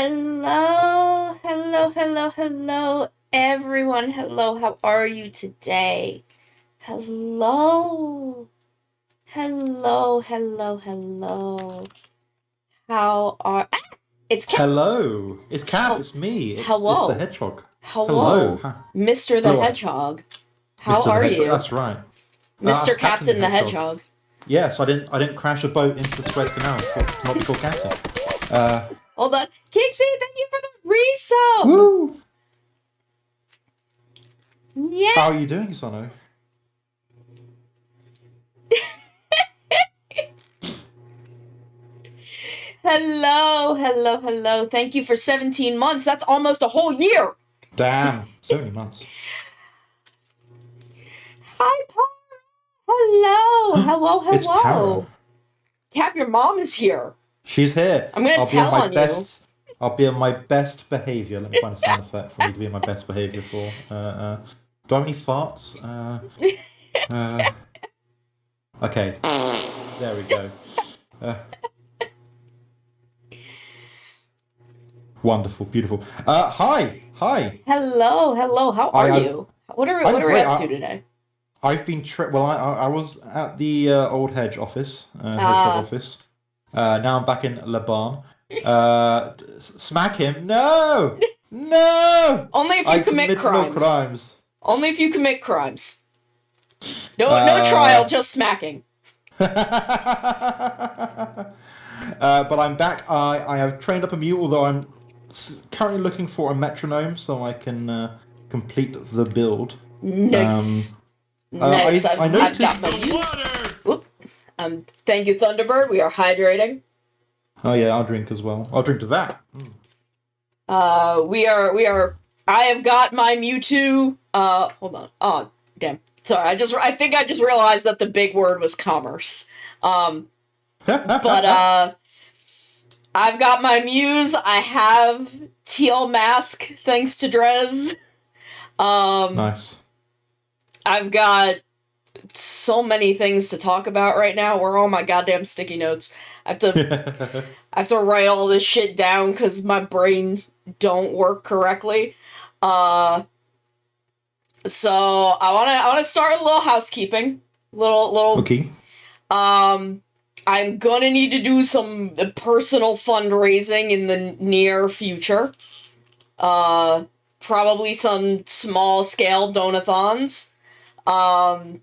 Hello, hello, hello, hello, everyone. Hello, how are you today? Hello, hello, hello, hello. How are. It's Cat. Hello, it's Cap. Hel- It's me. It's the Hello, Hedgehog. Hello, hello, hi. Mr. the Hello, Hedgehog. How Mr. the are Hedgehog. you? That's right. Mr. That's Captain the Captain the Hedgehog. Hedgehog. Yes, I didn't crash a boat into the Suez Canal to not be called Captain. Hold on. Kixie, thank you for the resub! Woo! Yeah! How are you doing, Sono? Hello, hello, hello. Thank you for 17 months. That's almost a whole year. Damn, so many months. Hi, Paul. Hello, hello, It's Para. hello. Cap, your mom is here. She's here. I'm gonna I'll be on tell my on you. best. I'll be on my best behavior. Let me find a sound effect for me to be on my best behavior for. Do I have any farts? Uh, okay. There we go. Uh, Wonderful, beautiful. Hi. Hello, hello. How I are have. you? What are we I'm what are we great. up to today? I've been well. I was at the old hedge office, hedgehog Uh, office. Now I'm back in Le Barn. Smack him! No, no! only if you I commit committed no crimes. crimes. Only if you commit crimes. No trial, Uh, just smacking. but I'm back. I have trained up a mute, although I'm currently looking for a metronome so I can complete the build. Nice. Um, Nice. I I've got noticed. my views. Oop. Thank you, Thunderbird. We are hydrating. Oh yeah, I'll drink as well. I'll drink to that. We are. I have got my Mewtwo. Hold on. Oh, damn. Sorry. I think I just realized that the big word was commerce. Um, but I've got my Muse. I have Teal mask thanks to Drez. Um, Nice. I've got so many things to talk about right now. Where are all my goddamn sticky notes? I have to I have to write all this shit down because my brain don't work correctly. Uh, so I wanna start a little housekeeping. Little. Okay. I'm gonna need to do some personal fundraising in the near future. Uh, Probably some small scale donathons. Um,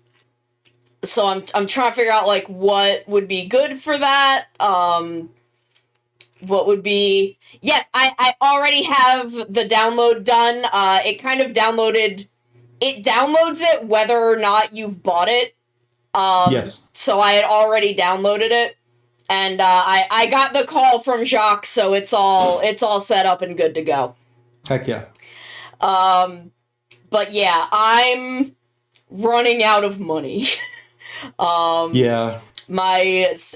so I'm trying to figure out like what would be good for that. What would be. Yes, I already have the download done. It kind of downloaded. It downloads it whether or not you've bought it. Yes. So I had already downloaded it, and I got the call from Jacques, so it's all set up and good to go. Heck yeah. But yeah, I'm running out of money. Yeah.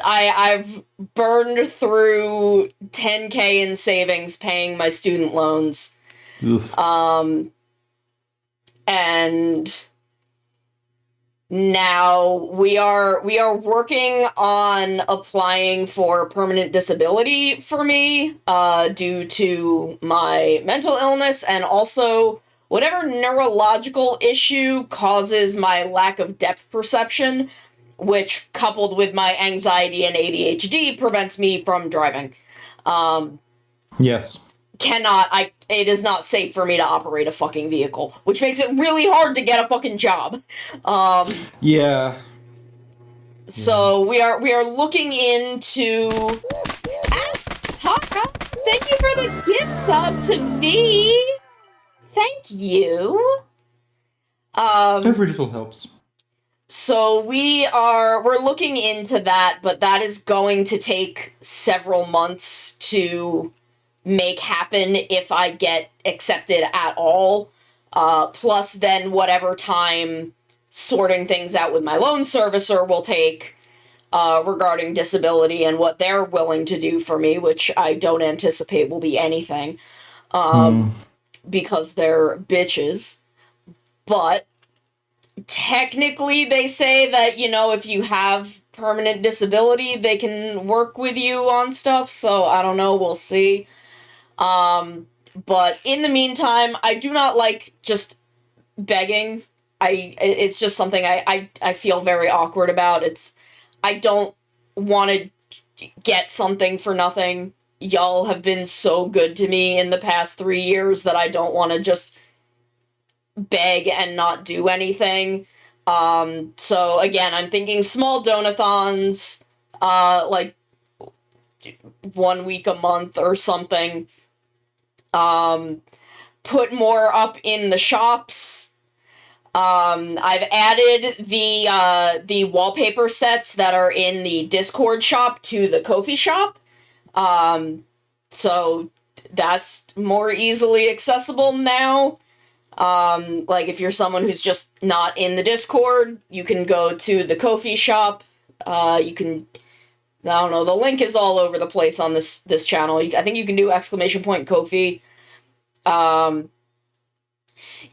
I've burned through 10K in savings paying my student loans. Oof. And now we are working on applying for permanent disability for me due to my mental illness, and also whatever neurological issue causes my lack of depth perception, which coupled with my anxiety and ADHD prevents me from driving. Yes. It is not safe for me to operate a fucking vehicle, which makes it really hard to get a fucking job. Yeah. Yeah. So we are looking into. Haka, thank you for the gift sub to V. Thank you. Every little helps. So we're looking into that, but that is going to take several months to make happen if I get accepted at all. Plus then whatever time sorting things out with my loan servicer will take regarding disability and what they're willing to do for me, which I don't anticipate will be anything because they're bitches. But technically, they say that, if you have permanent disability, they can work with you on stuff, so I don't know, we'll see. But in the meantime, I do not like just begging. It's just something I feel very awkward about. I don't want to get something for nothing. Y'all have been so good to me in the past 3 years that I don't want to just beg and not do anything. So again, I'm thinking small donathons, like 1 week a month or something. Put more up in the shops. I've added the wallpaper sets that are in the Discord shop to the Ko-fi shop. So that's more easily accessible now. Like if you're someone who's just not in the Discord, you can go to the Ko-fi shop. You can, I don't know, the link is all over the place on this channel. I think you can do ! Ko-fi.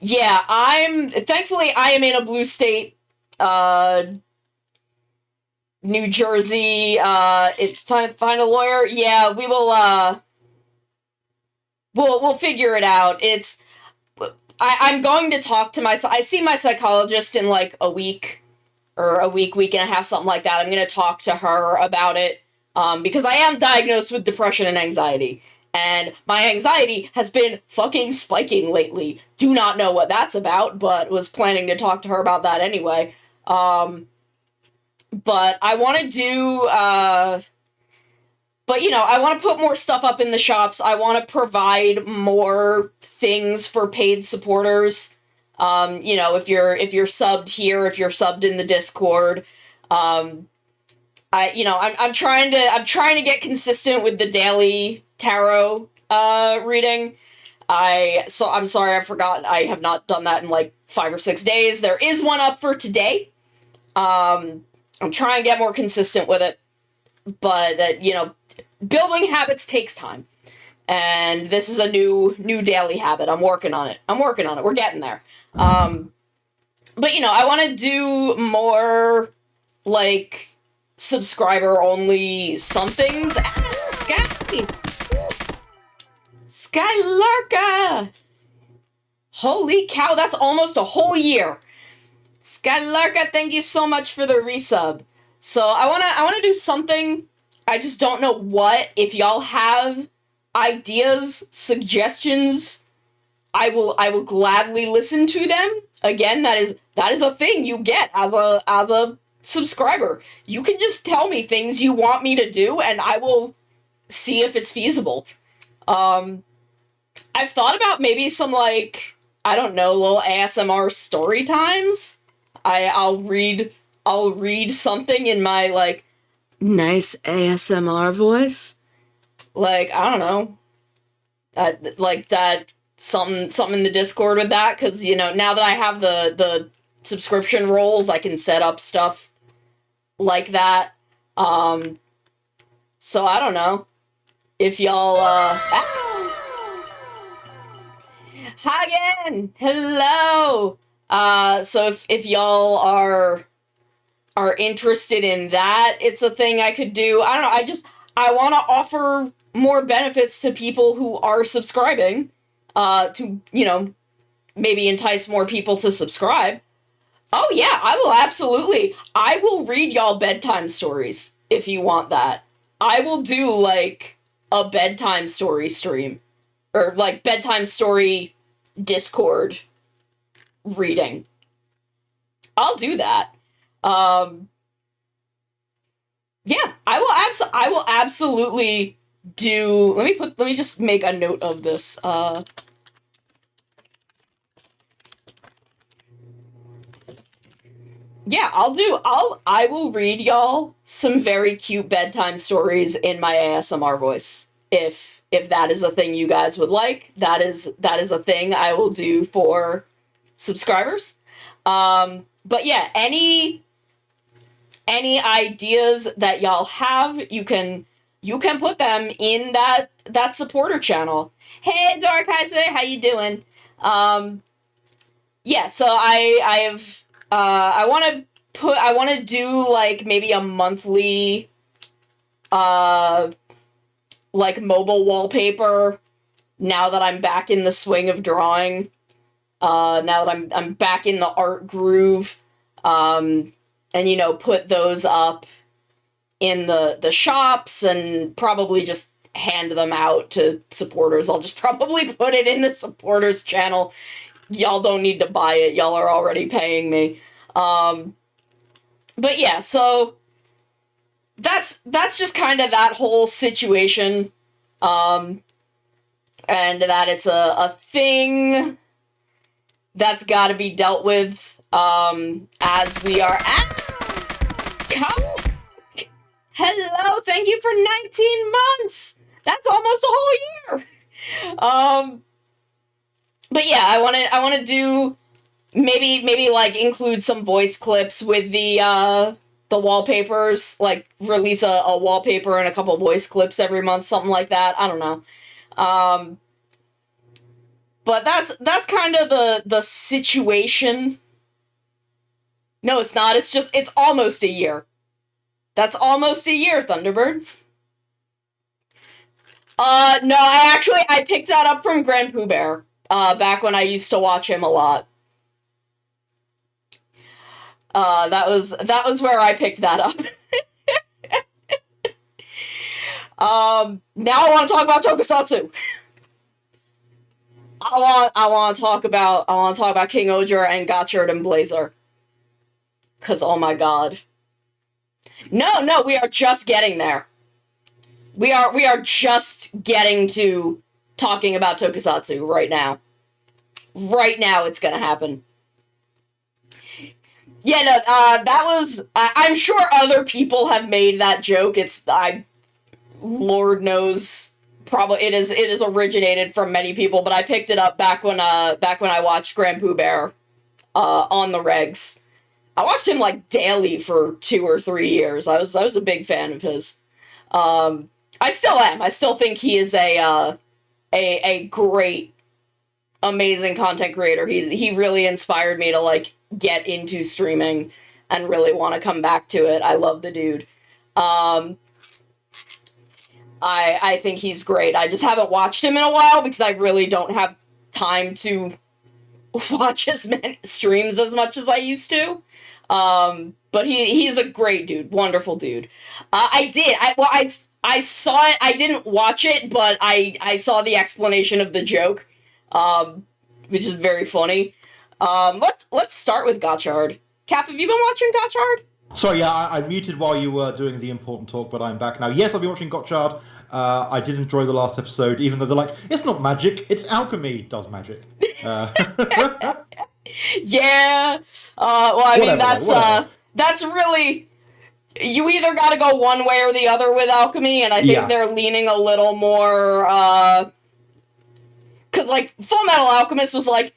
Yeah, thankfully I am in a blue state. New Jersey, find a lawyer. Yeah, we will, we'll figure it out. I'm going to talk to I see my psychologist in like a week, or a week and a half, something like that. I'm going to talk to her about it, because I am diagnosed with depression and anxiety. And my anxiety has been fucking spiking lately. Do not know what that's about, but was planning to talk to her about that anyway. But I want to do, but, I want to put more stuff up in the shops. I want to provide more things for paid supporters. If you're subbed here, if you're subbed in the Discord, I'm trying to get consistent with the daily tarot reading. I'm sorry, I forgot. I have not done that in like 5 or 6 days. There is one up for today. I'm trying to get more consistent with it, but building habits takes time, and this is a new daily habit. I'm working on it. We're getting there. But I want to do more like subscriber only somethings. Skylarka! Holy cow, that's almost a whole year. Skylarka, thank you so much for the resub. So I wanna do something. I just don't know what. If y'all have ideas, suggestions, I will gladly listen to them. Again, that is a thing you get as a subscriber. You can just tell me things you want me to do, and I will see if it's feasible. I've thought about maybe some, like, I don't know, little ASMR story times. I'll read something in my, like, nice ASMR voice. Like, I don't know. Something in the Discord with that, because, now that I have the subscription roles, I can set up stuff like that. So I don't know. If y'all, Hagen! Hello! So if y'all are interested in that, it's a thing I could do. I don't know, I want to offer more benefits to people who are subscribing, to, maybe entice more people to subscribe. Oh yeah, I will read y'all bedtime stories, if you want that. I will do, like, a bedtime story stream. Or, like, bedtime story Discord reading. I'll do that. Yeah, I will absolutely do. Let me just make a note of this. Yeah, I will read y'all some very cute bedtime stories in my ASMR voice. If that is a thing you guys would like, that is a thing I will do for subscribers. But yeah, any ideas that y'all have, you can put them in that supporter channel. Hey, Darkhizer, how you doing? Yeah, so I want to do, like, maybe a monthly, like, mobile wallpaper now that I'm back in the swing of drawing. Now that I'm back in the art groove, and put those up in the shops and probably just hand them out to supporters. I'll just probably put it in the supporters channel. Y'all don't need to buy it. Y'all are already paying me. But yeah, so that's just kind of that whole situation. And that it's a thing that's got to be dealt with as we are at. Hello, thank you for 19 months. That's almost a whole year. But yeah, I want to do maybe like include some voice clips with the wallpapers, like release a wallpaper and a couple voice clips every month, something like that. I don't know. But that's kind of the situation. No, it's not. It's almost a year. That's almost a year, Thunderbird. No, I picked that up from Grand Pooh Bear, back when I used to watch him a lot. That was where I picked that up. Now I want to talk about Tokusatsu. I want to talk about King Oger and Gotchard and Blazer. 'Cause oh my god. No, we are just getting there. We are just getting to talking about Tokusatsu right now. Right now it's gonna happen. Yeah, no, that was... I'm sure other people have made that joke. Lord knows, probably it is originated from many people, but I picked it up back when I watched Grand Pooh Bear on the regs. I watched him like daily for 2 or 3 years. I was a big fan of his. I still am. I still think he is a great, amazing content creator. He really inspired me to like get into streaming and really want to come back to it. I love the dude. I think he's great. I just haven't watched him in a while because I really don't have time to watch his streams as much as I used to. But he's a great dude, wonderful dude. I saw it. I didn't watch it, but I saw the explanation of the joke, which is very funny. Let's start with Gotchard. Cap, have you been watching Gotchard? Sorry, yeah, I muted while you were doing the important talk, but I'm back now. Yes, I've been watching Gotchard. I did enjoy the last episode, even though they're like, it's not magic, it's alchemy. It does magic. Yeah. Well, I mean, that's really... You either gotta go one way or the other with alchemy, and I think they're leaning a little more, Because, like, Full Metal Alchemist was like,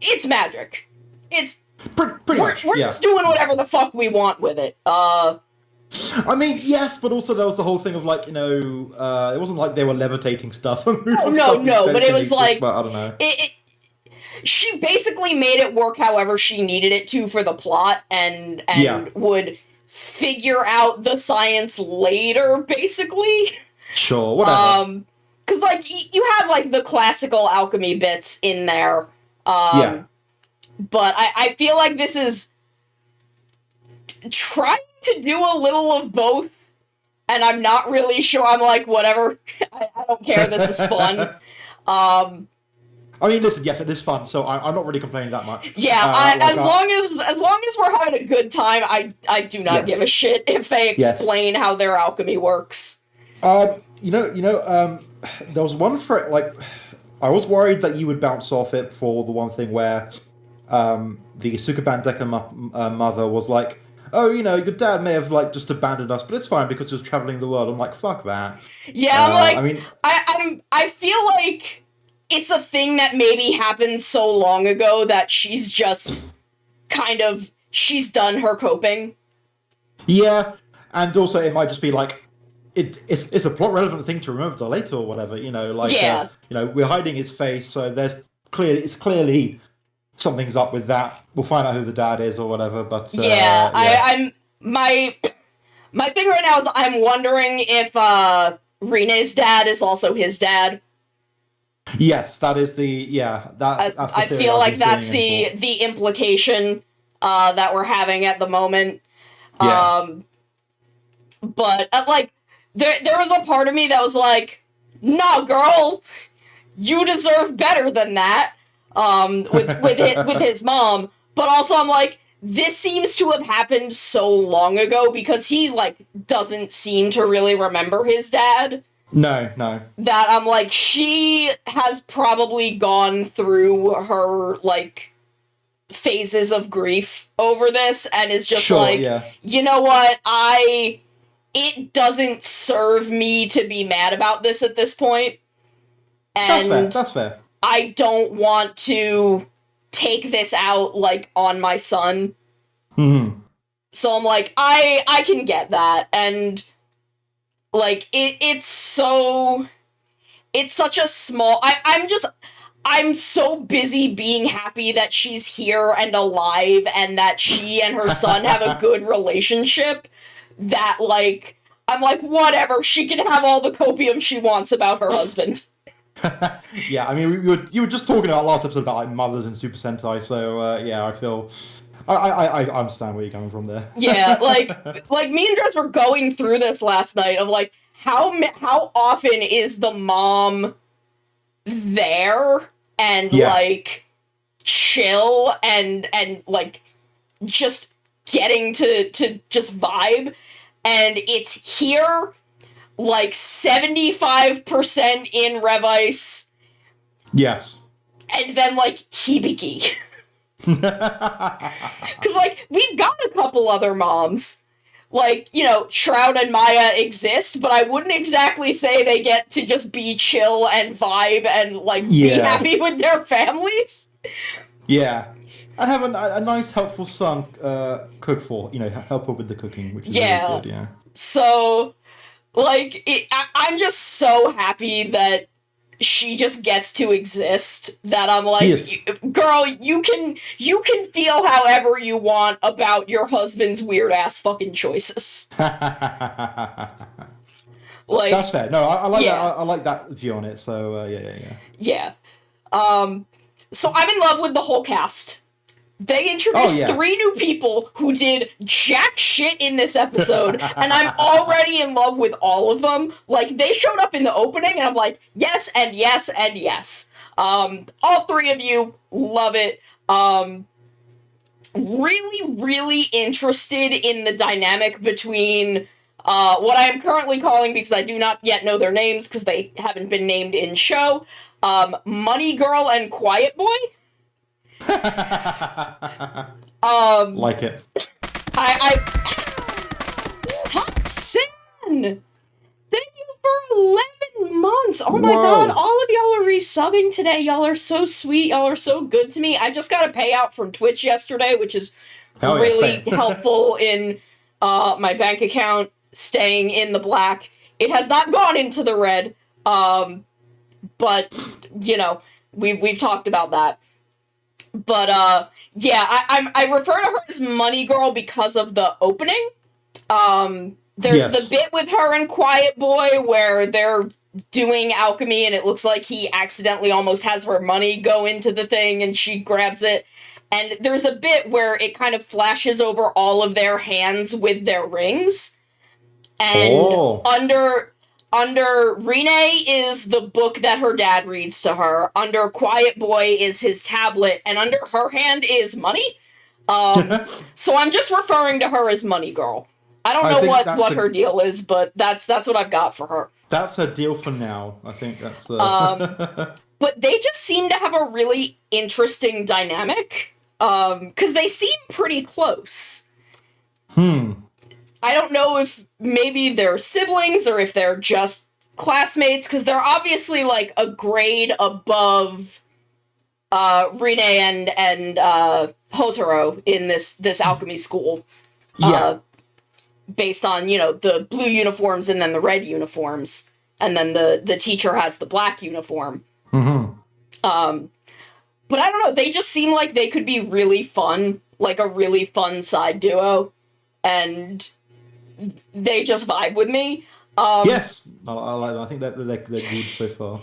it's magic. It's... Pretty much, we're just doing whatever the fuck we want with it. I mean, yes, but also there was the whole thing of, like, it wasn't like they were levitating stuff. No, but it was like... But I don't know. She basically made it work however she needed it to for the plot, and would figure out the science later, basically. Sure, whatever. Because, like, you have, like, the classical alchemy bits in there. But I feel like this is trying to do a little of both, and I'm not really sure. I'm like, whatever. I don't care. This is fun. I mean, listen, yes, it is fun, so I'm not really complaining that much. Yeah, as long as we're having a good time, I do not give a shit if they explain how their alchemy works. There was one for like, I was worried that you would bounce off it for the one thing where the Sukuban Deka mother was like, oh, your dad may have like just abandoned us, but it's fine because he was traveling the world. I'm like, fuck that. Yeah, I'm like, I feel like it's a thing that maybe happened so long ago that she's just she's done her coping. Yeah, and also it might just be like, it's a plot relevant thing to remember to later or whatever, we're hiding his face, so it's clearly something's up with that. We'll find out who the dad is or whatever, but I'm my thing right now is I'm wondering if Rene's dad is also his dad. Yes, that is that's the I theory feel I've like been that's seeing in the for. implication that we're having at the moment. Yeah. Um, but like there was a part of me that was like, "Nah, girl, you deserve better than that." With his mom, but also I'm like, this seems to have happened so long ago because he like doesn't seem to really remember his dad. No, no. That I'm like, she has probably gone through her like phases of grief over this and is just Sure, like, yeah. you know what, it doesn't serve me to be mad about this at this point, That's fair. and That's fair. I don't want to take this out like on my son. Hmm. So I'm like, I can get that, and like it's such a small. I'm so busy being happy that she's here and alive and that she and her son have a good relationship that like I'm like, whatever, she can have all the copium she wants about her husband. Yeah, I mean, you were just talking about last episode about like mothers and Super Sentai, so yeah, I feel I understand where you're coming from there. Yeah, like me and Dress were going through this last night of like how often is the mom there and Yeah. like chill and like just getting to just vibe, and it's here like 75% in Revice Yes. and then like Hibiki. Because like we've got a couple other moms, like, you know, Shroud and Maya exist, but I wouldn't exactly say they get to just be chill and vibe and like be Yeah. happy with their families. Yeah. And have a nice, helpful son cook for, help her with the cooking, which is always Yeah. good, yeah. So like I'm just so happy that she just gets to exist, that I'm like, Yes. girl, you can feel however you want about your husband's weird ass fucking choices. That's Like, fair. No, I like that. yeah, I like that view on it. So yeah, yeah, yeah. yeah. So I'm in love with the whole cast. They Oh introduced yeah. 3 new people who did jack shit in this episode, and I'm already in love with all of them. Like, they showed up in the opening, and I'm like, yes, and yes, and yes. All 3 of you, love it. Really, really interested in the dynamic between what I am currently calling, because I do not yet know their names, because they haven't been named in show, Money Girl and Quiet Boy. Like it. I Toxin! Thank you for 11 months! Oh my god, Whoa. all of y'all are resubbing today. Y'all are so sweet. Y'all are so good to me. I just got a payout from Twitch yesterday, which is Hell yeah, really same. helpful in my bank account staying in the black. It has not gone into the red, but, you know, we've talked about that. But yeah, I refer to her as Money Girl because of the opening. There's the Yes. bit with her and Quiet Boy where they're doing alchemy and it looks like he accidentally almost has her money go into the thing and she grabs it. And there's a bit where it kind of flashes over all of their hands with their rings. And Oh. under Rene is the book that her dad reads to her. Under Quiet Boy is his tablet, and under her hand is money. So I'm just referring to her as Money Girl. I don't I know think what her deal is, but that's what I've got for her. that's her deal for now. I think that's. But they just seem to have a really interesting dynamic. Because they seem pretty close. I don't know if maybe they're siblings or if they're just classmates, because they're obviously like a grade above Rine and Hotaro in this alchemy school. Yeah. Based on, you know, the blue uniforms and then the red uniforms. And then the teacher has the black uniform. Mm-hmm. But I don't know, they just seem like they could be really fun, like a really fun side duo. And they just vibe with me. Yes, I like that. I think that they're good so far.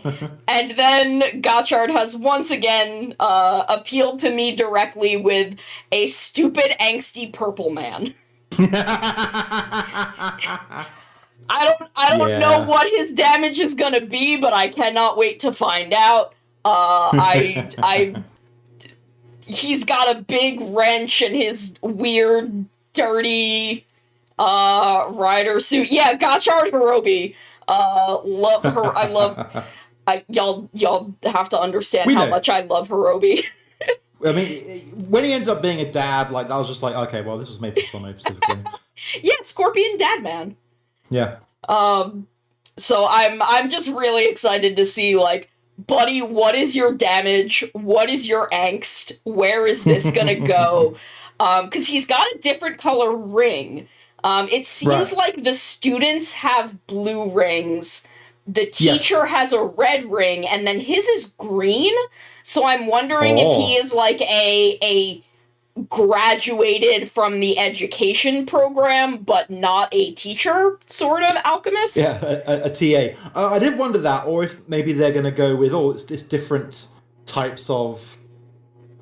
And then Gotchard has once again appealed to me directly with a stupid, angsty purple man. I don't know Yeah. what his damage is gonna be, but I cannot wait to find out. He's got a big wrench and his weird, dirty, rider suit. Yeah, Gotchard Hirobi. Love her. I love. Y'all have to understand We how know. much I love Hirobi. I mean, when he ended up being a dad, like that was just like, okay, well, this was made for Sono specifically. Yeah, Scorpion Dad Man. Yeah. So I'm just really excited to see, like, buddy, what is your damage? What is your angst? Where is this gonna go? Because he's got a different color ring. It seems Right. like the students have blue rings. The Yes. teacher has a red ring, and then his is green. So I'm wondering if he Oh. is like a graduated from the education program, but not a teacher sort of alchemist. Yeah, a TA. I did wonder that, or if maybe they're going to go with, it's different types of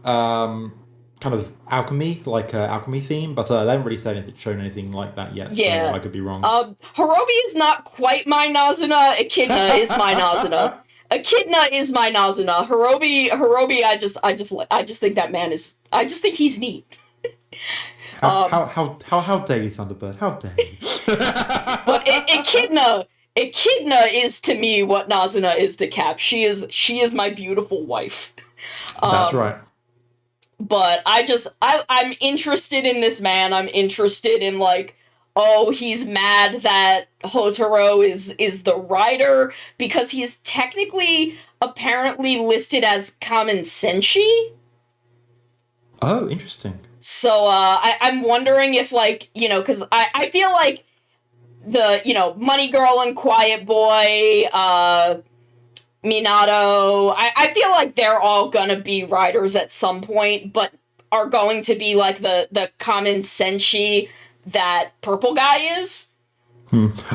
kind of alchemy, like alchemy theme, but they haven't really shown anything like that yet, Yeah. so I could be wrong. Hirobi is not quite my Nazuna. Echidna is my Nazuna. Echidna is my Nazuna. Hirobi, I just think that man is. I just think he's neat. How dare you, Thunderbird? How dare you? But Echidna is to me what Nazuna is to Cap. She is my beautiful wife. That's right. But I'm interested in this man. I'm interested in, like, oh, he's mad that Hotaro is the rider because he's technically apparently listed as Kamen Senshi. Oh, interesting. So I'm wondering if, like, because I feel like the, Money Girl and Quiet Boy, Minato, I feel like they're all gonna be riders at some point, but are going to be like the Kamen Senshi that purple guy is.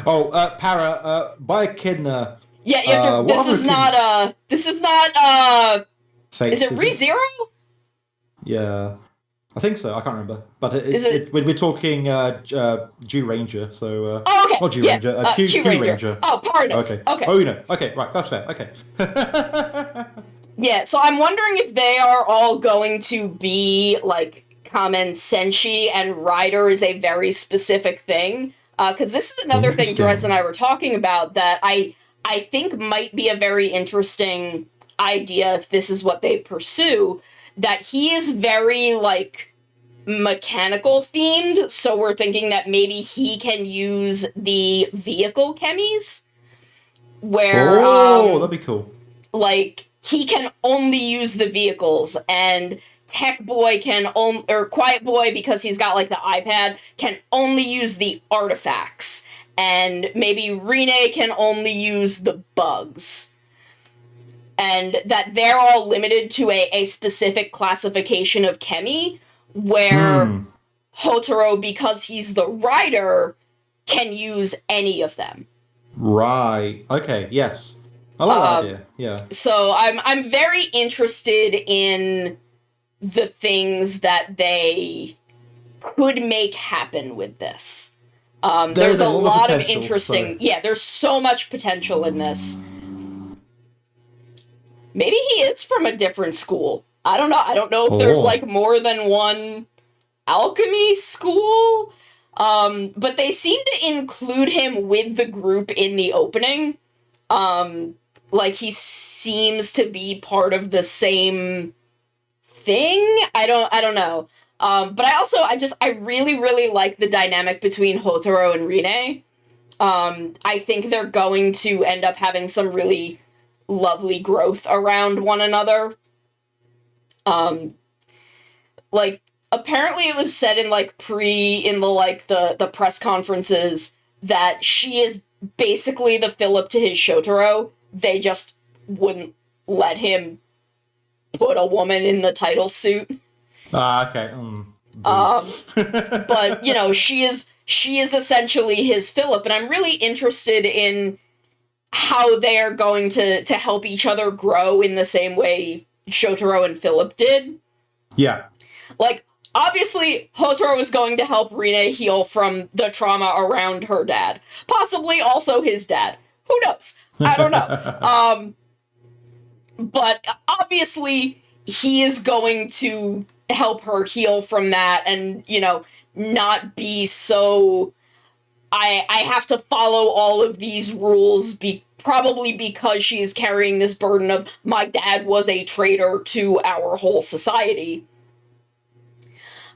Oh, Para, by Echidna. Yeah, you have to, this is not Fates, is it ReZero? Yeah, I think so. I can't remember, but we're talking Jew Ranger, so Oh, okay. not Jew Yeah, Ranger, Q Ranger. Oh, Pardos. Okay. Oh, okay, right, that's fair. Okay. Yeah, so I'm wondering if they are all going to be like Kamen Senshi, and rider is a very specific thing. Because this is another thing Drez and I were talking about that I think might be a very interesting idea if this is what they pursue. That he is very, like, mechanical themed, so we're thinking that maybe he can use the vehicle chemies, where that'd be cool. like, he can only use the vehicles, and Tech Boy or Quiet Boy, because he's got, like, the iPad, can only use the artifacts, and maybe Rine can only use the bugs. And that they're all limited to a specific classification of chemi, where Hotaro, because he's the rider, can use any of them. Right. Okay. Yes. I like that idea. Yeah. So I'm very interested in the things that they could make happen with this. There's a lot of interesting. Yeah, there's so much potential in this. Maybe he is from a different school. I don't know. I don't know if there's, like, more than one alchemy school. But they seem to include him with the group in the opening. Like, he seems to be part of the same thing. I don't know. But I really, really like the dynamic between Hotaro and Rine. I think they're going to end up having some really lovely growth around one another. Like, apparently it was said in, like, the press conferences that she is basically the Philip to his Shotaro. They just wouldn't let him put a woman in the title suit. Okay. But, she is she is essentially his Philip, and I'm really interested in how they're going to help each other grow in the same way Shotaro and Philip did. Yeah. Like, obviously, Hotaro is going to help Rine heal from the trauma around her dad. Possibly also his dad. Who knows? I don't know. But obviously, he is going to help her heal from that and, not be so... I have to follow all of these rules, probably because she is carrying this burden of, my dad was a traitor to our whole society.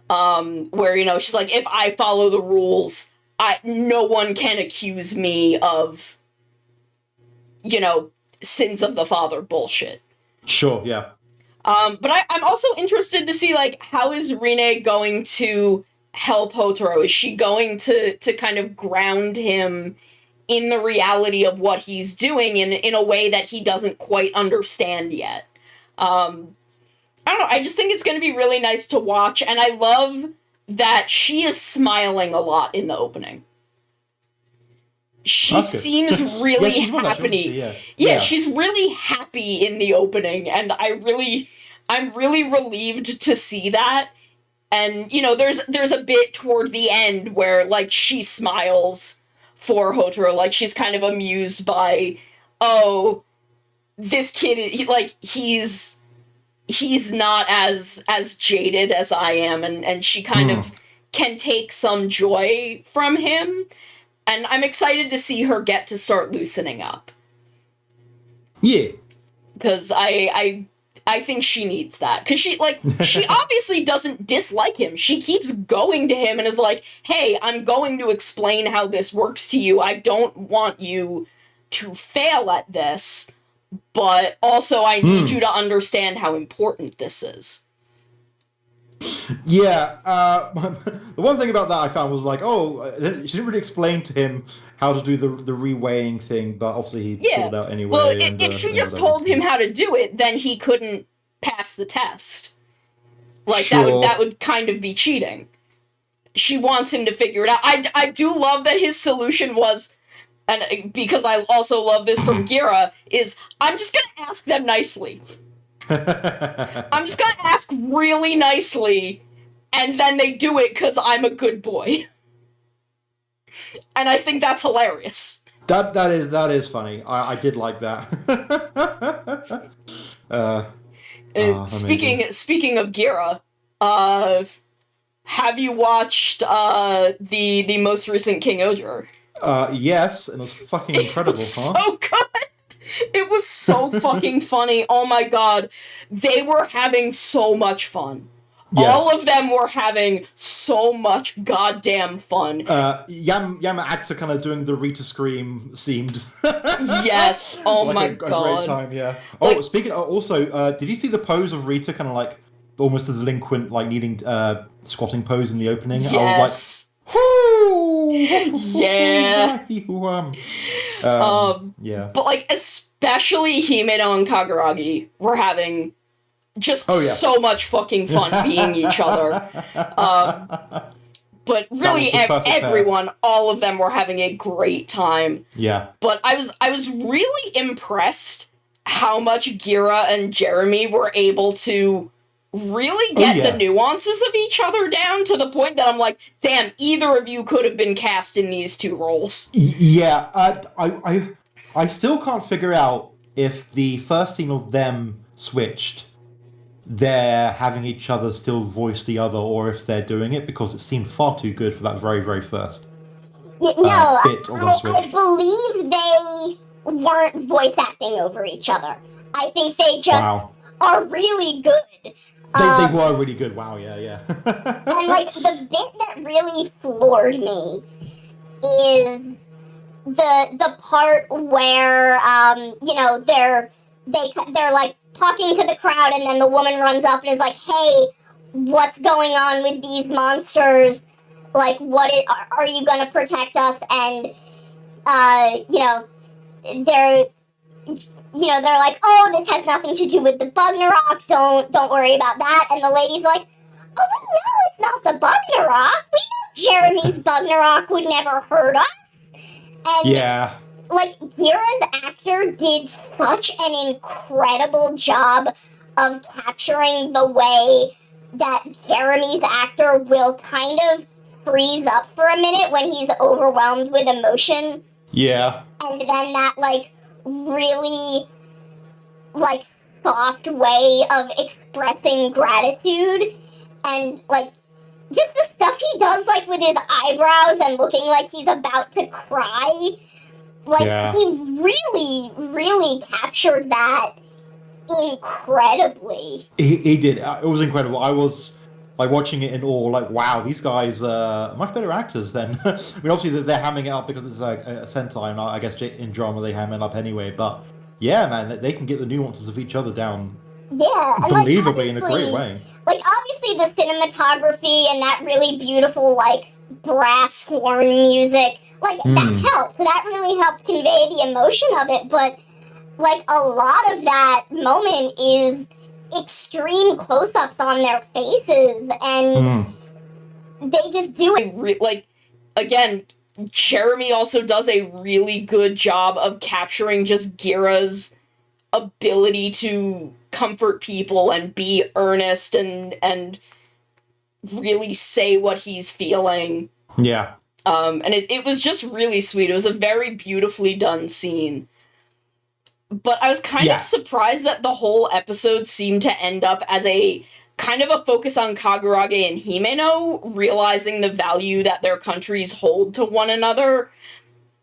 Where, she's like, if I follow the rules, no one can accuse me of, sins of the father bullshit. Sure, yeah. But I'm also interested to see, like, how is Rine going to help Hotaro? Is she going to kind of ground him in the reality of what he's doing in a way that he doesn't quite understand yet? I don't know, I just think it's going to be really nice to watch, and I love that she is smiling a lot in the opening. She seems really happy. Yeah, she's really happy in the opening, and I'm really relieved to see that. And, there's a bit toward the end where, like, she smiles for Hotaro, like, she's kind of amused by, oh, this kid, he's not as jaded as I am, and she kind of can take some joy from him. And I'm excited to see her get to start loosening up. Yeah. Because I think she needs that. Because she obviously doesn't dislike him. She keeps going to him and is like, hey, I'm going to explain how this works to you. I don't want you to fail at this, but also I need you to understand how important this is. Yeah, the one thing about that I found was like, she didn't really explain to him how to do the reweighing thing, but obviously he pulled out anyway. Well, if she just told him how to do it, then he couldn't pass the test. Like, sure. that would kind of be cheating. She wants him to figure it out. I do love that his solution was, and because I also love this from Gira, is I'm just gonna ask them nicely. I'm just gonna ask really nicely, and then they do it because I'm a good boy. And I think that's hilarious. That is funny. I did like that. Speaking of Gira, have you watched the most recent King Oger? Yes, and it was fucking incredible. It was so good. It was so fucking funny. Oh my god. They were having so much fun. Yes. All of them were having so much goddamn fun. Yama actor kind of doing the Rita scream seemed. Yes. Oh like my god. A great time, yeah. Oh, speaking of, also, did you see the pose of Rita kind of like almost a delinquent, like needing squatting pose in the opening? Yes. I was like, yeah. Yeah. But like especially Himeno and Kagaragi were having just so much fucking fun being each other. But really everyone, all of them were having a great time. Yeah. But I was really impressed how much Gira and Jeremy were able to really get the nuances of each other down to the point that I'm like, damn, either of you could have been cast in these two roles. Yeah, I still can't figure out if the first scene of them switched, they're having each other still voice the other, or if they're doing it, because it seemed far too good for that very, very first bit of them switched. I believe they weren't voice acting over each other. I think they just are really good. They were really good. Wow, yeah. And like the bit that really floored me is the part where they're like talking to the crowd, and then the woman runs up and is like, "Hey, what's going on with these monsters? Like, are you gonna protect us?" And they're like, "Oh, this has nothing to do with the Bugnarok. Don't worry about that." And the lady's like, "Oh, no, it's not the Bugnarok. We know Jeremy's Bugnarok would never hurt us. And, Yeah. like, Kira's actor did such an incredible job of capturing the way that Jeremy's actor will kind of freeze up for a minute when he's overwhelmed with emotion. Yeah. And then that, like, really, like, soft way of expressing gratitude. And, like, just the stuff he does, like, with his eyebrows and looking like he's about to cry. Like, Yeah. he really, really captured that incredibly. He did. It was incredible. I was like watching it in awe. Like, wow, these guys are much better actors than. I mean, obviously they're hamming it up because it's a Sentai, and I guess in drama they ham it up anyway. But yeah, man, they can get the nuances of each other down. Yeah, and believably like, in a great way. Like, obviously the cinematography and that really beautiful, like, brass horn music, like, that helped. That really helped convey the emotion of it, but, like, a lot of that moment is extreme close-ups on their faces, and they just do it. Like, again, Jeremy also does a really good job of capturing just Gira's ability to comfort people and be earnest and really say what he's feeling. Yeah. And it was just really sweet. It was a very beautifully done scene. But I was kind of surprised that the whole episode seemed to end up as a kind of a focus on Kagurage and Himeno, realizing the value that their countries hold to one another,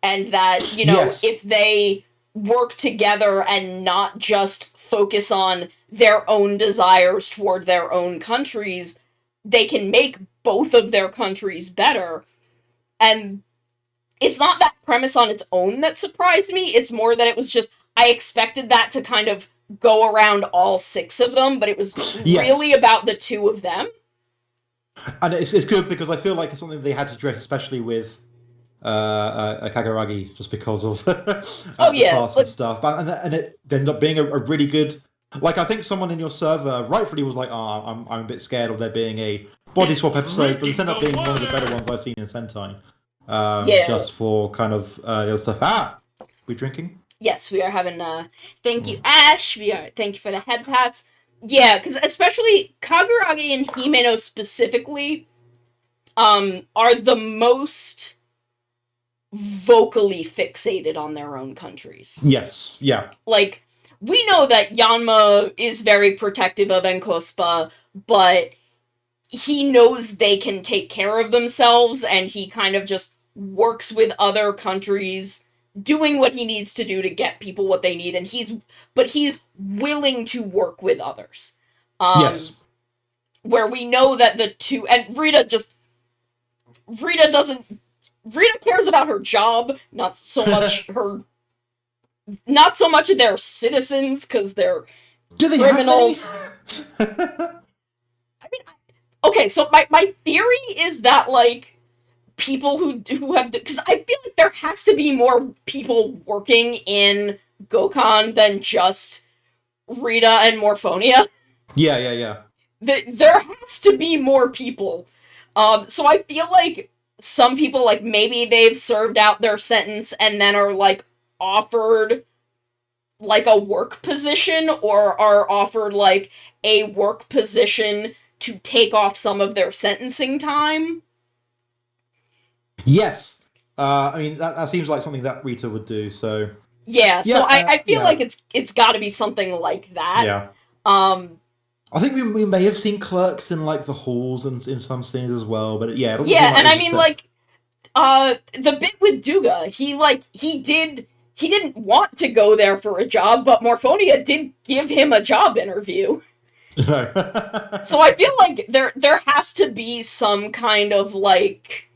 and that, you know, if they work together and not just focus on their own desires toward their own countries, they can make both of their countries better. And it's not that premise on its own that surprised me, it's more that it was just, I expected that to kind of go around all 6 of them, but it was really about the 2 of them. And it's good because I feel like it's something they had to address, especially with Kaguragi, just because of the past and stuff. And it ended up being a really good. Like, I think someone in your server rightfully was like, "Oh, I'm a bit scared of there being a body swap episode," but it ended up being one of the better ones I've seen in Sentai. Just for kind of the other stuff. We drinking? Yes, we are having. Thank you, Ash. Thank you for the head pats. Yeah, because especially Kaguragi and Himeno specifically, are the most vocally fixated on their own countries. Yes, yeah. Like, we know that Yanma is very protective of Enkospa, but he knows they can take care of themselves, and he kind of just works with other countries, doing what he needs to do to get people what they need, and he's willing to work with others. Yes. Where we know that the 2, and Rita cares about her job, not so much their citizens, because they're criminals. I mean, okay, so my theory is that, like, people who have, because I feel like there has to be more people working in Gokon than just Rita and Morphonia. Yeah. There has to be more people. So I feel like some people, like, maybe they've served out their sentence and then are, like, offered, like, a work position, or are offered, like, a work position to take off some of their sentencing time. Yes. I mean, that seems like something that Rita would do, so... So I feel like it's gotta be something like that. Yeah. I think we may have seen clerks in, like, the halls and in some scenes as well, but yeah. And I mean, like, the bit with Duga, he didn't want to go there for a job, but Morphonia did give him a job interview. So I feel like there has to be some kind of, like,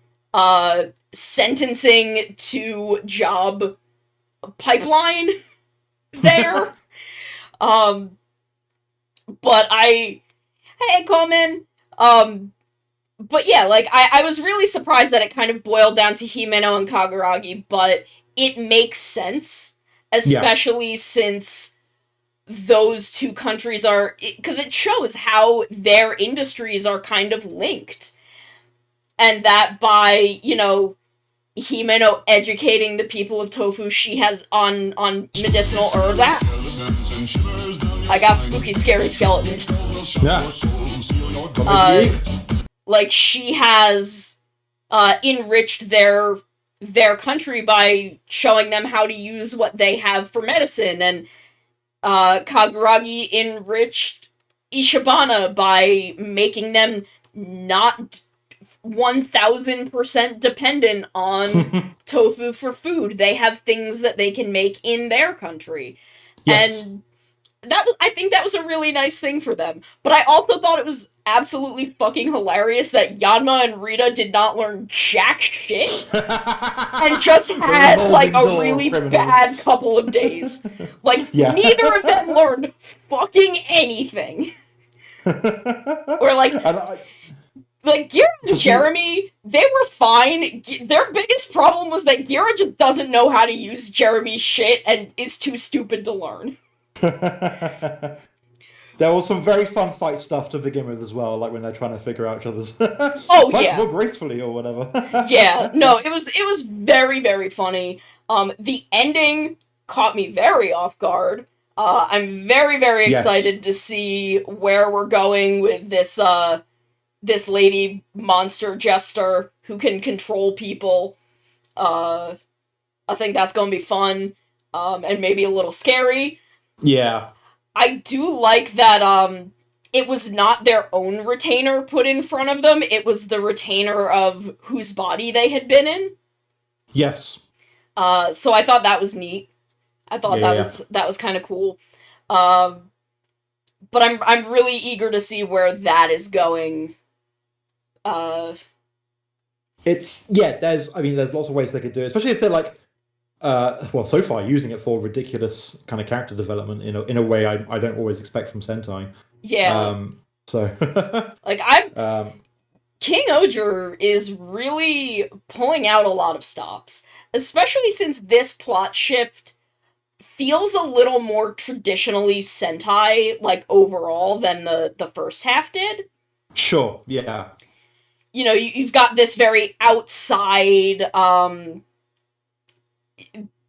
sentencing to job pipeline there. But hey, Coleman. But yeah, like, I was really surprised that it kind of boiled down to Himeno and Kaguragi, but it makes sense, especially since those 2 countries are, because it shows how their industries are kind of linked. and that by, Himeno educating the people of Tofu, she has on medicinal herbs. I got spooky, scary skeleton. Yeah. Like, she has enriched their country by showing them how to use what they have for medicine, and Kaguragi enriched Ishibana by making them not 1000% dependent on tofu for food. They have things that they can make in their country. Yes. And I think that was a really nice thing for them. But I also thought it was absolutely fucking hilarious that Yanma and Rita did not learn jack shit and just had, like, a really bad couple of days. Like, neither of them learned fucking anything. Or, like, Gira and Jeremy, they were fine. Their biggest problem was that Gira just doesn't know how to use Jeremy's shit and is too stupid to learn. There was some very fun fight stuff to begin with as well, like when they're trying to figure out each other's fight more gracefully or whatever. Yeah, no, it was very, very funny. The ending caught me very off guard. I'm very, very excited to see where we're going with this this lady monster jester who can control people. I think that's gonna be fun, and maybe a little scary. Yeah. I do like that, it was not their own retainer put in front of them, it was the retainer of whose body they had been in. Yes. So I thought that was neat. I thought that was kind of cool. But I'm really eager to see where that is going. There's lots of ways they could do it, especially if they're like, so far using it for ridiculous kind of character development in a way I don't always expect from Sentai. Yeah. Like, King Oger is really pulling out a lot of stops, especially since this plot shift feels a little more traditionally Sentai, like, overall than the first half did. Sure, yeah. You've got this very outside,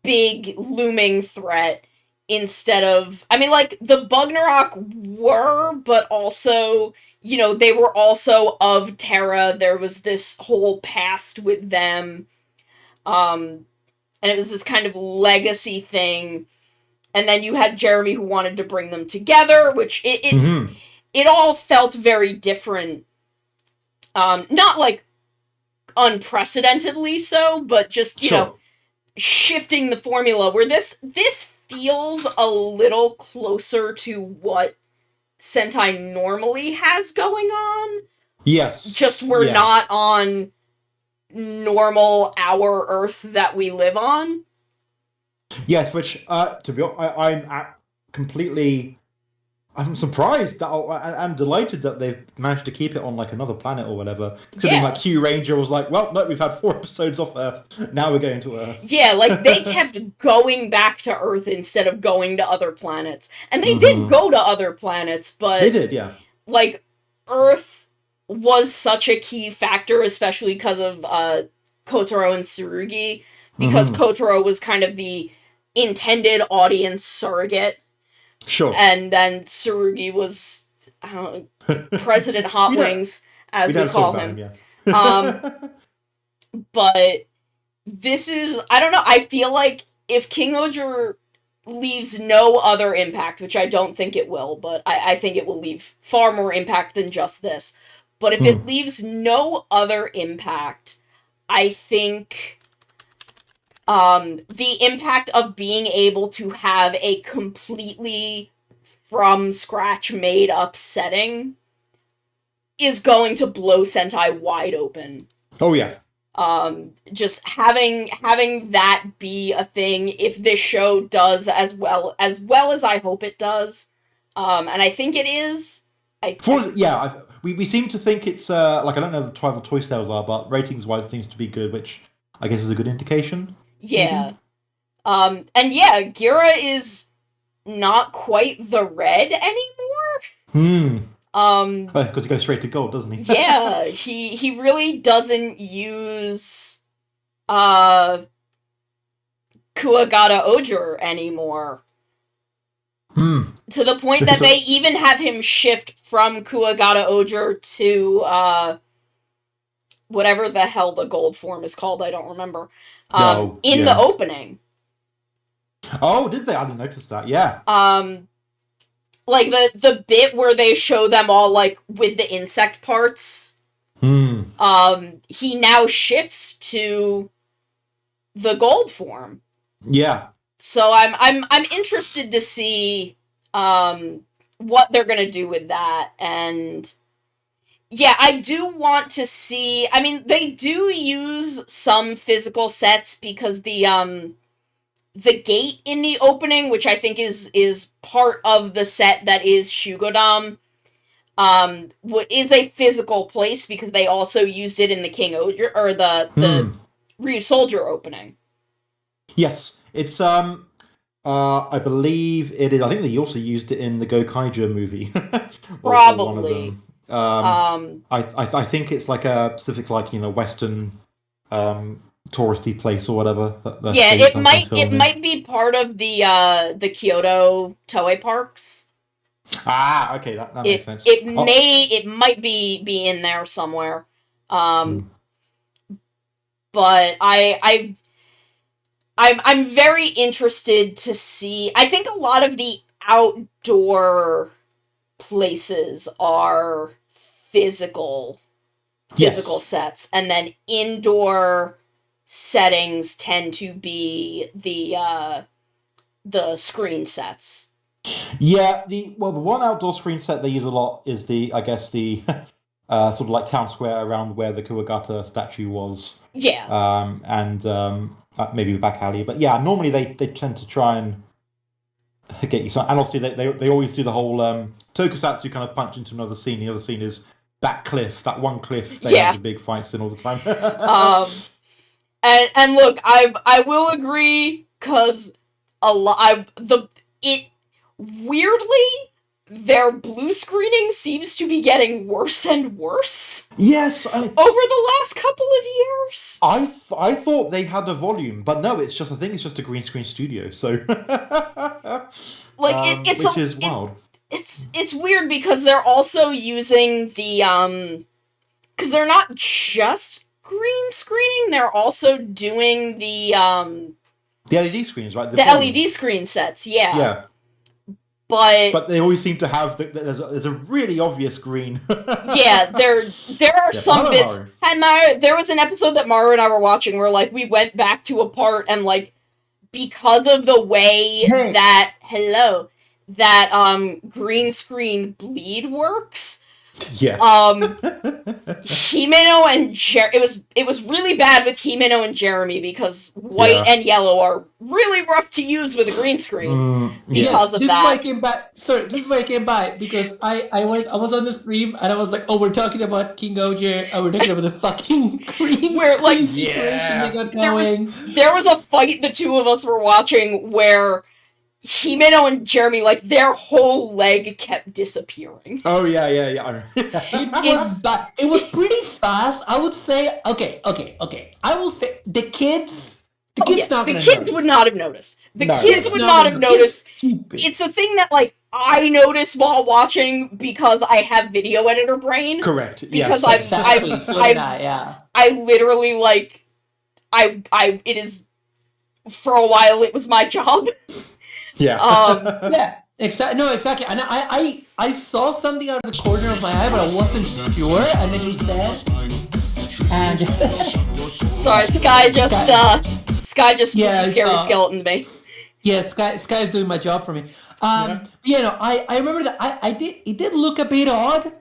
big looming threat instead of, the Bugnarok were, but also, they were also of Terra. There was this whole past with them, and it was this kind of legacy thing. And then you had Jeremy who wanted to bring them together, which it all felt very different. Not like unprecedentedly so, but just, you know, shifting the formula where this feels a little closer to what Sentai normally has going on. Yes. Just we're not on normal our Earth that we live on. Yes, which to be honest, I'm surprised that I'm delighted that they've managed to keep it on like another planet or whatever. Considering like Q Ranger was like, well, no, we've had 4 episodes off Earth. Now we're going to Earth. Yeah, like they kept going back to Earth instead of going to other planets, and they did go to other planets, but they did, yeah. Like Earth was such a key factor, especially because of Kotaro and Tsurugi, because Kotaro was kind of the intended audience surrogate. Sure. And then Tsurugi was President Hot Wings, as we call him. But this is, I don't know, I feel like if King Oger leaves no other impact, which I don't think it will, but I think it will leave far more impact than just this. But if it leaves no other impact, I think the impact of being able to have a completely from scratch made up setting is going to blow Sentai wide open. Oh yeah. Just having that be a thing, if this show does as well as I hope it does, and I think it is. We seem to think it's I don't know what the toy sales are, but ratings wise it seems to be good, which I guess is a good indication. Yeah. And Gira is not quite the red anymore. Because he goes straight to gold, doesn't he? Yeah, he really doesn't use Kuwagata Oger anymore. To the point that they even have him shift from Kuwagata Oger to whatever the hell the gold form is called, I don't remember. In the opening. Oh, did they? I didn't notice that. Yeah. Like the bit where they show them all like with the insect parts. He now shifts to the gold form. Yeah. So I'm interested to see what they're gonna do with that, and yeah, I do want to see. I mean, they do use some physical sets because the gate in the opening, which I think is part of the set that is Shugodam, is a physical place because they also used it in the King Oger or the Ryu Soldier opening. Yes, it's I believe it is. I think they also used it in the Gokaiger movie. Probably. I think it's like a specific, like, Western touristy place or whatever. Yeah, it might be part of the Kyoto Toei parks. Ah, okay, that makes sense. It might be in there somewhere. But I'm very interested to see. I think a lot of the outdoor places are physical sets, and then indoor settings tend to be the screen sets. Yeah, the one outdoor screen set they use a lot is the sort of like town square around where the Kuwagata statue was. Yeah. And maybe the back alley, but yeah, normally they tend to try and get you some. And obviously they always do the whole tokusatsu kind of punch into another scene. The other scene is that one cliff they have the big fights in all the time. And look, I will agree, because weirdly, their blue screening seems to be getting worse and worse. Yes, over the last couple of years. I thought they had a volume, but no, I think it's just a green screen studio. So, like which is wild. It's weird because they're also using the because they're not just green screening; they're also doing the LED screens, right? The LED screen sets, yeah. Yeah. But they always seem to have there's a really obvious green. Yeah, there are some bits. Maru. And there was an episode that Maru and I were watching where like we went back to a part and like because of the way that green screen bleed works. Yeah. Himeno and it was really bad with Himeno and Jeremy because white and yellow are really rough to use with a green screen because of that. This is why I came back. Sorry, this is why I came by because I was on the stream and I was like, oh, we're talking about King Oger. Oh, we're talking about the fucking green. Where like they got going. There was a fight the two of us were watching where Himeno and Jeremy, like, their whole leg kept disappearing. Oh, yeah. It was pretty fast. I would say, okay. I will say, the kids would not have noticed. The kids would not have noticed. It's a thing that, like, I notice while watching because I have video editor brain. Correct. Because yes, I literally, like, it is, for a while, it was my job. Yeah. Yeah. Exactly. No, exactly. And I saw something out of the corner of my eye, but I wasn't sure. And then he said, and sorry, Sky just scary skeleton to me. Yeah, Sky's doing my job for me. I remember that it did look a bit odd.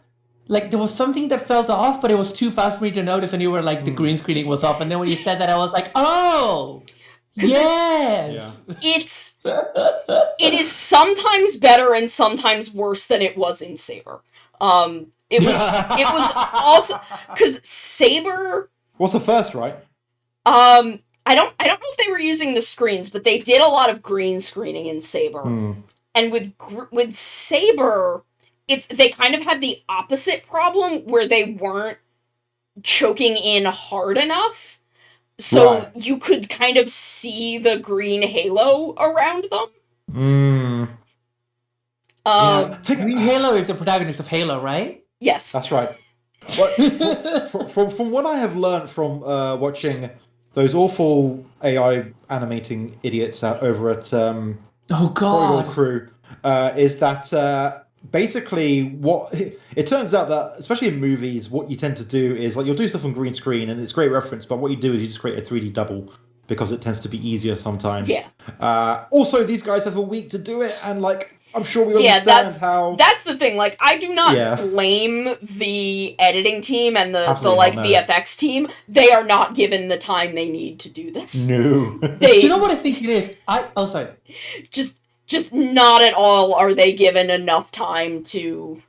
Like there was something that felt off, but it was too fast for me to notice. And you were like, the green screening was off. And then when you said that, I was like, oh. Yes, it is sometimes better and sometimes worse than it was in Saber. It was also because Saber was the first, right? I don't know if they were using the screens, but they did a lot of green screening in Saber. And with Saber, they kind of had the opposite problem where they weren't choking in hard enough, so Right. you could kind of see the green halo around them. Mm, yeah. Green Halo is the protagonist of Halo, right? Yes. That's right. But from what I have learned from watching those awful AI animating idiots out over at Oh Corridor God. Crew, is that basically what it turns out that, especially in movies, what you tend to do is like you'll do stuff on green screen and it's great reference, but what you do is you just create a 3D double because it tends to be easier sometimes. Yeah. Also, these guys have a week to do it, and like I'm sure we Yeah, understand how. that's the thing. Like, I do not Yeah. blame the editing team and the Absolutely like not, no. VFX team. They are not given the time they need to do this. No. Do you know what I think it is? Sorry. Just not at all are they given enough time to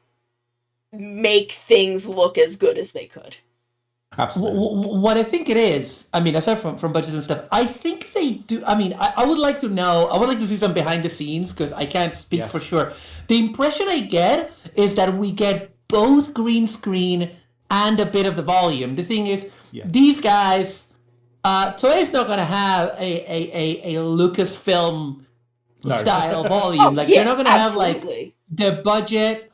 make things look as good as they could. Absolutely. What I think it is, I mean, aside from budget and stuff, I think they do. I mean, I would like to know. I would like to see some behind the scenes because I can't speak Yes. for sure. The impression I get is that we get both green screen and a bit of the volume. The thing is, Yeah. these guys, Toei's not gonna have a Lucasfilm No. style volume. Like they're not gonna have like the budget.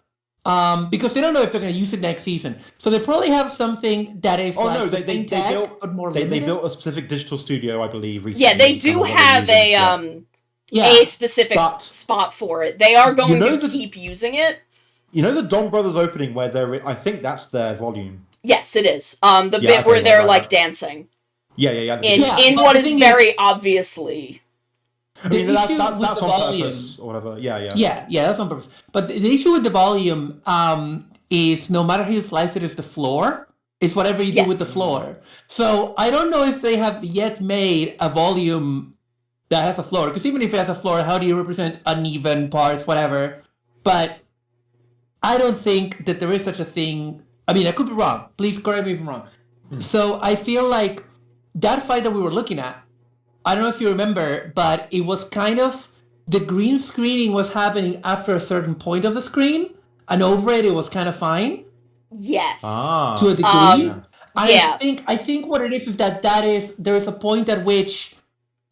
Because they don't know if they're going to use it next season, so they probably have something that is Oh like no, the they same tech, built but more they limited. built a specific digital studio, I believe, recently. Yeah, they do have a specific But spot for it. They are going to the- keep using it. You know the Don Brothers opening where they're, I think that's their volume. Yes, it is. The Yeah, bit okay, where they're right. like dancing Yeah. in Yeah, what but is the thing very obviously. I mean, The that's issue with that's the on volume- purpose or whatever. Yeah. Yeah, that's on purpose. But the issue with the volume is no matter how you slice it, is the floor. It's whatever you do with the Yes. floor. So I don't know if they have yet made a volume that has a floor. Because even if it has a floor, how do you represent uneven parts, whatever? But I don't think that there is such a thing. I mean, I could be wrong. Please correct me if I'm wrong. So I feel like that fight that we were looking at, I don't know if you remember, but it was kind of the green screening was happening after a certain point of the screen, and over it was kind of fine Yes. to a degree. yeah. I think what it is that there is a point at which,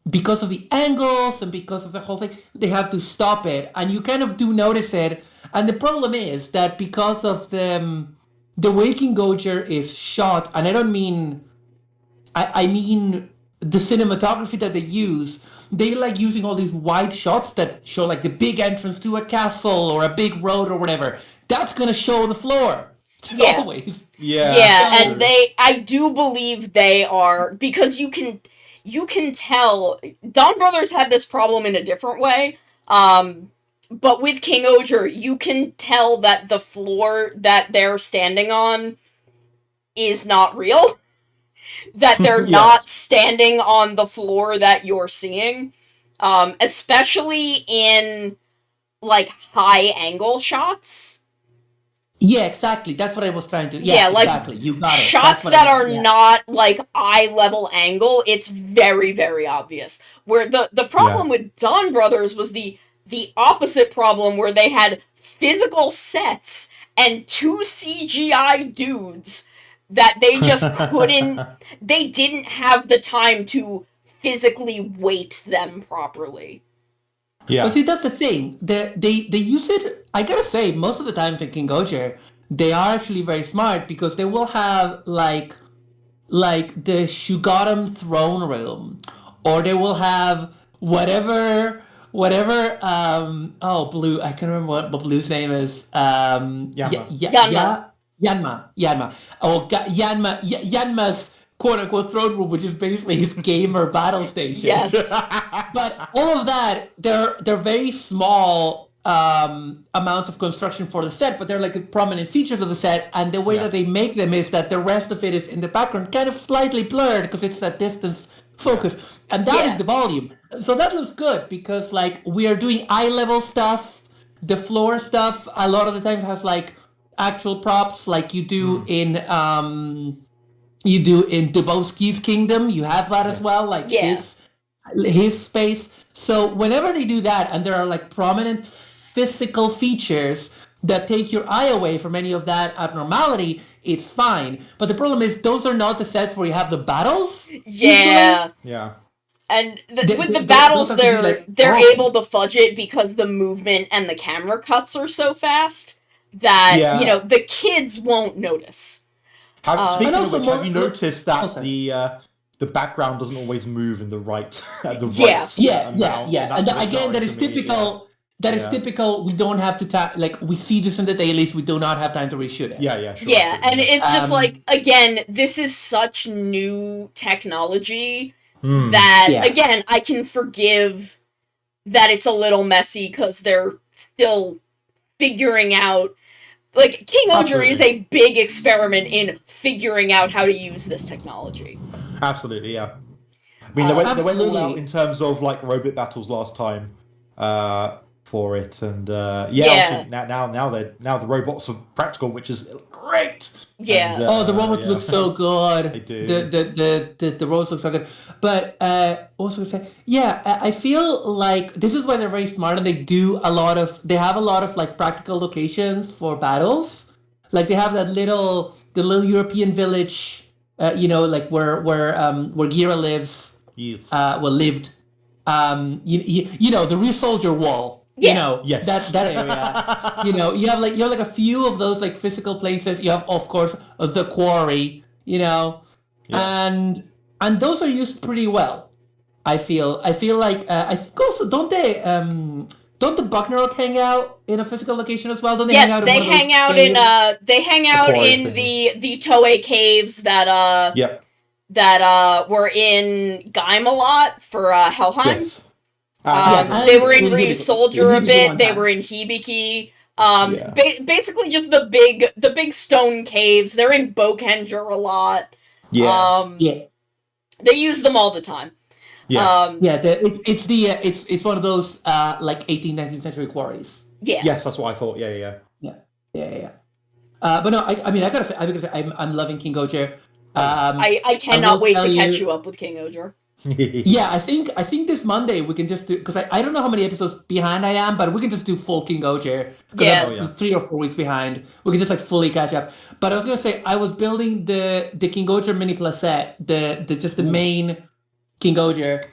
because of the angles and because of the whole thing, they have to stop it, and you kind of do notice it. And the problem is that because of the way King Goger is shot, and I don't mean, I mean the cinematography that they use. They like using all these wide shots that show like the big entrance to a castle or a big road or whatever. That's gonna show the floor. Yeah. Always. Yeah, So- and I do believe they are, because you can tell Don Brothers had this problem in a different way. But with King Oger, you can tell that the floor that they're standing on is not real. That they're Yes. not standing on the floor that you're seeing. Especially in like high angle shots. Yeah, exactly. That's what I was trying to. Yeah, Yeah, like, exactly. You got it. Shots That's what that I are meant, yeah. not like eye level angle, it's very, very obvious. Where the problem with Don Brothers was the opposite problem, where they had physical sets and 2 CGI dudes that they just couldn't. They didn't have the time to physically weight them properly. Yeah. But see, that's the thing. They use it. I gotta say, most of the times in King Goger, they are actually very smart because they will have like the Shugotem throne room, or they will have whatever. Blue. I can't remember what Blue's name is. Yanma. Yanma. Oh, Yanma's quote unquote throne room, which is basically his gamer battle station. Yes. But all of that, they're very small amounts of construction for the set, but they're like prominent features of the set, and the way that they make them is that the rest of it is in the background, kind of slightly blurred because it's that distance focus, and that is the volume. So that looks good because like we are doing eye level stuff. The floor stuff a lot of the times has like actual props, like you do in Dubowski's Kingdom. You have that as well, like his space. So whenever they do that, and there are like prominent physical features, that take your eye away from any of that abnormality, it's fine. But the problem is those are not the sets where you have the battles. Yeah. Yeah. And with the those battles, have to be, they're like, they're horrible. able to fudge it because the movement and the camera cuts are so fast that Yeah. you know the kids won't notice. Speaking And of also which, more- have you noticed that sorry. the background doesn't always move in the right Yeah. right Yeah. amount? And That's again, that is jarring to me, typical. That is Yeah. typical. We don't have to like we see this in the dailies. We do not have time to reshoot it. Yeah, sure. Yeah, and absolutely, it's just Um, like again, this is such new technology Hmm. that Yeah. again I can forgive that it's a little messy because they're still figuring out. Like King Oger is a big experiment in figuring out how to use this technology. Absolutely, yeah. I mean, they went all Absolutely. out in terms of like robot battles last time for it, and Yeah. obviously now the robots are practical, which is great. Yeah. And, The robots yeah. look so good. They do. The robots look so good. But also say, I feel like this is why they're very smart, and they have a lot of like practical locations for battles. Like they have the little European village, like where Gira lives. Yes. Lived. The real soldier wall. Yeah. Yes. that area. You have like a few of those like physical places. You have, of course, the quarry. And those are used pretty well. I feel like I think also don't the Bucknerok hang out in a physical location as well? Don't they Yes, hang out they in one of hang out those in caves? they hang out quarry in thing. the Toei caves that Yep. that were in Gaim a lot for Helheim. Yes. Yeah, They were in and Ryu Hibiki. Soldier a Hibiki bit. one They time. were in Hibiki. Yeah. Basically just the big stone caves. They're in Bokenger a lot. Yeah. Yeah. They use them all the time. Yeah. It's one of those like 18th, 19th century quarries. Yeah. Yes, that's what I thought. Yeah. Yeah. But no, I mean, I gotta say, I'm loving King Gojer. I cannot will wait tell to catch you- you up with King Oger. Yeah, I think this Monday we can just do, because I don't know how many episodes behind I am, but we can just do full King Gojer. Yeah. I'm 3 or 4 weeks behind. We can just like fully catch up. But I was gonna say I was building the King Gojer mini plus set, the main King Gojer,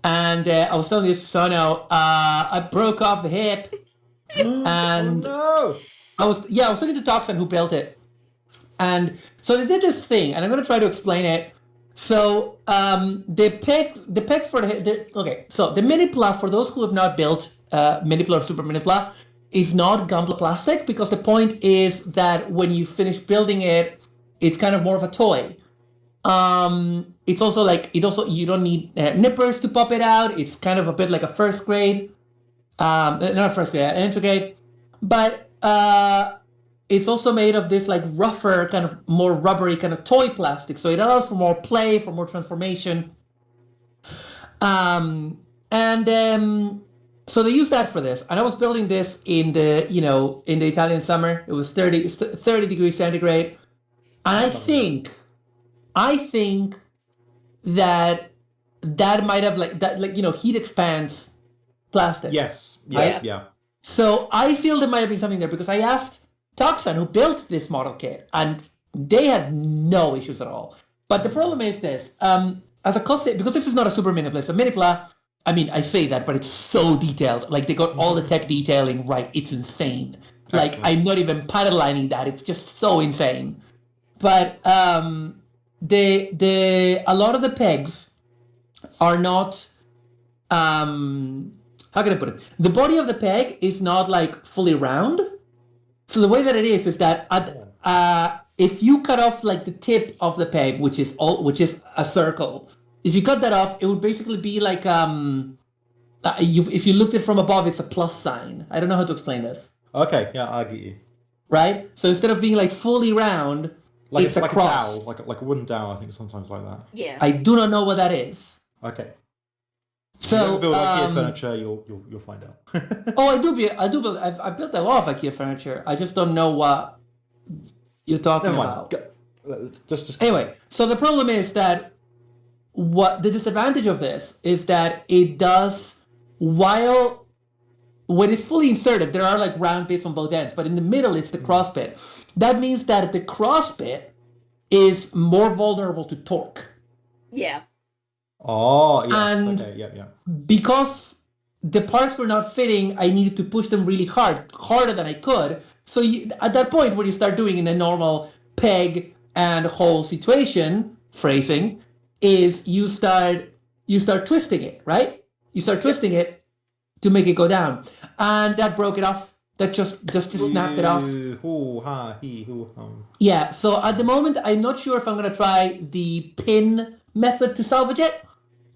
and I was telling this to Sono, I broke off the hip, and Oh, no. I was talking to Toxin who built it, and so they did this thing, and I'm gonna try to explain it. So they picked for so the Minipla, for those who have not built Minipla or Super Minipla, is not Gunpla plastic, because the point is that when you finish building it, it's kind of more of a toy. It's also you don't need nippers to pop it out. It's kind of a bit like a first grade, not first grade, entry grade, but it's also made of this like rougher, kind of more rubbery kind of toy plastic, so it allows for more play, for more transformation. So they use that for this, and I was building this in the Italian summer. It was 30 degrees centigrade, and I think that might have heat expands plastic. Yes. Right? Yeah. So I feel there might have been something there, because I asked Toxin, who built this model kit, and they had no issues at all. But the problem is this: as a cost, because this is not a super minipla, it's a minipla. I mean, I say that, but it's so detailed. Like they got all the tech detailing right. It's insane. Like Excellent. I'm not even paddle lining that. It's just so insane. But a lot of the pegs are not. How can I put it? The body of the peg is not like fully round. So the way that it is that if you cut off like the tip of the peg, which is a circle, if you cut that off, it would basically be like if you looked at it from above, it's a plus sign. I don't know how to explain this. Okay. Yeah, I get you. Right? So instead of being like fully round, it's a cross. a dowel, like a wooden dowel. I think sometimes like that. Yeah. I do not know what that is. Okay. So if you ever build IKEA furniture, you'll find out. Oh, I do build. I built a lot of IKEA furniture. I just don't know what you're talking Never about. mind. Just. Anyway, so the problem is that what the disadvantage of this is that it does, while when it's fully inserted, there are like round bits on both ends, but in the middle, it's the cross bit. That means that the cross bit is more vulnerable to torque. Yeah. Oh, yes. And okay, yeah. because the parts were not fitting, I needed to push them really hard, harder than I could. So at that point, when you start doing in a normal peg and hole situation, phrasing, is you start twisting it, right? You start twisting it to make it go down. And that broke it off. That just snapped it off. Hoo, ha, he, hoo, hum. Yeah, so at the moment, I'm not sure if I'm going to try the pin method to salvage it.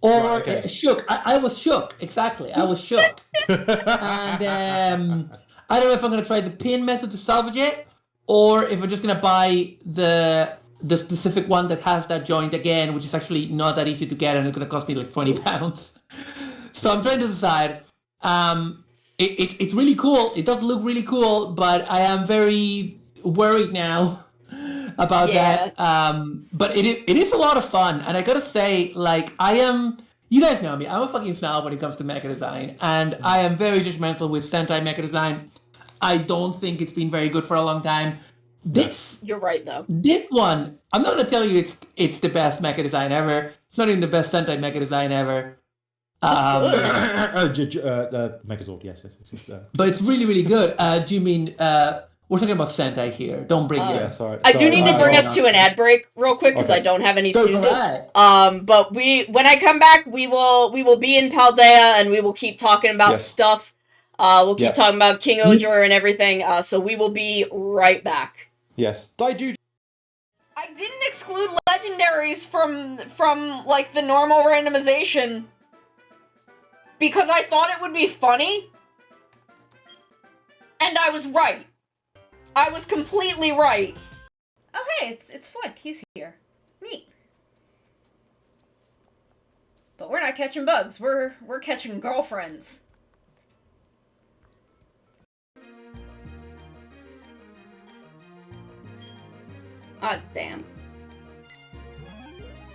Or Right, okay. shook. I was shook. Exactly. I was shook. And I don't know if I'm going to try the pin method to salvage it, or if I'm just going to buy the specific one that has that joint again, which is actually not that easy to get, and it's going to cost me like £20. So I'm trying to decide. It's really cool. It does look really cool, but I am very worried now about that. But it is a lot of fun, and I gotta say, like, you guys know me, I'm a fucking snob when it comes to mecha design, and I am very judgmental with Sentai mecha design. I don't think it's been very good for a long time. You're right, though. This one, I'm not gonna tell you it's the best mecha design ever. It's not even the best Sentai mecha design ever. The Megazord, yes. But it's really, really good. Do you mean we're talking about Sentai here? Don't bring it. Yeah, sorry. I do need to bring us to an ad break real quick because I don't have any snoozes. Right. But when I come back, we will be in Paldea and we will keep talking about stuff. We'll keep talking about King Oger and everything. So we will be right back. Yes. Daiju. I didn't exclude legendaries from like the normal randomization because I thought it would be funny. And I was right. I was completely right. Oh hey, it's Flick. He's here. Neat. But we're not catching bugs. We're catching girlfriends. Ah, damn.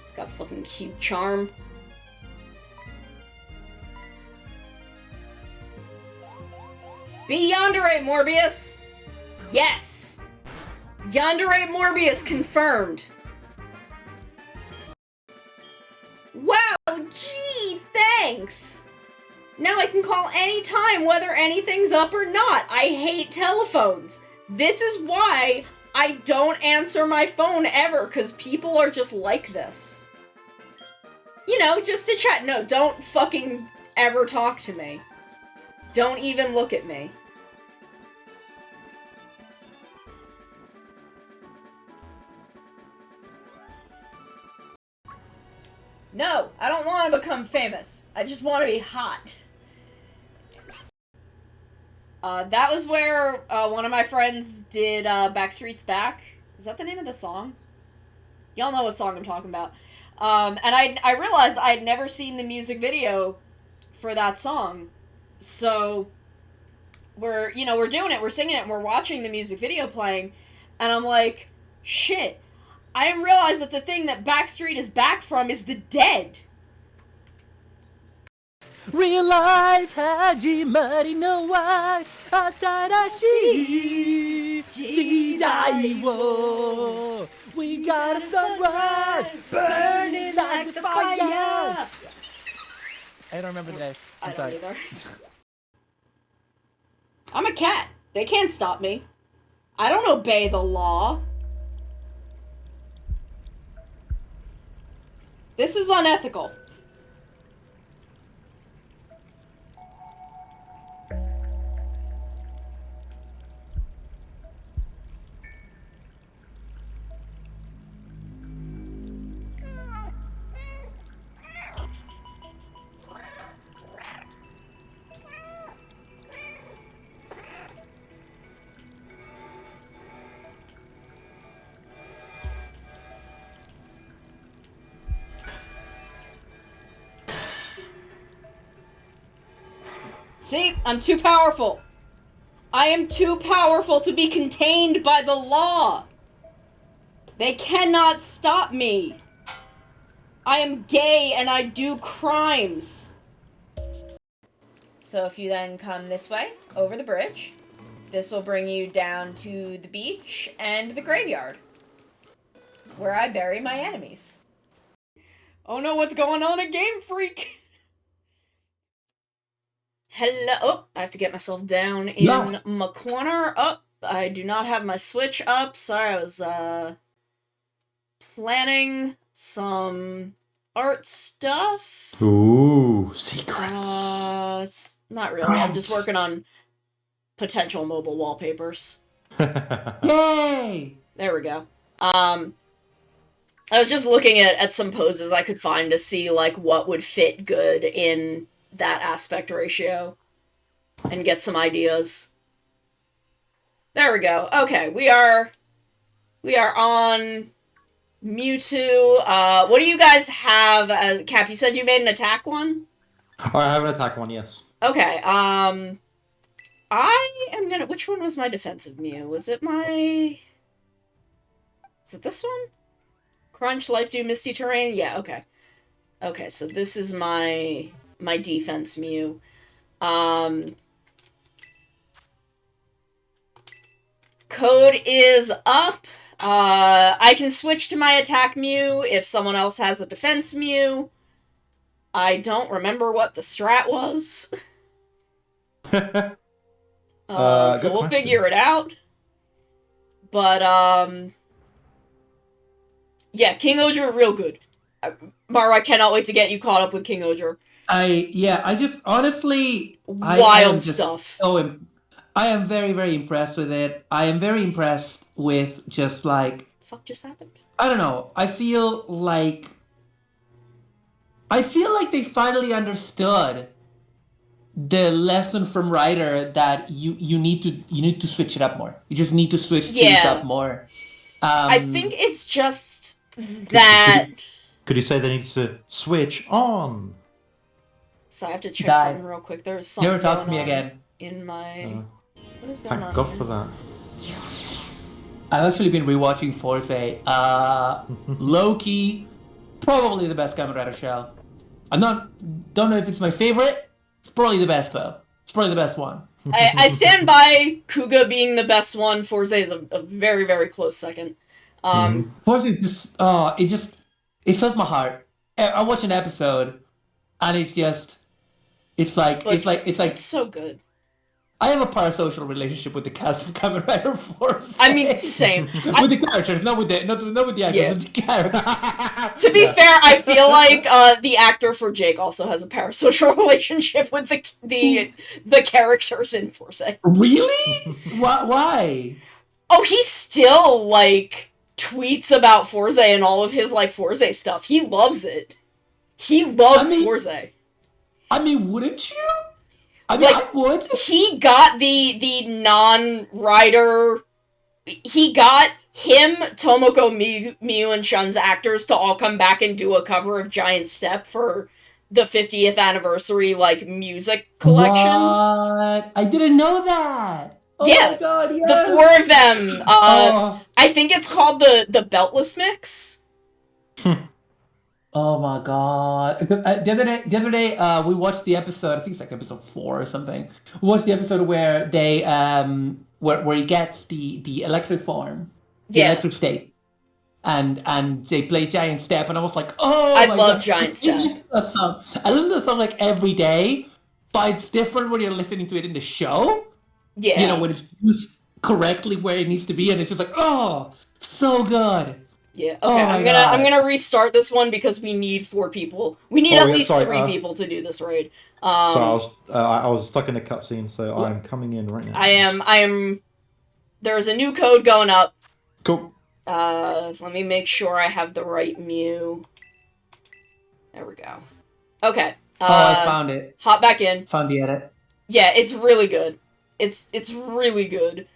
It's got fucking cute charm. Be Yandere, Morbius! Yes! Yandere Morbius confirmed. Wow, gee, thanks! Now I can call anytime whether anything's up or not. I hate telephones. This is why I don't answer my phone ever, because people are just like this. You know, just to chat. No, don't fucking ever talk to me. Don't even look at me. No, I don't want to become famous. I just want to be hot. That was where one of my friends did Backstreet's Back. Is that the name of the song? Y'all know what song I'm talking about. And I realized I'd never seen the music video for that song. So we're doing it, we're singing it, and we're watching the music video playing, and I'm like, shit, I didn't realize that the thing that Backstreet is back from is the dead. Realize Hajimari no wa Atarashi Jidai wo. We got a sunrise burning like the fire. I don't remember the name. I don't either. I'm a cat. They can't stop me. I don't obey the law. This is unethical. See? I'm too powerful. I am too powerful to be contained by the law. They cannot stop me. I am gay and I do crimes. So if you then come this way, over the bridge, this will bring you down to the beach and the graveyard, where I bury my enemies. Oh no, what's going on at Game Freak? Hello. Oh, I have to get myself down in my corner. Oh, I do not have my Switch up. Sorry, I was, planning some art stuff. Ooh, secrets. It's not really. I'm just working on potential mobile wallpapers. Yay! There we go. I was just looking at some poses I could find to see, like, what would fit good in that aspect ratio. And get some ideas. There we go. Okay, we are on Mewtwo. What do you guys have? Cap, you said you made an attack one? I have an attack one, yes. Okay, I am gonna... Which one was my defensive Mew? Was it my... Is it this one? Crunch, Life Dew, Misty Terrain? Yeah, okay. Okay, so this is my defense Mew. Code is up. I can switch to my attack Mew if someone else has a defense Mew. I don't remember what the strat was. So we'll figure it out. But, yeah, King Oger, real good. Maru, I cannot wait to get you caught up with King Oger. I just, honestly... Wild stuff. I am very, very impressed with it. I am very impressed with just, like... Fuck just happened? I don't know. I feel like they finally understood the lesson from Ryder that you need to switch it up more. You just need to switch things up more. I think it's just that... Could you say they need to switch on? So I have to check something real quick. There's something Never talk to me again. In my... What is going on? Thank God for that. I've actually been rewatching Forza. Low-key, probably the best Kamen Rider show. Don't know if it's my favorite. It's probably the best, though. It's probably the best one. I stand by Kuga being the best one. Forza is a very, very close second. Forza is just... it fills my heart. I watch an episode, and it's just... It's so good. I have a parasocial relationship with the cast of Kamen Rider Force. I mean, same. With the characters, not with the actors, with the characters. To be fair, I feel like the actor for Jake also has a parasocial relationship with the characters in Force. Really? Why? Oh, he still, like, tweets about Forza and all of his, like, Forza stuff. He loves it. He loves Forza. I mean, wouldn't you? I mean, I would. He got the non-rider... He got him, Tomoko, Miyu, and Shun's actors to all come back and do a cover of Giant Step for the 50th anniversary, like, music collection. What? I didn't know that! Oh yeah, my God, yes! The four of them. I think it's called the Beltless Mix. Oh my God! Because the other day, we watched the episode. I think it's like episode 4 or something. We watched the episode where they where he gets the electric form, the electric state, and they play Giant Step, and I was like, oh, I love Giant Step. I listen to the song like every day, but it's different when you're listening to it in the show. Yeah, you know, when it's used correctly where it needs to be, and it's just like, oh, so good. Yeah, okay, I'm gonna restart this one because we need 4 people. We need at least 3 people to do this raid. So I was stuck in a cutscene, so I'm coming in right now. I am. There's a new code going up. Cool. Let me make sure I have the right Mew. There we go. Okay. I found it. Hop back in. Found the edit. Yeah, it's really good. It's really good.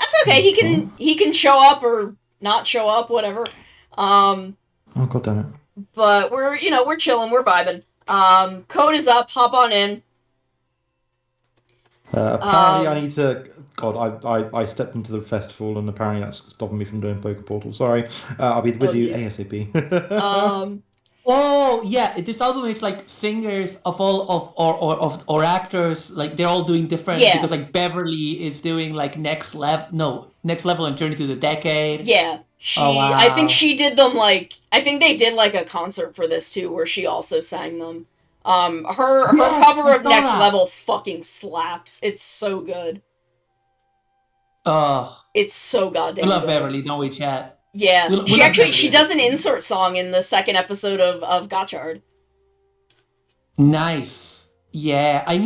That's okay. He can show up or not show up, whatever. Oh, God damn it. But we're chilling, we're vibing. Code is up, hop on in. Apparently I need to... God, I stepped into the festival and apparently that's stopping me from doing Poke Portal. Sorry. I'll be with you ASAP. Oh yeah, this album is like singers of all or actors, like they're all doing different Yeah. because like Beverly is doing like next level and Journey to the Decade. Yeah. Oh wow. I think she did them I think they did like a concert for this too where she also sang them. Her Yes, cover I of saw Next that. Level fucking slaps. It's so good. Oh, It's so goddamn we love good. Beverly, don't we, chat? Yeah. We She love actually Beverly. she does an insert song in the second episode of Gotchard. Nice. Yeah, I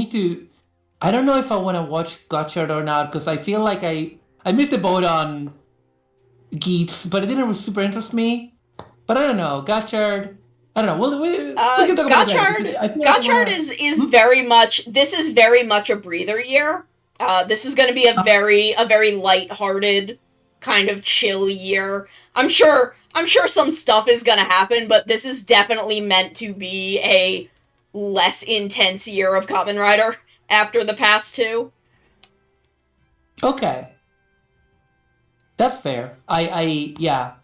don't know if I want to watch Gotchard or not because I feel like I missed the boat on Geats, but it didn't super interest me. But I don't know, Gotchard. I don't know. We can talk about it later, because I feel like I Gotchard wanna- is very much. This is very much a breather year. This is going to be a very lighthearted, kind of chill year. I'm sure some stuff is going to happen, but this is definitely meant to be a less intense year of Kamen Rider after the past two. Okay. That's fair. I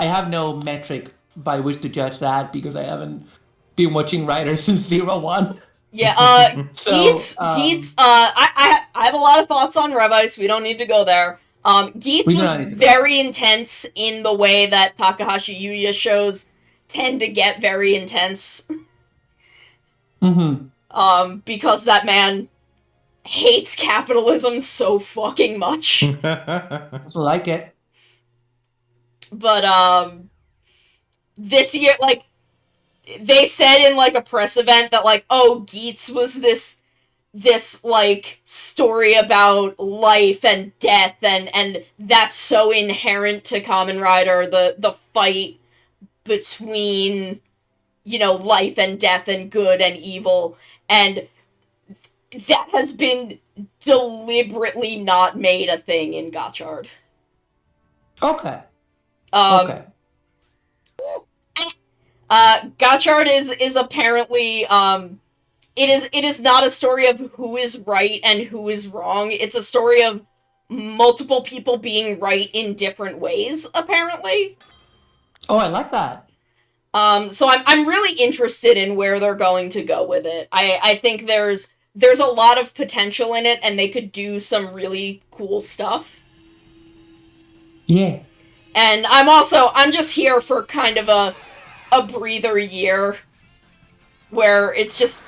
have no metric by which to judge that because I haven't been watching Rider since 01. Yeah, So, Geats, I have a lot of thoughts on Revice, we don't need to go there. Geats We do was not need to go. very intense in the way that Takahashi Yuya shows tend to get very intense. Because that man hates capitalism so fucking much. So like it. But, this year, like, they said in, like, a press event that, like, oh, Geats was this, like, story about life and death, and that's so inherent to Kamen Rider, the fight between, you know, life and death and good and evil, and that has been deliberately not made a thing in Gotchard. Okay. Okay. Gotchard is apparently, it is not a story of who is right and who is wrong. It's a story of multiple people being right in different ways, apparently. Oh, I like that. So I'm really interested in where they're going to go with it. I think there's a lot of potential in it, and they could do some really cool stuff. Yeah. And I'm just here for kind of a breather year where it's just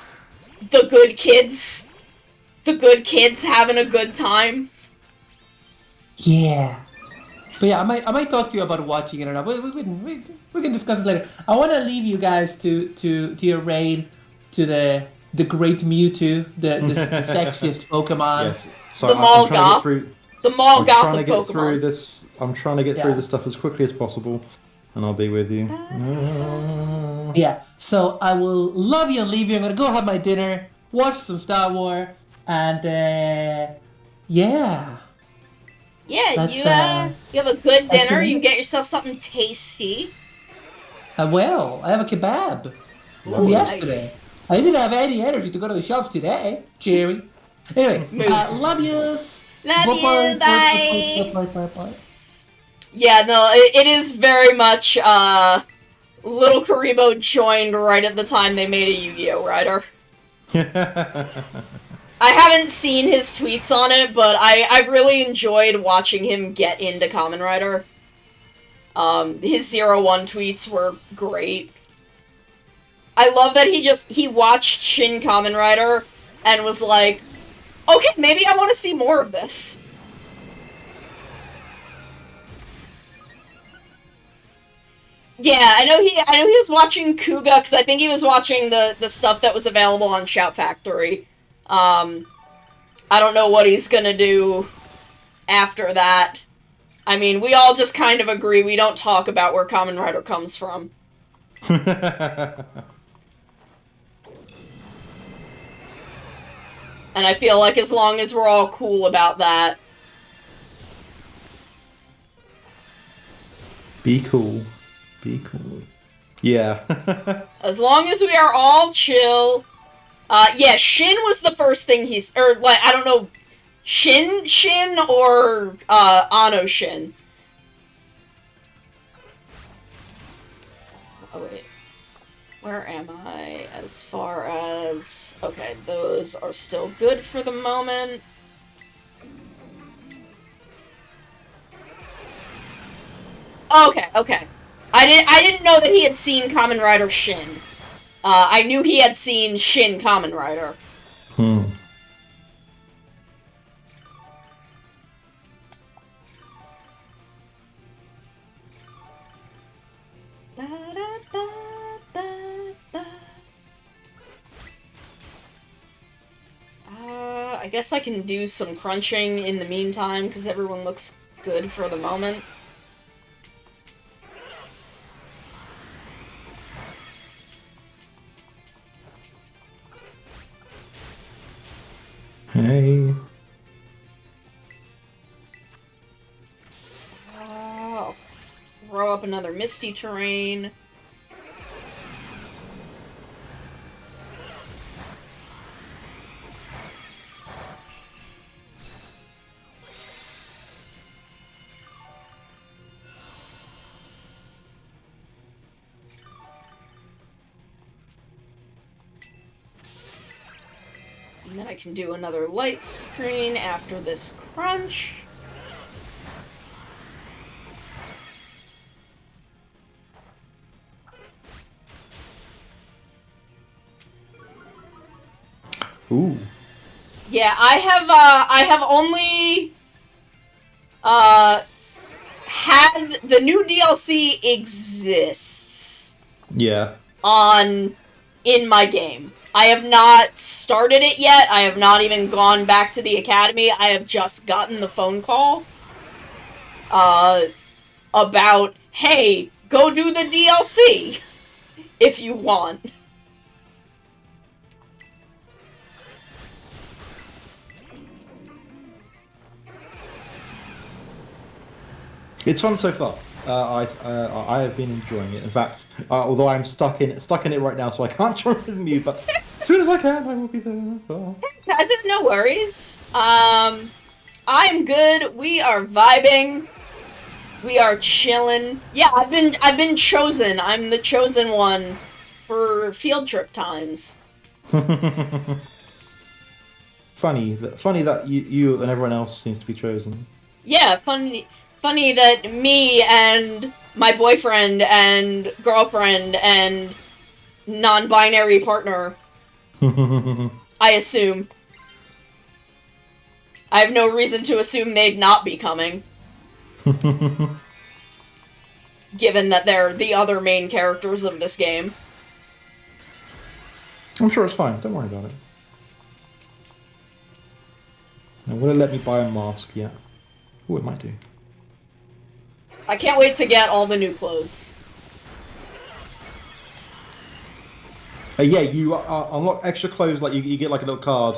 the good kids having a good time. Yeah. But yeah, I might talk to you about watching it or not. We can discuss it later. I want to leave you guys to your raid to the great Mewtwo, the sexiest Pokemon. Yes. So The Mall Goth. The Mall I'm Goth trying to of get Pokemon. through this. I'm trying to get through Yeah. this stuff as quickly as possible, and I'll be with you. Yeah. So I will love you and leave you. I'm gonna go have my dinner, watch some Star Wars, and yeah. Yeah, That's, you have a good dinner, really- you get yourself something tasty. I have a kebab from Ooh, yesterday. nice. I didn't have any energy to go to the shops today, Jerry. Anyway, love you. Love you, bye. Bye. Yeah, no, it is very much, Little Karibo joined right at the time they made a Yu-Gi-Oh! Rider. I haven't seen his tweets on it, but I've really enjoyed watching him get into Kamen Rider. His 01 tweets were great. I love that he watched Shin Kamen Rider and was like, okay, maybe I want to see more of this. Yeah, I know he was watching Kuga, because I think he was watching the stuff that was available on Shout Factory. I don't know what he's gonna do after that. I mean, we all just kind of agree we don't talk about where Kamen Rider comes from. And I feel like as long as we're all cool about that. Be cool. Be cool. Yeah. As long as we are all chill. Yeah, Shin was the first thing or, like, I don't know, Shin or, Ano Shin? Oh, wait. Where am I as far as... Okay, those are still good for the moment. Okay. I didn't know that he had seen Kamen Rider Shin. I knew he had seen Shin Kamen Rider. I guess I can do some crunching in the meantime, because everyone looks good for the moment. Hey. I'll throw up another Misty Terrain. And then I can do another light screen after this crunch. Ooh. Yeah, I have only had the new DLC exists Yeah. in my game. I have not started it yet. I have not even gone back to the academy. I have just gotten the phone call about, hey, go do the DLC if you want. It's fun so far. I have been enjoying it. In fact, although I'm stuck in it right now, so I can't join with you. But as soon as I can, I will be there. Oh. Guys, no worries. I'm good. We are vibing. We are chilling. Yeah, I've been chosen. I'm the chosen one for field trip times. Funny that you and everyone else seems to be chosen. Yeah, funny that me and my boyfriend and girlfriend and non-binary partner, I assume. I have no reason to assume they'd not be coming. Given that they're the other main characters of this game. I'm sure it's fine. Don't worry about it. Now, will it let me buy a mask yet? Oh, it might do. I can't wait to get all the new clothes. Yeah, you unlock extra clothes, like you get like a little card,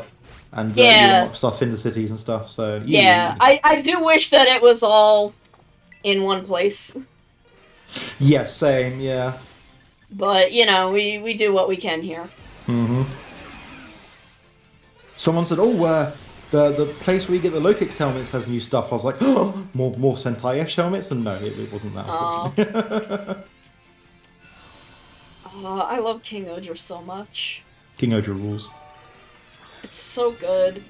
and you unlock stuff in the cities and stuff, so... Yeah, I do wish that it was all in one place. Yeah, same, yeah. But, you know, we do what we can here. Mm-hmm. Someone said, oh, the place where you get the low kicks helmets has new stuff. I was like, oh, more Sentai-ish helmets? And no, it wasn't that. I love King Oger so much. King Oger rules. It's so good.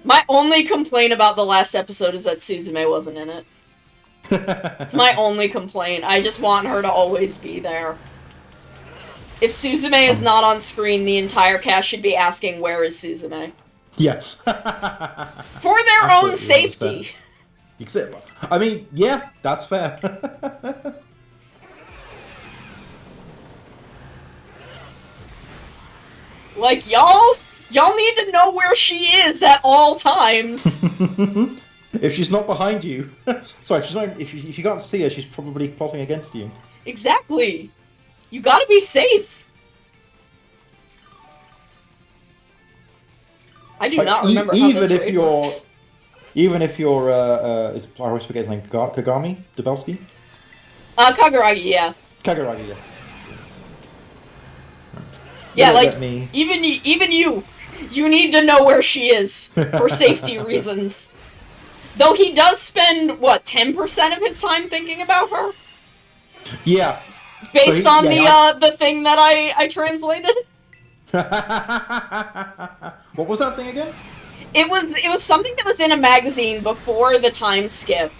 My only complaint about the last episode is that Suzume wasn't in it. It's my only complaint. I just want her to always be there. If Suzume is not on screen, the entire cast should be asking, where is Suzume? Yes. For their own safety. I mean, yeah, that's fair. Like, y'all need to know where she is at all times. If she's not behind you, sorry, if you can't see her, she's probably plotting against you. Exactly. You gotta be safe. I do not remember how this raid works. Even if you're, I always forget his name, Kagami? Dubelsky? Kaguragi, yeah. Kaguragi, yeah. Yeah, like, even you need to know where she is, for safety reasons. Though he does spend, what, 10% of his time thinking about her? Yeah. Based So on the thing that I translated. What was that thing again? It was something that was in a magazine before the time skip.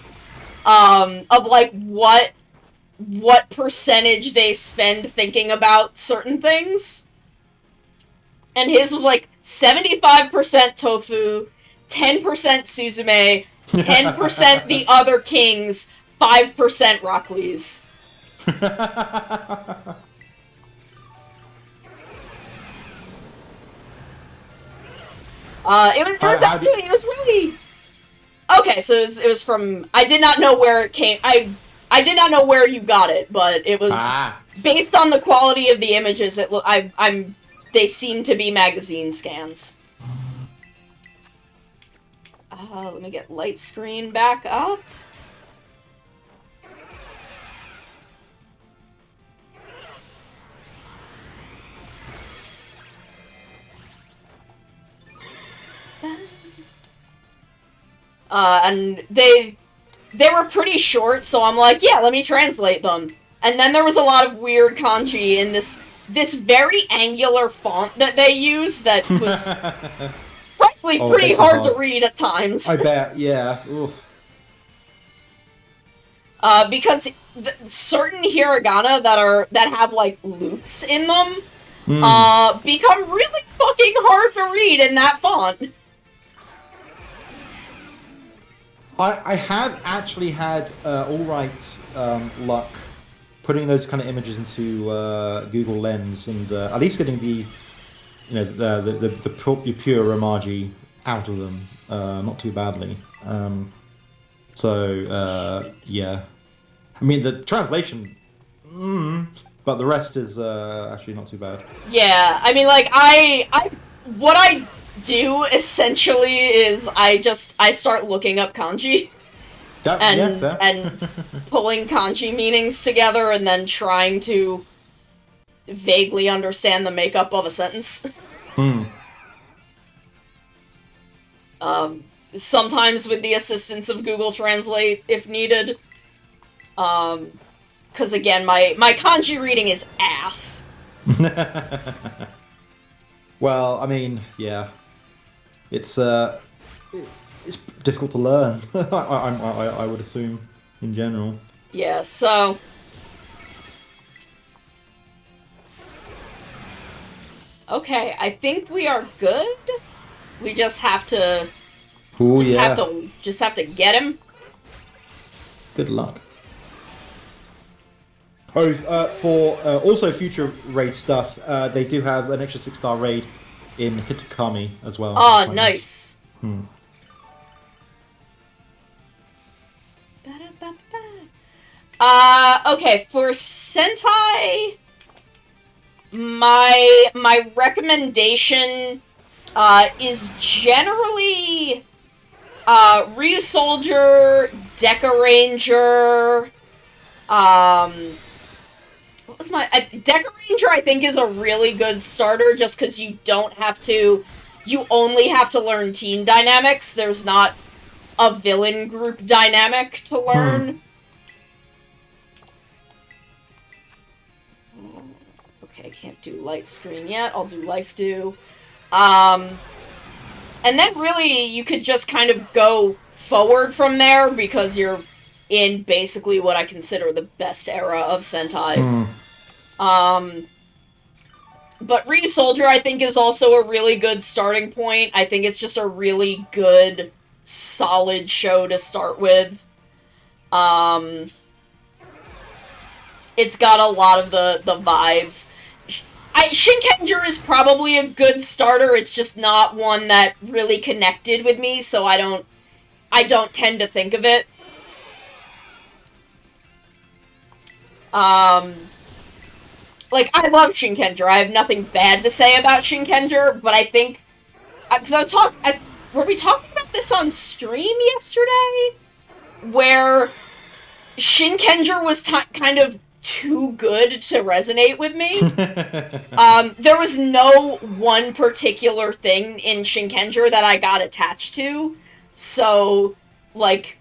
Of like what percentage they spend thinking about certain things. And his was like 75% tofu, 10% Suzume, 10% the other kings, 5% Rockleys. It was really... Okay, so it was from... I did not know where it came... I did not know where you got it, but it was... Based on the quality of the images, they seem to be magazine scans. Let me get light screen back up. And they were pretty short, so I'm like, yeah, let me translate them. And then there was a lot of weird kanji in this very angular font that they use that was frankly pretty hard to read at times. I bet, yeah. Oof. Because certain hiragana that have like loops in them become really fucking hard to read in that font. I have actually had alright luck putting those kind of images into Google Lens and at least getting the pure Romaji out of them not too badly. Yeah. I mean, the translation, but the rest is actually not too bad. Yeah, I mean, like, what I do, essentially, is I start looking up kanji. And pulling kanji meanings together and then trying to vaguely understand the makeup of a sentence. Sometimes with the assistance of Google Translate, if needed. Because again, my kanji reading is ass. Well, I mean, yeah. It's difficult to learn, I would assume, in general. Yeah, so... Okay, I think we are good. We just have to... Just have to get him. Good luck. Oh, for also future raid stuff, they do have an extra 6-star raid in Hitakami as well. Oh, nice. Okay, for Sentai, my recommendation is generally Ryu Soldier, Deca Ranger, what was my... Deca Ranger, I think, is a really good starter, just because you don't have to... You only have to learn team dynamics. There's not a villain group dynamic to learn. Okay, I can't do light screen yet. I'll do life do. And then really, you could just kind of go forward from there, because you're in basically what I consider the best era of Sentai. But Ryu Soldier, I think, is also a really good starting point. I think it's just a really good, solid show to start with. It's got a lot of the vibes. Shinkenger is probably a good starter, it's just not one that really connected with me, so I don't tend to think of it. Like, I love Shinkenger. I have nothing bad to say about Shinkenger, but I think... Because I was were we talking about this on stream yesterday? Where Shinkenger was kind of too good to resonate with me. There was no one particular thing in Shinkenger that I got attached to, so, like,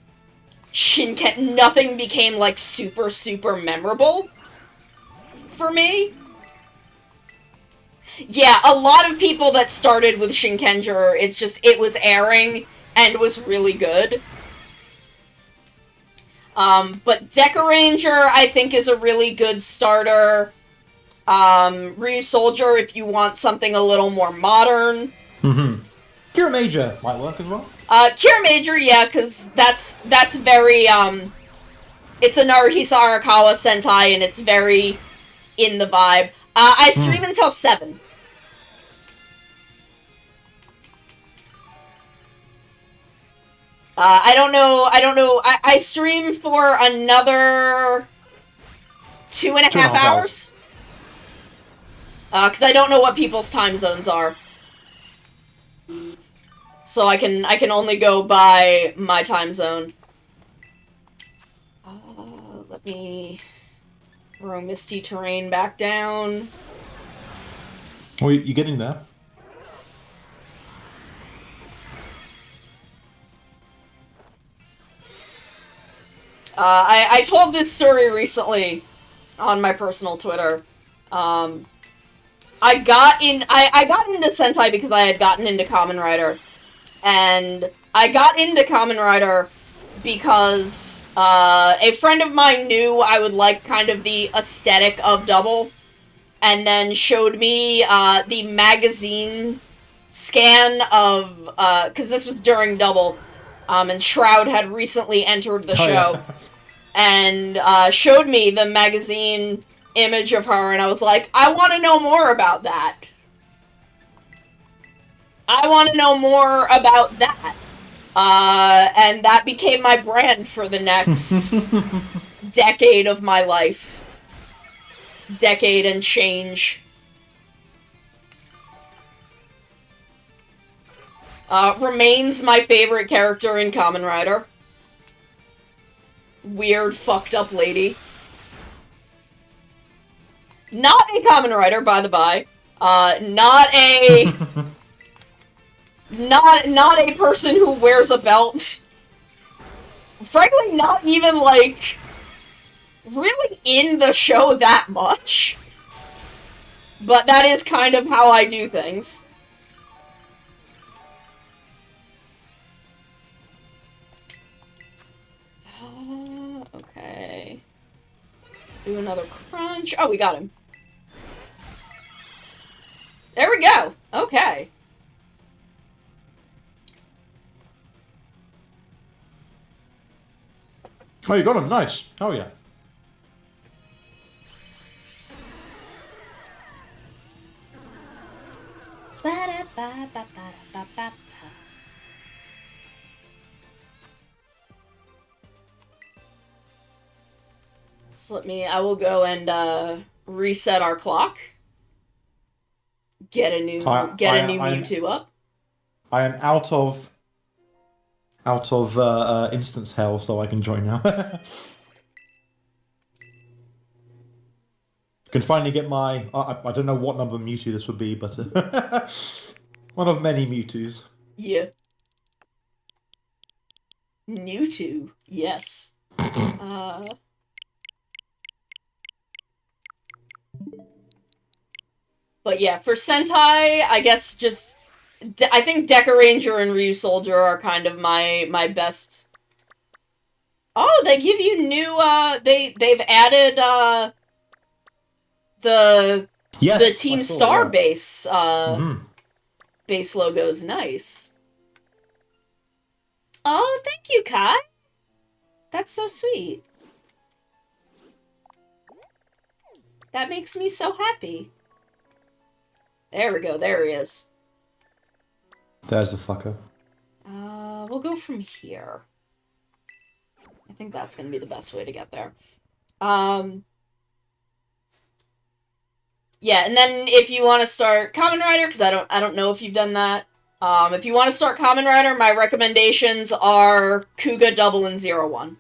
nothing became, like, super, super memorable. for me. Yeah, a lot of people that started with Shinkenger, it's just, it was airing and was really good. But Decaranger, I think, is a really good starter. Ryu Soldier, if you want something a little more modern. Mm-hmm. Cure Major might work as well. Cure Major, yeah, because that's very, it's a Naruhisa Arakawa Sentai, and it's very in the vibe. I stream until 7. I don't know, I stream for another 2.5 hours. Because I don't know what people's time zones are. So I can only go by my time zone. Let me throw Misty Terrain back down. Oh, you're getting there. I told this story recently on my personal Twitter. I got into Sentai because I had gotten into Kamen Rider. And I got into Kamen Rider because a friend of mine knew I would like kind of the aesthetic of Double, and then showed me the magazine scan of, because this was during Double, and Shroud had recently entered the show, yeah. and showed me the magazine image of her, and I was like, I want to know more about that. I want to know more about that. And that became my brand for the next decade of my life. Decade and change. Remains my favorite character in Kamen Rider. Weird, fucked up lady. Not a Kamen Rider, by the by. Not a... Not a person who wears a belt. Frankly, not even, like, really in the show that much. But that is kind of how I do things. Okay. Do another crunch. Oh, we got him. There we go. Okay. Oh, you got him. Nice. Oh, yeah. So I will go and reset our clock. Get a new Mewtwo up. I am out of instance hell, so I can join now. Can finally get my... I don't know what number Mewtwo this would be, but... one of many Mewtwo's. Yeah. Mewtwo. Yes. But yeah, for Sentai, I guess just... I think Decaranger and Ryu Soldier are kind of my best... Oh, they give you new, they've added, the Team Star base, base logo's nice. Oh, thank you, Kai. That's so sweet. That makes me so happy. There we go, there he is. There's a fucker. We'll go from here. I think that's gonna be the best way to get there. Yeah, and then if you want to start Kamen Rider, because I don't know if you've done that. If you want to start Kamen Rider, my recommendations are Kuga, Double, and 01.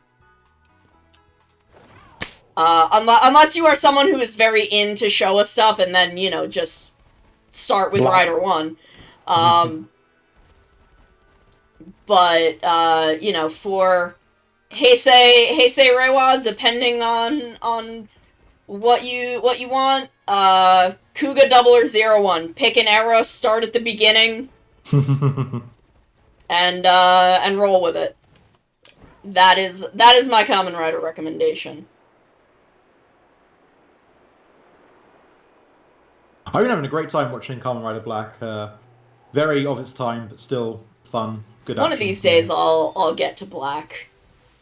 Unless you are someone who is very into Showa stuff, and then, you know, just start with Rider 1. But, you know, for Heisei Reiwa, depending on what you want? Kuga 0001. Pick an era, start at the beginning, and roll with it. That is my Kamen Rider recommendation. I've been having a great time watching Kamen Rider Black. Very of its time, but still fun. Good One of action, these yeah. days I'll get to Black.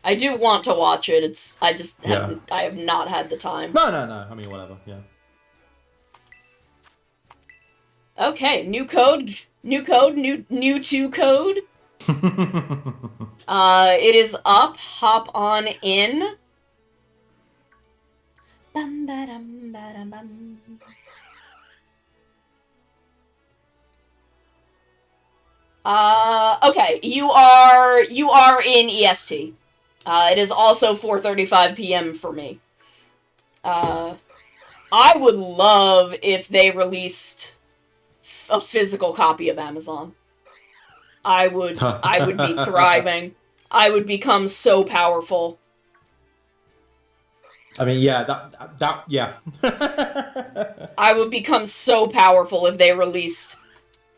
I do want to watch it. I have not had the time. No. I mean, whatever. Yeah. Okay, new to code. It is up. Hop on in. Bum, ba-dum, ba-dum, bum. Okay, you are in EST. It is also 4:35 p.m. for me. I would love if they released a physical copy of Amazon. I would be thriving. I would become so powerful. I mean, yeah, that yeah. I would become so powerful if they released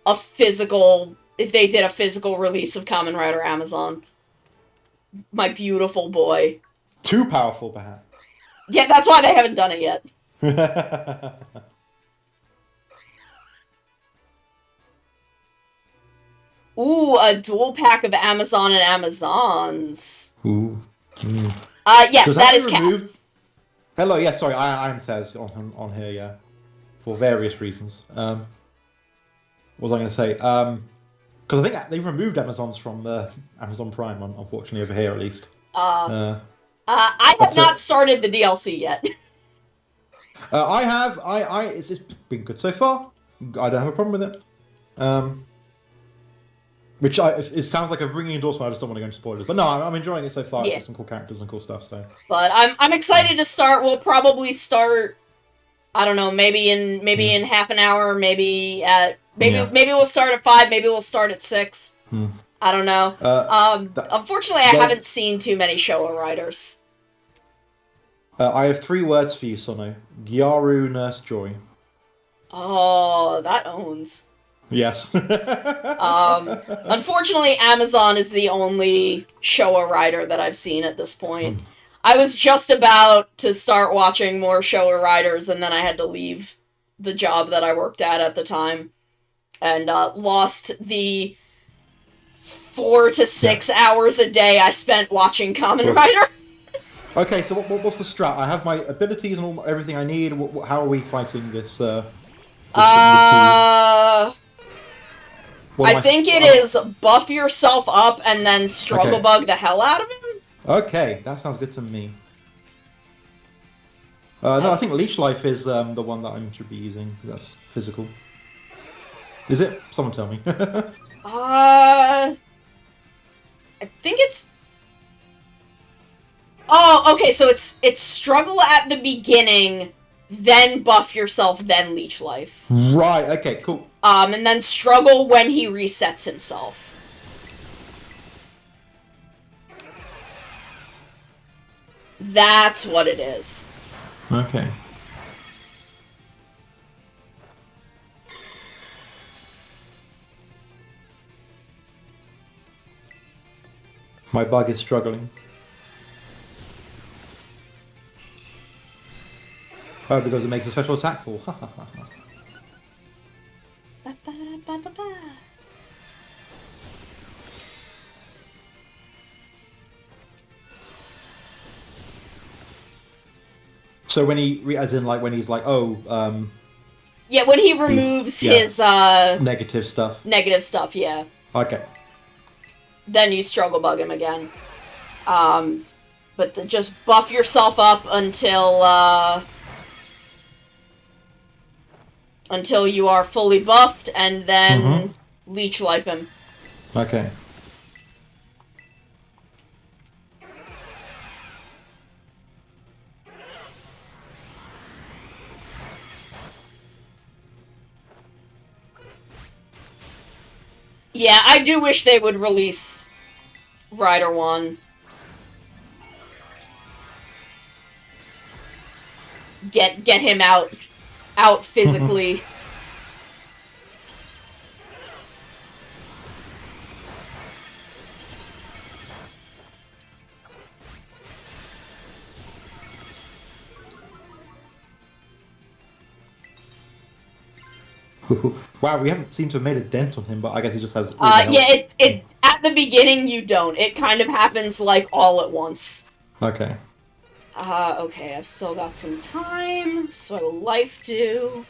if they did a physical release of Kamen Rider Amazon. My beautiful boy. Too powerful, perhaps. Yeah, that's why they haven't done it yet. Ooh, a dual pack of Amazon and Amazons. Ooh. Mm. Yes, Does that is be removed? Hello, yeah, sorry, I'm Thez on here, yeah. For various reasons. What was I going to say? Because I think they've removed Amazons from Amazon Prime, unfortunately, over here at least. I have not started the DLC yet. I have. It's been good so far. I don't have a problem with it. It sounds like a ringing endorsement. I just don't want to go into spoilers, but no, I'm enjoying it so far. Yeah. It's got some cool characters and cool stuff. So, but I'm excited to start. We'll probably start. I don't know. Maybe in half an hour. Maybe we'll start at 5. Maybe we'll start at 6. I don't know. Unfortunately, I haven't seen too many Showa riders. I have 3 words for you, Sono. Gyaru Nurse Joy. Oh, that owns. Yes. Unfortunately, Amazon is the only Showa rider that I've seen at this point. I was just about to start watching more Showa riders, and then I had to leave the job that I worked at the time, and lost the 4 to 6 hours a day I spent watching Kamen Rider. Okay, so what's the strat? I have my abilities and everything I need. How are we fighting this? I think it is buff yourself up and then struggle bug the hell out of him. Okay, that sounds good to me. No, I think Leech Life is the one that I should be using. That's physical. Is it? Someone tell me. I think it's... Oh, okay, so it's struggle at the beginning, then buff yourself, then Leech Life. Right, okay, cool. And then struggle when he resets himself. That's what it is. Okay. My bug is struggling. Oh, because it makes a special attack fall. So when as in like when he's like, yeah, when he removes his negative stuff. Negative stuff, yeah. Okay. Then you struggle bug him again. But just buff yourself up until you are fully buffed, and then Leech Life him. Okay. Yeah, I do wish they would release Rider 1. get him out physically. Wow, we haven't seemed to have made a dent on him, but I guess he just has. All the Yeah, health. it at the beginning you don't. It kind of happens like all at once. Okay. Okay, I've still got some time, so I will life do.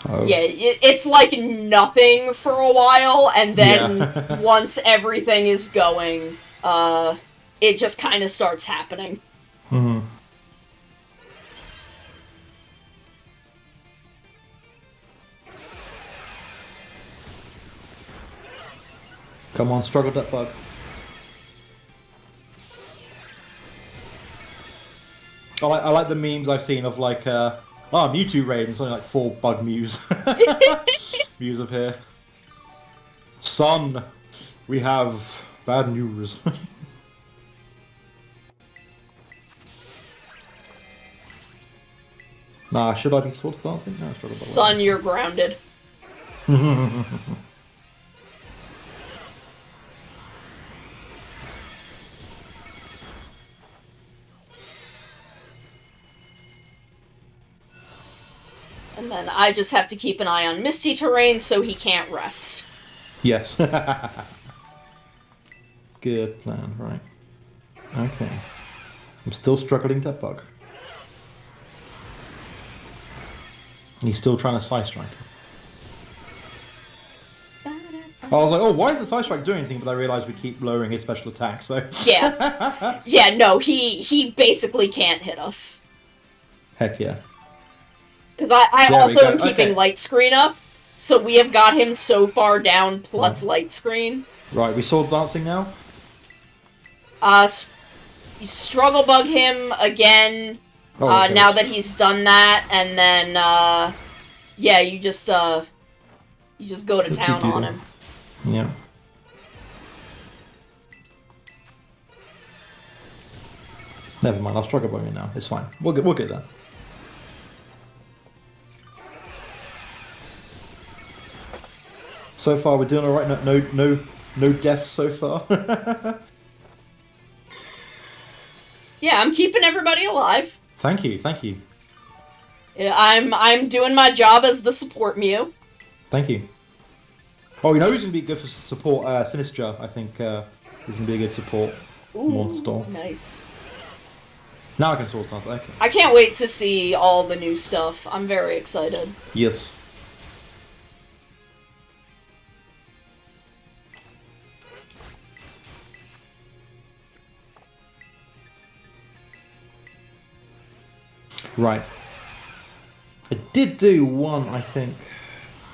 Oh. Yeah, it's like nothing for a while, and then Yeah. once everything is going, it just kind of starts happening. Hmm. Come on, struggle that bug. I like the memes I've seen of like, Mewtwo raid and something like 4 bug Mews. Mews up here. Son, we have bad news. Nah, should I be Swords Dancing? No, struggle Son, you're grounded. And then I just have to keep an eye on Misty Terrain so he can't rest. Yes. Good plan, right. Okay. I'm still struggling to bug. He's still trying to side strike. I was like, oh, why is the side strike doing anything? But I realized we keep lowering his special attack, so... Yeah. Yeah, no, he basically can't hit us. Heck yeah. Because I There we also go, am keeping okay. light screen up, so we have got him so far down plus light screen. Right, we sword dancing now? You struggle bug him again, Oh, okay. now that he's done that, and then, yeah, you just go to Just town keep on doing him. Yeah. Never mind, I'll struggle bug him now. It's fine. We'll get there. So far, we're doing all right. No deaths so far. Yeah, I'm keeping everybody alive. Thank you, thank you, Yeah, I'm doing my job as the support Mew. thank you. Oh, you know who's gonna be good for support? Sinistra, I think, is gonna be a good support monster. Nice. Now I can sword dance. Okay. I can't wait to see all the new stuff. I'm very excited. Yes. Right. I did do one, I think.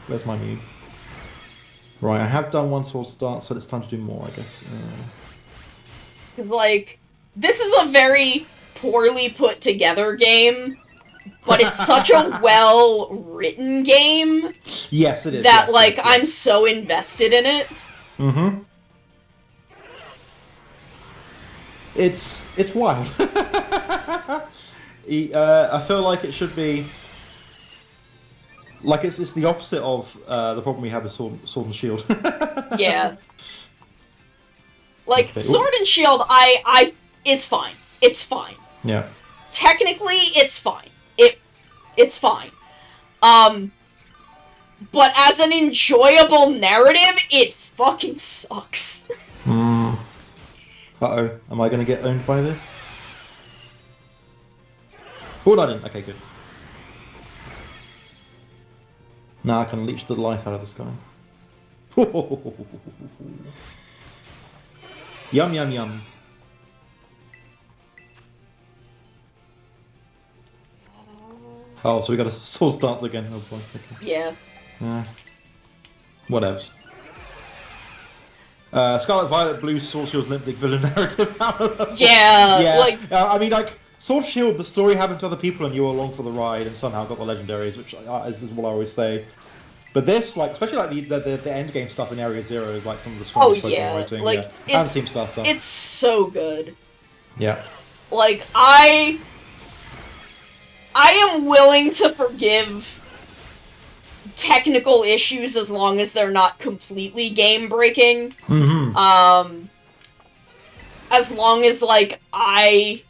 Where's my Mew? Right, I have done one sword dance, so it's time to do more, I guess. Because, like, this is a very poorly put together game, but it's such a well-written game Yes, it is. that, yes, like, yes, I'm yes. so invested in it. Mm-hmm. It's wild. I feel like it should be like it's the opposite of the problem we have with Sword and Shield. Yeah. Like, Okay. Sword and Shield, I is fine. It's fine. Yeah. Technically, it's fine. It's fine. But as an enjoyable narrative, it fucking sucks. Uh-oh. Am I going to get owned by this? Oh, I didn't. Okay, good. Now I can leech the life out of this guy. Yum, yum, yum. Oh, so we got a sword stance again. Oh boy. Okay. Yeah. Whatevs. Scarlet Violet Blue Sword Shield's Limp Dick villain narrative. Yeah, Yeah. like, I mean, like, Sword Shield, the story happened to other people and you were along for the ride and somehow got the legendaries, which is what I always say. But this, like, especially like the end game stuff in Area Zero is like some of the oh strongest Pokemon yeah, writing. like, And team stuff. it's so good. Yeah. Like, I am willing to forgive technical issues as long as they're not completely game-breaking. Mm-hmm. As long as, like, I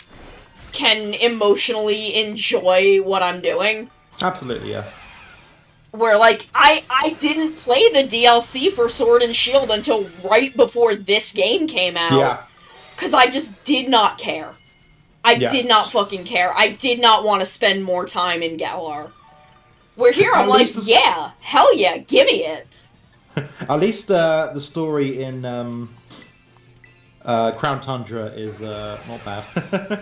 can emotionally enjoy what I'm doing. Absolutely, yeah. Where, like, I didn't play the DLC for Sword and Shield until right before this game came out. Yeah. Because I just did not care. I did not fucking care. I did not want to spend more time in Galar. Where here I'm like, yeah, hell yeah, gimme it. At least the story in Crown Tundra is not bad.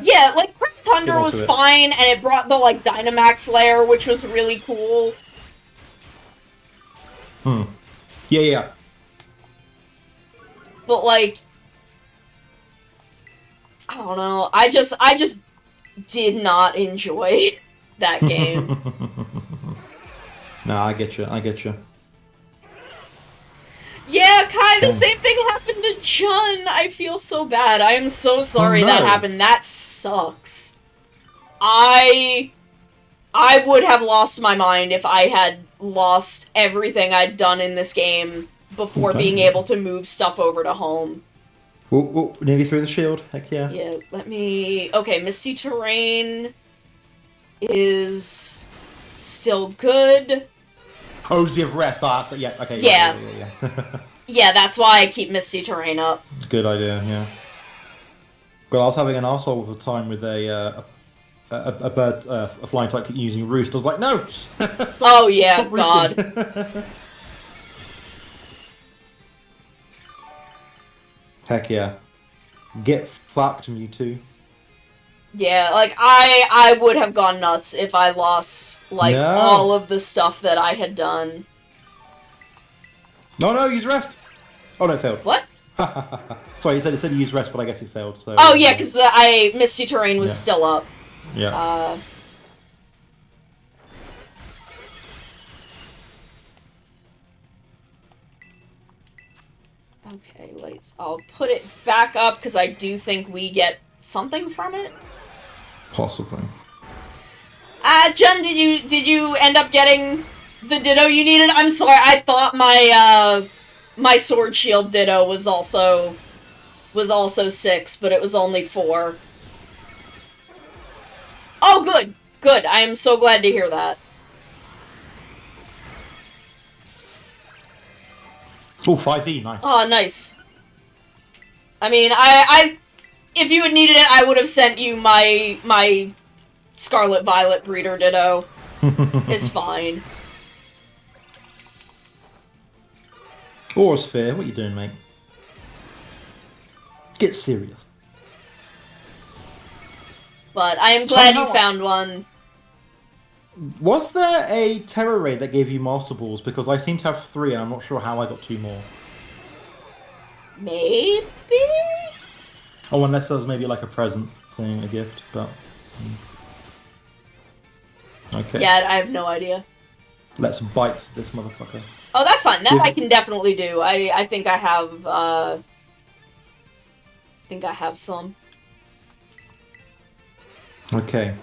Yeah, like, Crown Tundra was fine, and it brought the, like, Dynamax layer, which was really cool. Yeah. But, like, I don't know, I just did not enjoy that game. No, I get you. Yeah, Kai, the same thing happened to Jun. I feel so bad. I am so sorry that happened. That sucks. I would have lost my mind if I had lost everything I'd done in this game before being able to move stuff over to home. Ooh, nearly through the shield. Heck yeah. Yeah, let me... Okay, Misty Terrain is still good. Cozy of Rest. So, yeah, okay. Yeah. Yeah. Yeah, that's why I keep Misty Terrain up. It's a good idea, yeah. God, I was having an arsehole of a time with a bird, a flying type using roost. I was like, no! Stop, oh, yeah, God. Heck yeah. Get fucked, me too. Yeah, like, I would have gone nuts if I lost, like, all of the stuff that I had done. No, use rest! Oh, no, it failed. What? Sorry, it said use rest, but I guess it failed, so... Oh, yeah, because Misty Terrain was still up. Yeah. Okay, I'll put it back up, because I do think we get something from it. Possibly. Jen, did you end up getting the Ditto you needed? I'm sorry, I thought my Sword Shield Ditto was also 6, but it was only 4. Oh, good! Good, I am so glad to hear that. Oh, 5e, nice. Oh, nice. I mean, if you had needed it, I would have sent you my Scarlet Violet Breeder Ditto. It's fine. Or Sphere, what are you doing, mate? Get serious. But I am glad you found one. Was there a Terror Raid that gave you Master Balls? Because I seem to have 3 and I'm not sure how I got 2 more. Maybe? Oh, unless there was maybe like a present thing, a gift, but... Okay. Yeah, I have no idea. Let's bite this motherfucker. Oh, that's fine. That I can definitely do. I think I have some. Okay.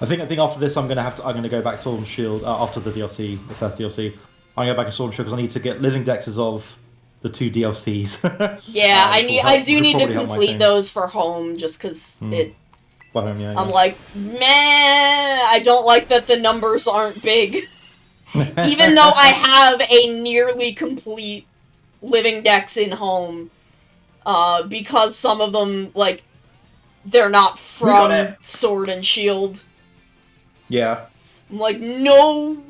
I think after this I'm gonna go back to Sword and Shield after the DLC, the first DLC. I'm gonna go back to Sword and Shield because I need to get living dexes of the 2 DLCs. Yeah, I do need to complete those for home just because it. I'm like, meh. I don't like that the numbers aren't big. Even though I have a nearly complete living dex in home, because some of them, like, they're not from Sword and Shield. Yeah. I'm like, no!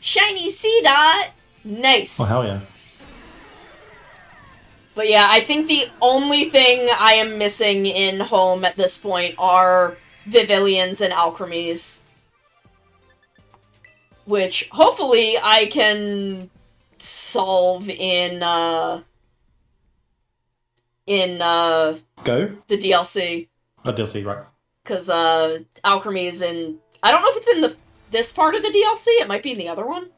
Shiny Seedot! Nice! Oh, hell yeah. But yeah, I think the only thing I am missing in home at this point are Vivilions and Alchremies. Which, hopefully, I can solve in Go? The DLC. Oh, DLC, right. Because, Alchemy is in... I don't know if it's in the this part of the DLC. It might be in the other one.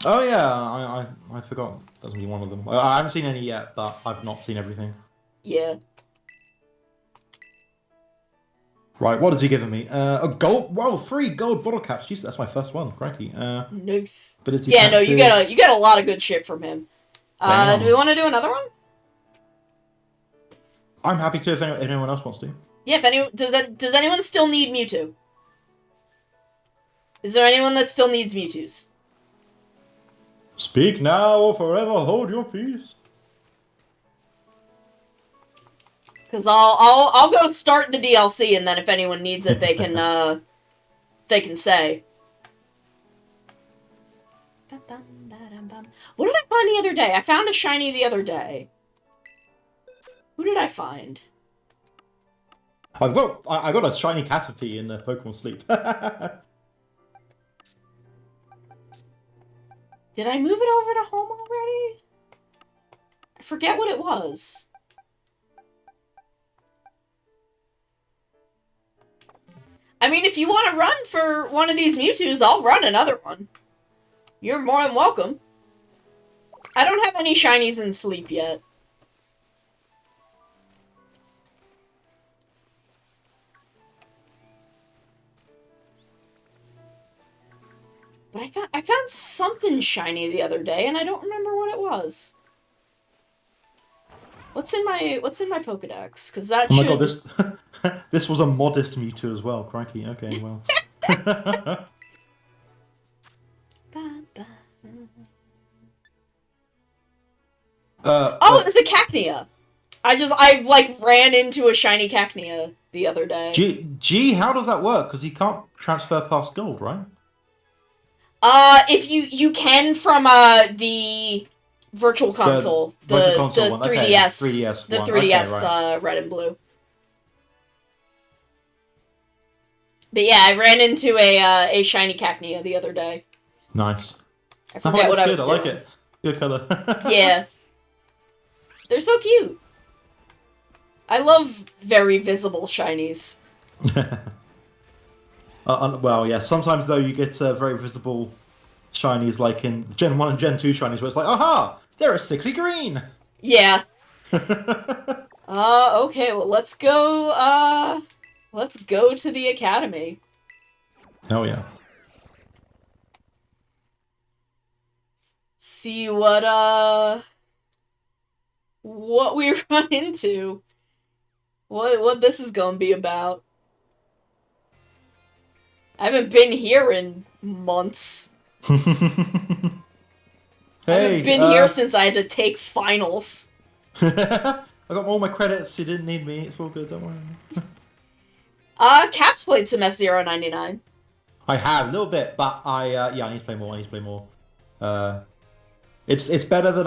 Oh yeah, I forgot. That's only one of them. I haven't seen any yet, but I've not seen everything. Yeah. Right, what has he given me? A gold. Wow, 3 gold bottle caps. Jeez, that's my first one. Crikey. Nice. But is he Yeah, no, you captured? get a lot of good shit from him. Damn. Do we want to do another one? I'm happy to if anyone else wants to. Yeah. If anyone does anyone still need Mewtwo? Is there anyone that still needs Mewtwo's? Speak now or forever hold your peace. Because I'll go start the DLC, and then if anyone needs it, they can say. What did I find the other day? I found a shiny the other day. Who did I find? I got a shiny Caterpie in the Pokemon Sleep. Did I move it over to home already? I forget what it was. I mean, if you want to run for one of these Mewtwo's, I'll run another one. You're more than welcome. I don't have any shinies in Sleep yet. But I found something shiny the other day, and I don't remember what it was. What's in my Pokedex? Because that Oh my should... god, this was a modest Mewtwo as well. Crikey. Okay, well. Oh, it was a Cacnea. I like ran into a shiny Cacnea the other day. G, how does that work? Because you can't transfer past gold, right? If you can from the Virtual Console, the Virtual Console one. 3DS, Okay, 3DS the one. 3DS Okay, right. Red and Blue. But yeah, I ran into a shiny Cacnea the other day. Nice. I forget what I was good. doing. I like it. Good color. Yeah. They're so cute. I love very visible shinies. Well, yeah. Sometimes though, you get very visible shinies, like in Gen 1 and Gen 2 shinies, where it's like, aha, they're a sickly green. Yeah. Okay. Well, let's go. Let's go to the academy. Oh yeah. See what we run into. What this is gonna be about. I haven't been here in months. Hey, I haven't been here since I had to take finals. I got all my credits. You didn't need me. It's all good. Don't worry. Caps played some F-Zero 99. I have a little bit, but I need to play more. It's better than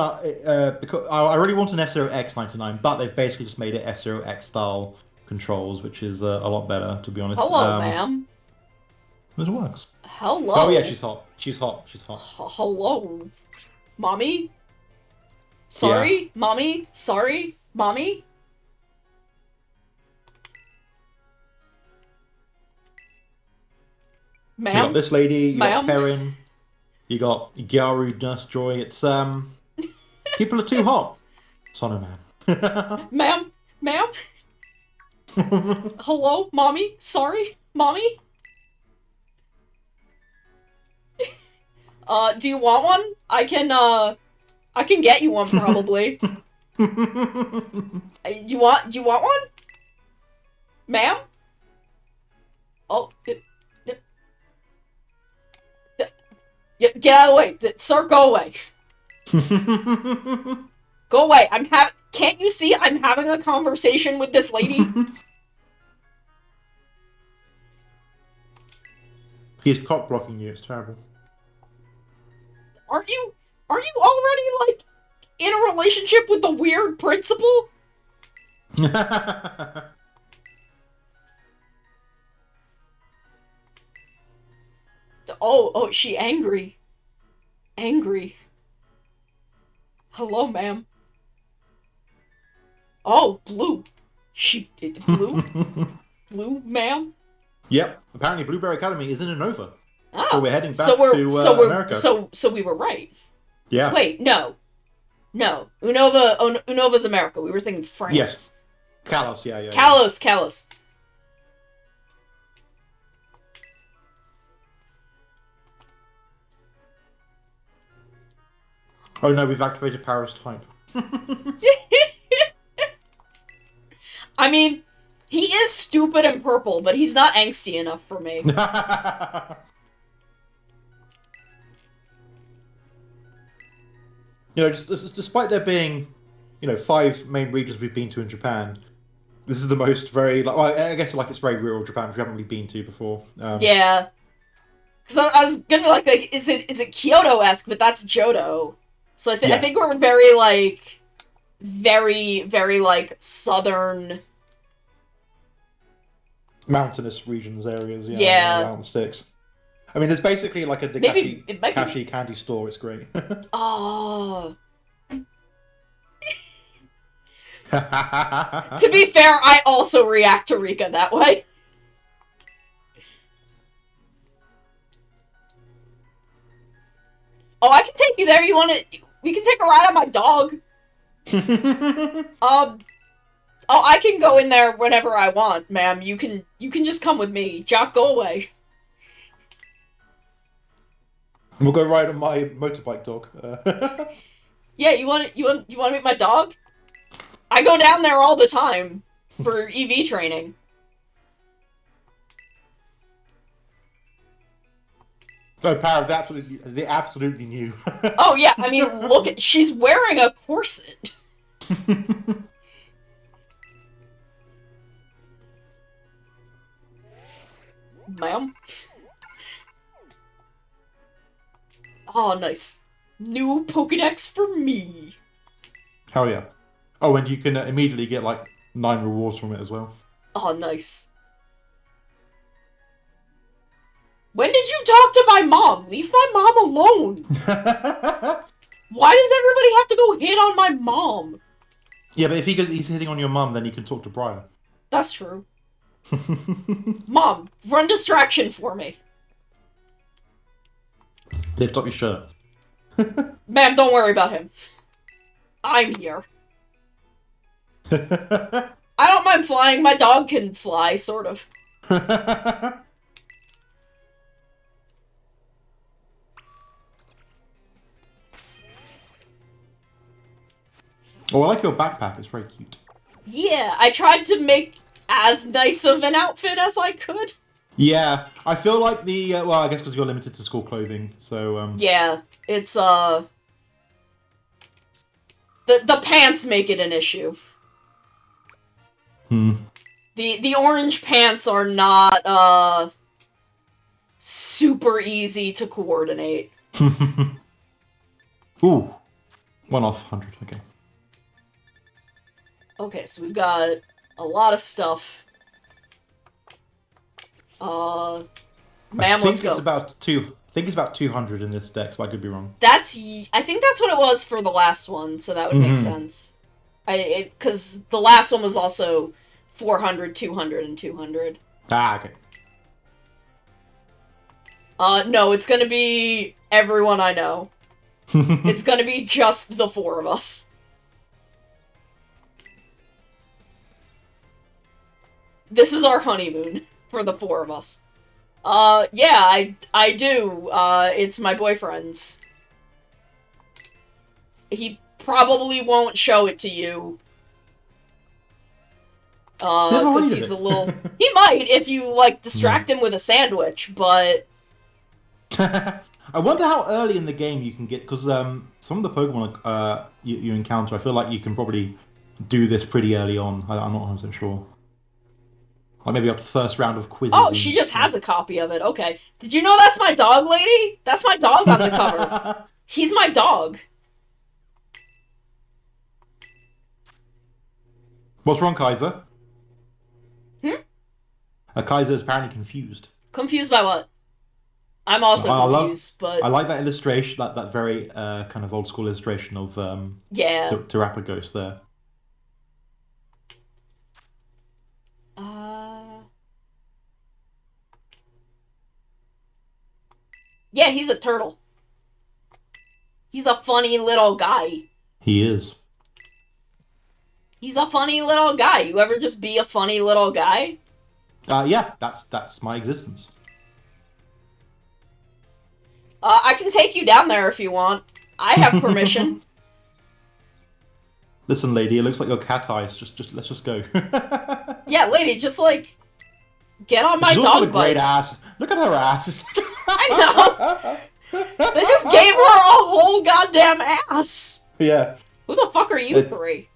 because I really want an F-Zero X 99, but they've basically just made it F-Zero X style controls, which is a lot better, to be honest. Hello, ma'am. It works. Hello. Oh yeah, she's hot. She's hot. Hello, mommy. Sorry, yeah. mommy. Sorry, mommy. Ma'am. You got this lady. You Ma'am? got Perrin. You got Gyaru, Nurse Joy. It's people are too hot. Sono man. Ma'am. Hello, mommy. Sorry, mommy. Do you want one? I can get you one probably. You want one? Ma'am? Oh, get out of the way. Sir, go away. Go away. Can't you see I'm having a conversation with this lady? He's cock blocking you. It's terrible. Are you already, like, in a relationship with the weird principal? Oh, she angry. Angry. Hello, ma'am. Oh, blue. Blue? Blue, ma'am? Yep. Apparently, Blueberry Academy is in Unova. Oh, So we're heading back to America. So we were right. Yeah. Wait, no. Unova's America. We were thinking France. Yes. Kalos, yeah. Kalos. Oh no, we've activated Paris type. I mean, he is stupid and purple, but he's not angsty enough for me. Just despite there being, 5 main regions we've been to in Japan, this is the most I guess it's very rural Japan, which we haven't really been to before. Yeah. Because I was gonna be like, is it Kyoto-esque, but that's Johto. So I think we're very, very, southern... Mountainous regions areas, yeah. Mountain sticks. I mean, there's basically like a Dakashi candy store. It's great. Oh. To be fair, I also react to Rika that way. Oh, I can take you there. We can take a ride on my dog. Oh, I can go in there whenever I want, ma'am. You can just come with me. Jock, go away. We'll go ride on my motorbike dog. Yeah, you want to meet my dog? I go down there all the time for EV training. Oh, Power, they absolutely knew. Oh yeah, I mean, look, she's wearing a corset. Ma'am? Oh, nice. New Pokédex for me. Hell yeah. Oh, and you can immediately get, 9 rewards from it as well. Oh, nice. When did you talk to my mom? Leave my mom alone. Why does everybody have to go hit on my mom? Yeah, but if he's hitting on your mum, then he can talk to Brian. That's true. Mom, run distraction for me. Lift up your shirt. Ma'am, don't worry about him. I'm here. I don't mind flying. My dog can fly, sort of. Oh, I like your backpack. It's very cute. Yeah, I tried to make as nice of an outfit as I could. Yeah, I feel like I guess because you're limited to school clothing, so, Yeah, it's, The pants make it an issue. The orange pants are not, super easy to coordinate. Ooh. 1 off 100, okay. Okay, so we've got a lot of stuff. Ma'am, let's go. I think it's about 200 in this deck, so I could be wrong. I think that's what it was for the last one, so that would make sense. Because the last one was also 400, 200, and 200. Ah, okay. No, it's gonna be everyone I know. It's gonna be just the 4 of us. This is our honeymoon for the 4 of us. Yeah, I do. It's my boyfriend's. He probably won't show it to you. Because he's a little... He might if you, distract him with a sandwich, but... I wonder how early in the game you can get, because some of the Pokemon you encounter, I feel like you can probably do this pretty early on. I'm not 100% sure. Like maybe up to the first round of quizzes. Oh, she just has a copy of it. Okay. Did you know that's my dog, lady? That's my dog on the cover. He's my dog. What's wrong, Kaiser? Kaiser is apparently confused. Confused by what? I'm also confused, but... I like that illustration, that very kind of old school illustration of Terrapagos there. Yeah, he's a turtle. He's a funny little guy. He is. He's a funny little guy. You ever just be a funny little guy? Yeah, that's my existence. I can take you down there if you want. I have permission. Listen, lady, it looks like your cat eyes. Let's just go. Yeah, lady, just like get on my She's also got dog a great bike. ass. Look at her ass. I know. They just gave her a whole goddamn ass. Yeah. Who the fuck are you three?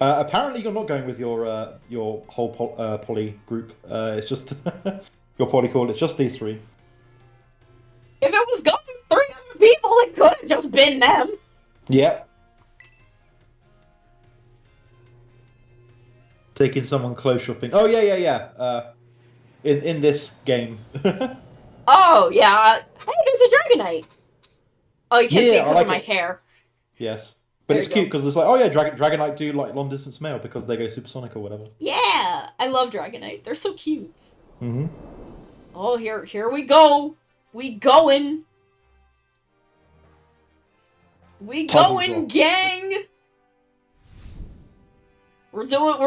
Apparently, you're not going with your whole poly group. It's just your poly call. It's just these three. If it was going with 3 other people, it could have just been them. Yep. Taking someone clothes shopping. Oh yeah. In this game. Oh, yeah. Hey, there's a Dragonite. Oh, you can't see it I because like of my it. hair. Yes. But There it's you cute go. because it's like, oh yeah, Dragonite do like long distance mail because they go supersonic or whatever. Yeah, I love Dragonite. They're so cute. Mm-hmm. Oh, here we go. We going. We Title going, drop. gang. We're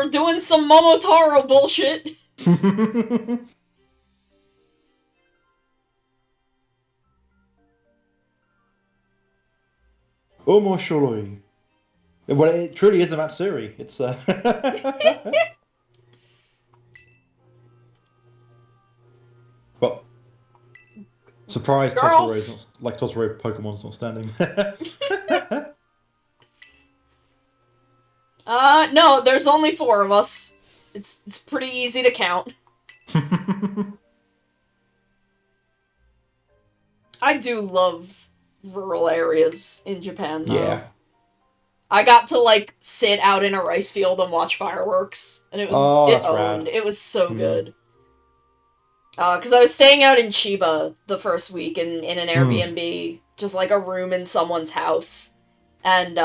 doing some Momotaro bullshit. Omoshoroi. Well, it truly is a Matsuri. It's Well, surprise, Girl. Totoro's not like Totoro Pokemon's not standing. No, there's only 4 of us. It's pretty easy to count. I do love rural areas in Japan, though. Yeah. I got to, like, sit out in a rice field and watch fireworks, and it was Oh, it that's owned. rad. It was so good. Because I was staying out in Chiba the first week in an Airbnb, just like a room in someone's house. And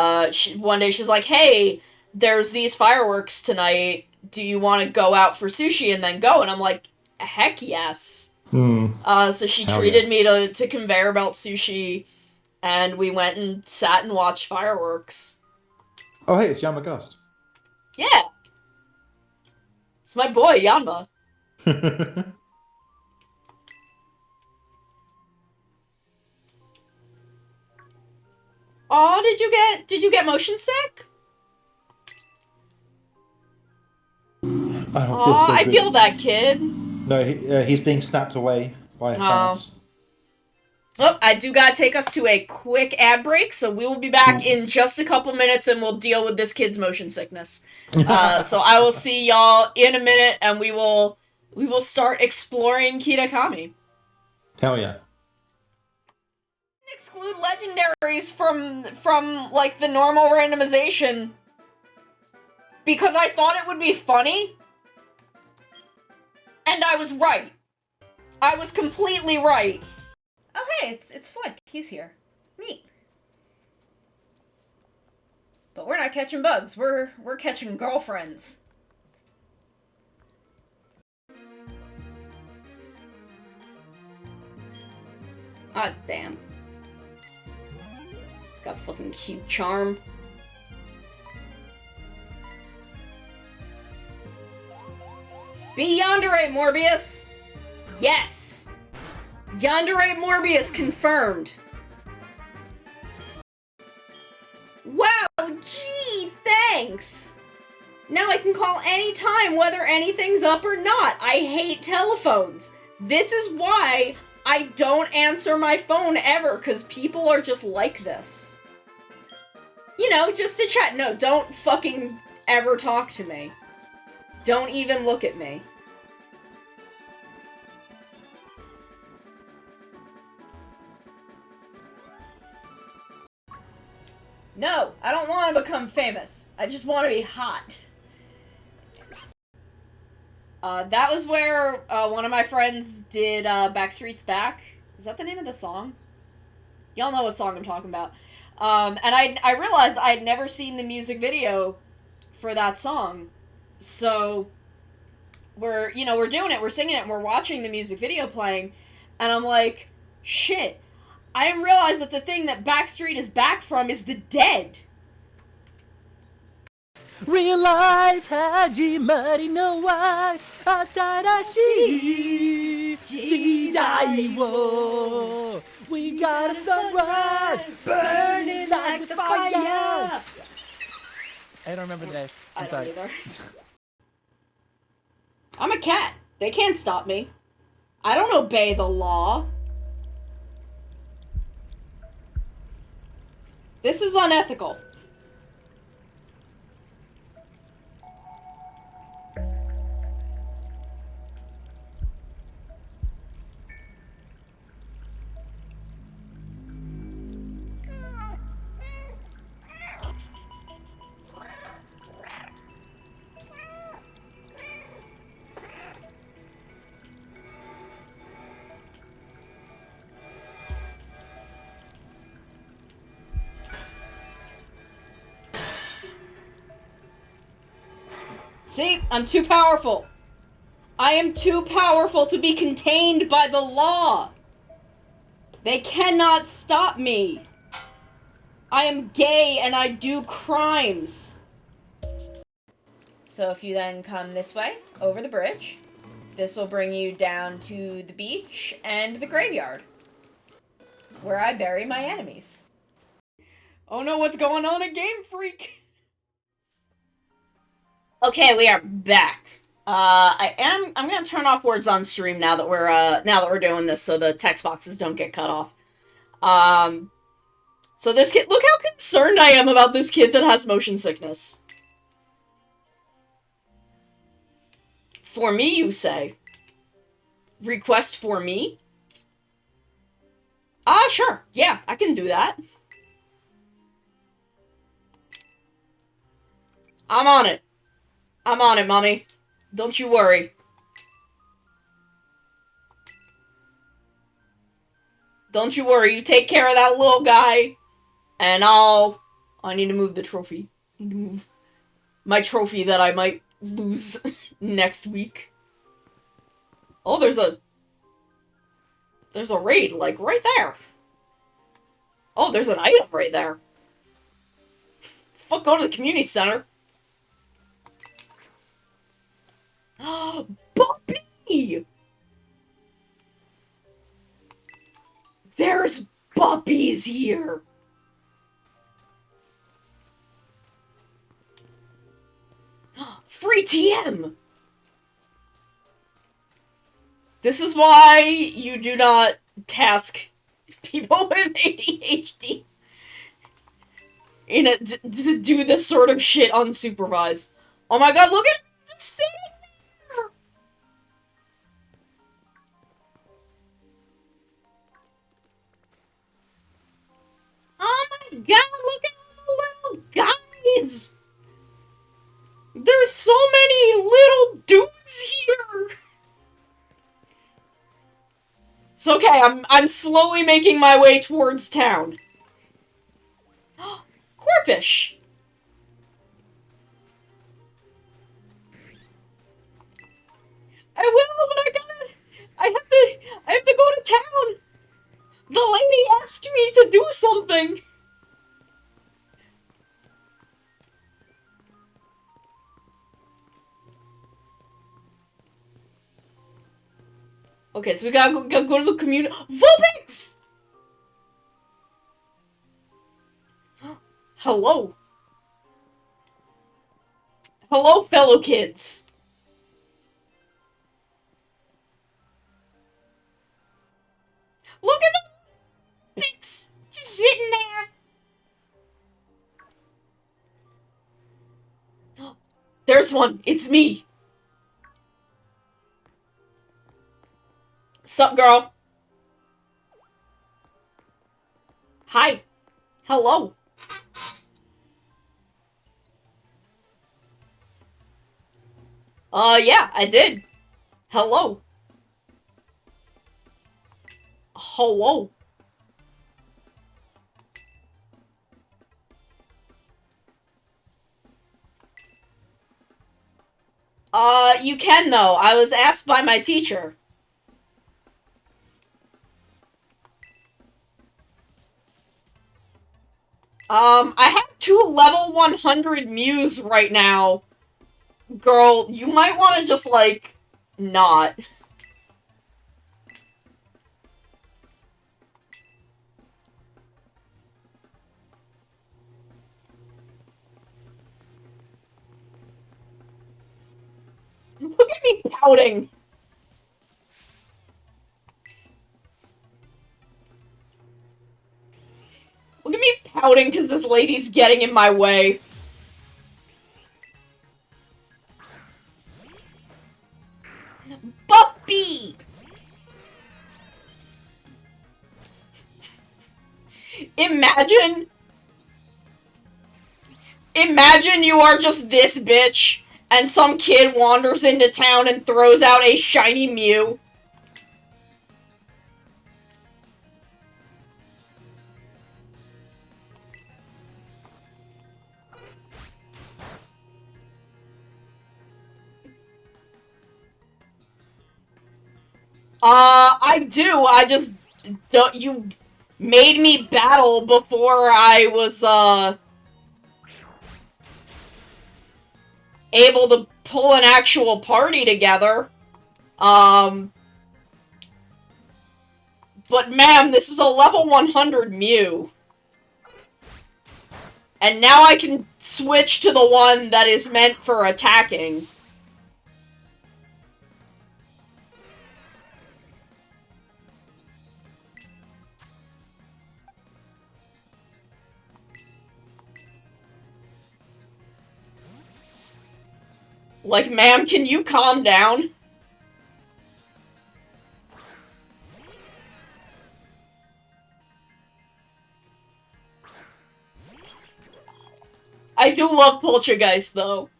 one day she was like, hey, there's these fireworks tonight. Do you want to go out for sushi and then go? And I'm like, heck yes. So she Hell treated me to conveyor belt sushi, and we went and sat and watched fireworks. Oh hey, it's Yamagast. Yeah. It's my boy, Yanma. Aw, did you get motion sick? I don't Aw, so I good. feel that, kid. No, he's being snapped away by Thanos. Oh, I do gotta take us to a quick ad break, so we will be back in just a couple minutes and we'll deal with this kid's motion sickness. So I will see y'all in a minute and we will start exploring Kitakami. Hell yeah. Exclude legendaries from like the normal randomization because I thought it would be funny. And I was right. I was completely right. Oh hey, it's Flick. He's here. Neat. But we're not catching bugs. We're catching girlfriends. Ah, damn. It's got fucking cute charm. Be Yandere, Morbius! Yes! Yandere Morbius confirmed. Wow, gee, thanks! Now I can call anytime whether anything's up or not. I hate telephones. This is why I don't answer my phone ever, because people are just like this. You know, just to chat. No, don't fucking ever talk to me. Don't even look at me. No, I don't want to become famous. I just want to be hot. That was where one of my friends did Backstreet's Back. Is that the name of the song? Y'all know what song I'm talking about. And I realized I'd never seen the music video for that song. So we're doing it, we're singing it, and we're watching the music video playing, and I'm like, shit, I didn't realize that the thing that Backstreet is back from is the dead. Realize Hajimari no wa Atarashi Jidai wo. We got a sunrise burning like the fire. I don't remember the rest. I I'm don't sorry. either. I'm a cat. They can't stop me. I don't obey the law. This is unethical. See, I'm too powerful. I am too powerful to be contained by the law. They cannot stop me. I am gay and I do crimes. So if you then come this way, over the bridge, this will bring you down to the beach and the graveyard, where I bury my enemies. Oh no, what's going on at Game Freak? Okay, we are back. I'm gonna turn off words on stream now that we're doing this, so the text boxes don't get cut off. So this kid, look how concerned I am about this kid that has motion sickness. For me, you say? Request for me? Ah, sure. Yeah, I can do that. I'm on it. I'm on it, mommy. Don't you worry. Don't you worry. You take care of that little guy, and I need to move the trophy. I need to move my trophy that I might lose next week. Oh, there's a raid, like, right there. Oh, there's an item right there. Fuck, go to the community center. Bobby! There's puppies here! Free TM! This is why you do not task people with ADHD to do this sort of shit unsupervised. Oh my god, look at it! It's sitting there! Oh my god, look at all the little guys! There's so many little dudes here! So okay, I'm slowly making my way towards town. Corpish! I will, but I have to go to town! The lady asked me to do something! Okay, so we gotta go to the community. Vulpix! Hello. Hello, fellow kids. Look at the Vulpix! Just sitting there. There's one. It's me. Sup, girl? Hi. Hello. Yeah, I did. Hello. Hello. You can, though. I was asked by my teacher. I have 2 level 100 Mews right now. Girl, you might want to just, like, not. Look at me pouting. Look at me pouting because this lady's getting in my way. Puppy! Imagine you are just this bitch, and some kid wanders into town and throws out a shiny Mew. I do, I just don't- you made me battle before I was, able to pull an actual party together. But ma'am, this is a level 100 Mew. And now I can switch to the one that is meant for attacking. Like, ma'am, can you calm down? I do love Poltergeist, though.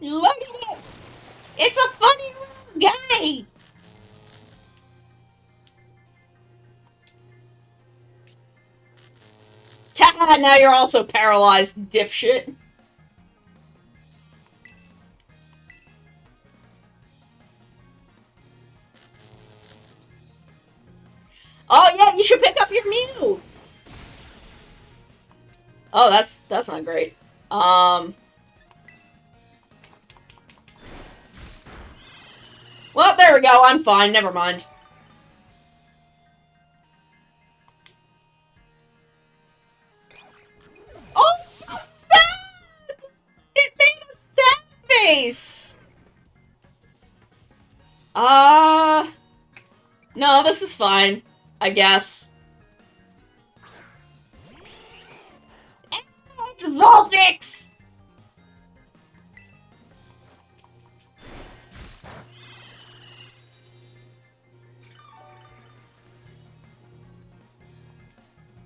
Look at it! It's a funny little guy! Ta! Now you're also paralyzed, dipshit. Oh yeah, you should pick up your Mew! Oh, that's not great. Well, there we go, I'm fine, never mind. Oh, sad! It made a sad face! No, this is fine, I guess. It's Vulpix!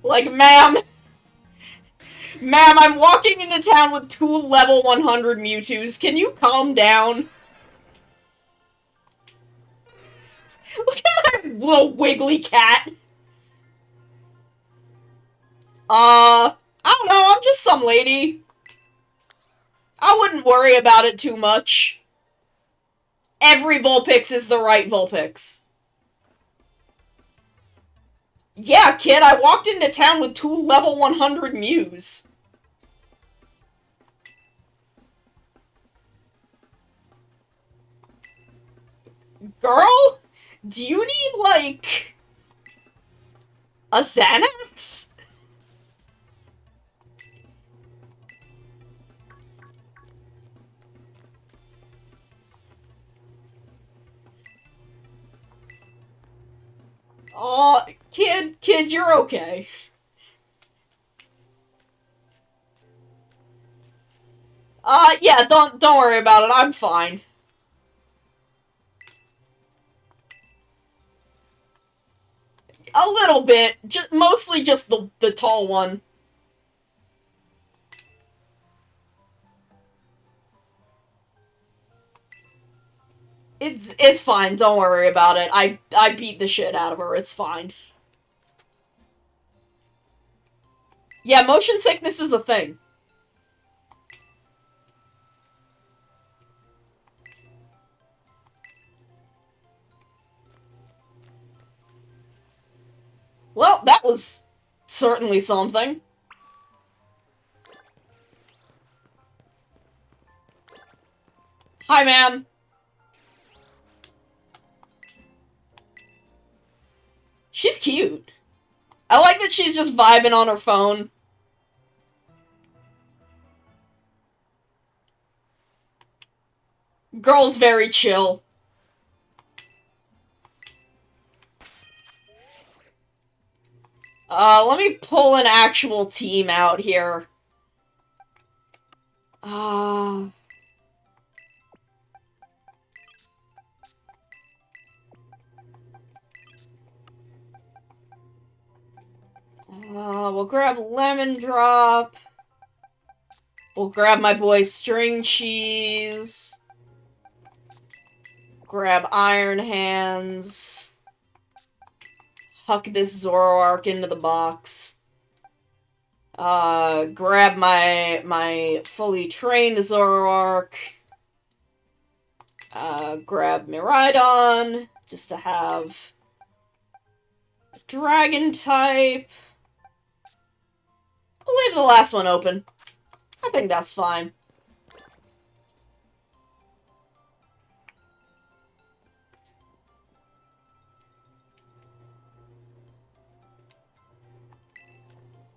Like, ma'am, I'm walking into town with 2 level 100 Mewtwo's. Can you calm down? Look at my little wiggly cat. I don't know, I'm just some lady. I wouldn't worry about it too much. Every Vulpix is the right Vulpix. Yeah, kid, I walked into town with 2 level 100 Mews. Girl? Do you need, like, a Xanax? Aw, kid, you're okay. Yeah, don't worry about it, I'm fine. A little bit, mostly just the tall one. It's fine, don't worry about it. I beat the shit out of her, it's fine. Yeah, motion sickness is a thing. was certainly something. Hi, ma'am. She's cute. I like that she's just vibing on her phone. Girl's very chill. Let me pull an actual team out here. We'll grab Lemon Drop. We'll grab my boy String Cheese. Grab Iron Hands. Huck this Zoroark into the box. Grab my fully trained Zoroark. Grab Miraidon, just to have a Dragon type. We'll leave the last one open. I think that's fine.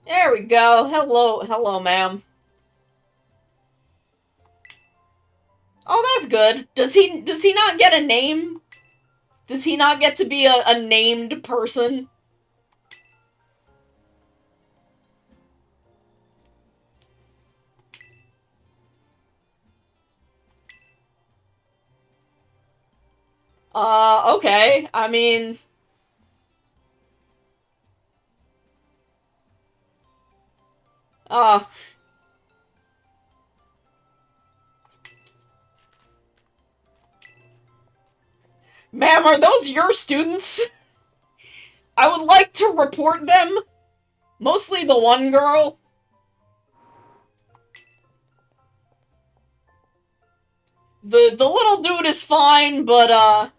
There we go. Hello, ma'am. Oh, that's good. Does he not get a name? Does he not get to be a named person? Okay. I mean... Ma'am, are those your students? I would like to report them. Mostly the one girl. The little dude is fine, but,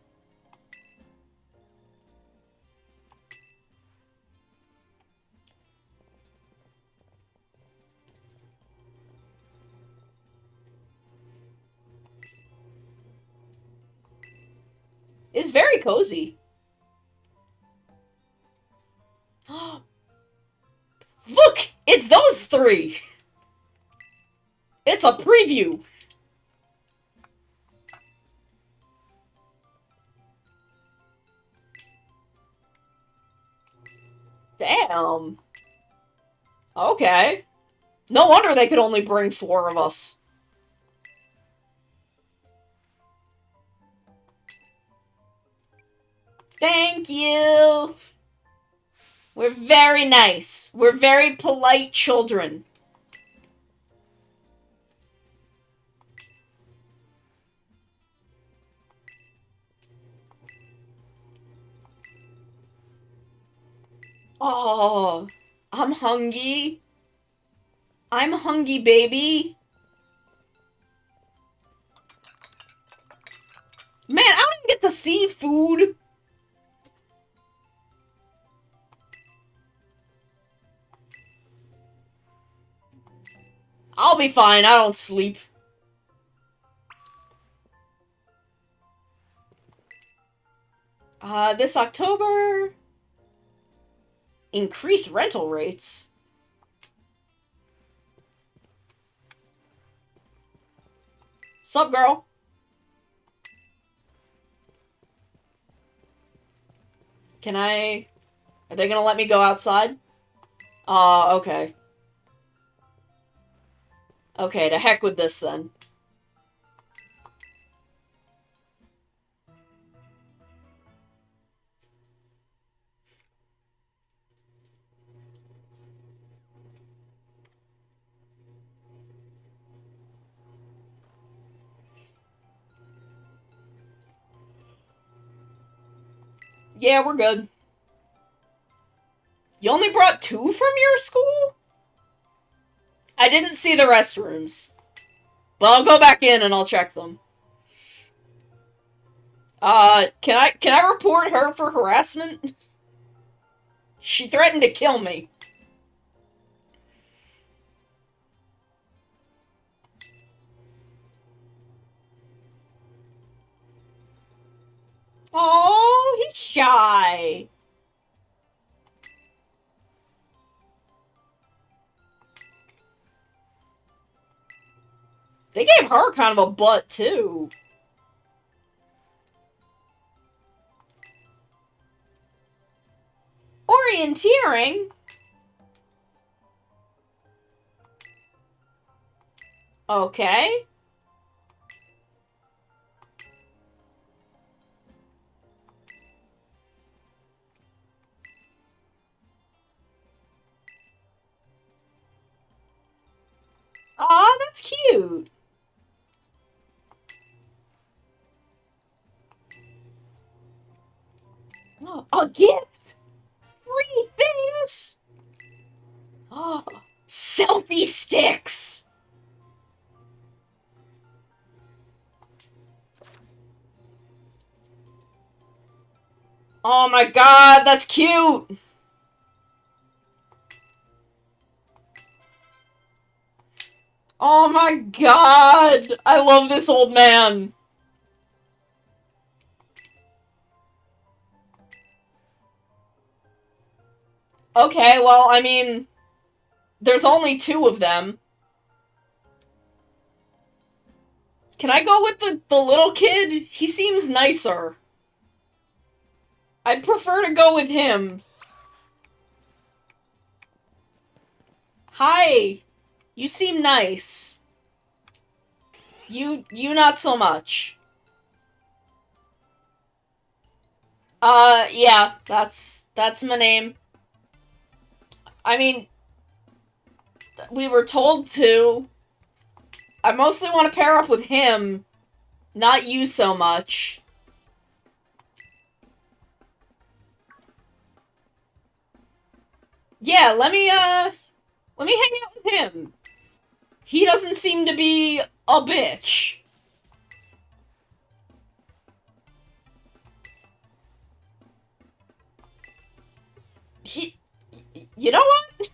it's very cozy. Look! It's those three! It's a preview! Damn. Okay. No wonder they could only bring 4 of us. Thank you! We're very nice. We're very polite children. Oh, I'm hungry. I'm hungry, baby. Man, I don't even get to see food. I'll be fine. I don't sleep. This October... Increase rental rates? Sup, girl? Can I... Are they gonna let me go outside? Okay. Okay, to heck with this then. Yeah, we're good. You only brought 2 from your school? I didn't see the restrooms. But I'll go back in and I'll check them. Can I report her for harassment? She threatened to kill me. Oh, he's shy. They gave her kind of a butt, too. Orienteering? Okay. Aw, that's cute. Oh, a gift? Free things? Oh, selfie sticks! Oh my god, that's cute! Oh my god! I love this old man! Okay, well, I mean, there's only 2 of them. Can I go with the little kid? He seems nicer. I'd prefer to go with him. Hi. You seem nice. You not so much. Yeah, that's my name. I mean, we were told to. I mostly want to pair up with him, not you so much. Yeah, let me hang out with him. He doesn't seem to be a bitch. You know what?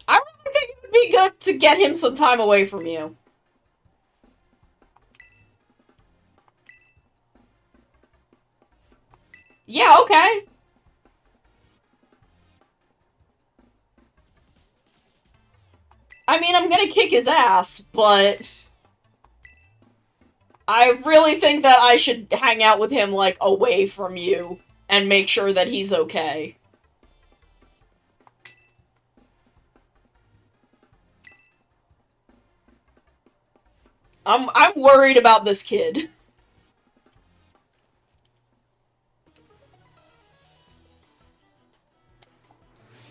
I really think it would be good to get him some time away from you. Yeah, okay. I mean, I'm gonna kick his ass, but I really think that I should hang out with him, like, away from you and make sure that he's okay. I'm worried about this kid.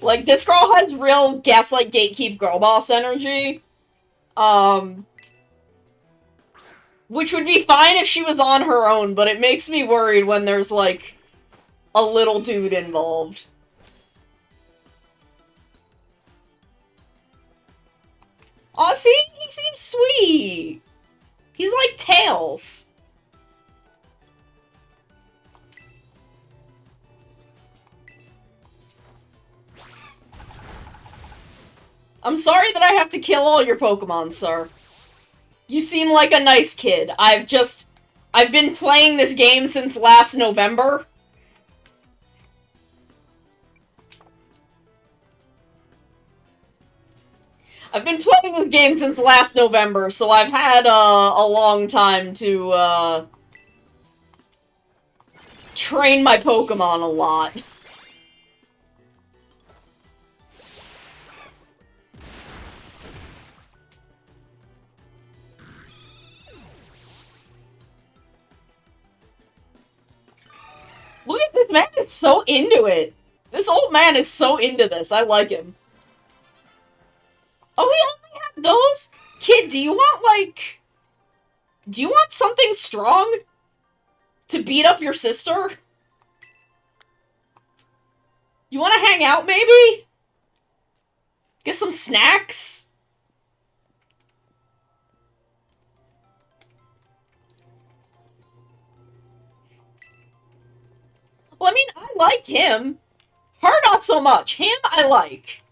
Like, this girl has real gaslight gatekeep girl boss energy. Which would be fine if she was on her own, but it makes me worried when there's, like, a little dude involved. Aw, see? He seems sweet. He's like Tails. I'm sorry that I have to kill all your Pokemon, sir. You seem like a nice kid. I've been playing this game since last November. I've been playing this game since last November, so I've had a long time to train my Pokemon a lot. Look at this man, it's so into it. This old man is so into this. I like him. Oh, he only had those? Kid, do you want, like... Do you want something strong? To beat up your sister? You want to hang out, maybe? Get some snacks? Well, I mean, I like him. Her, not so much. Him, I like.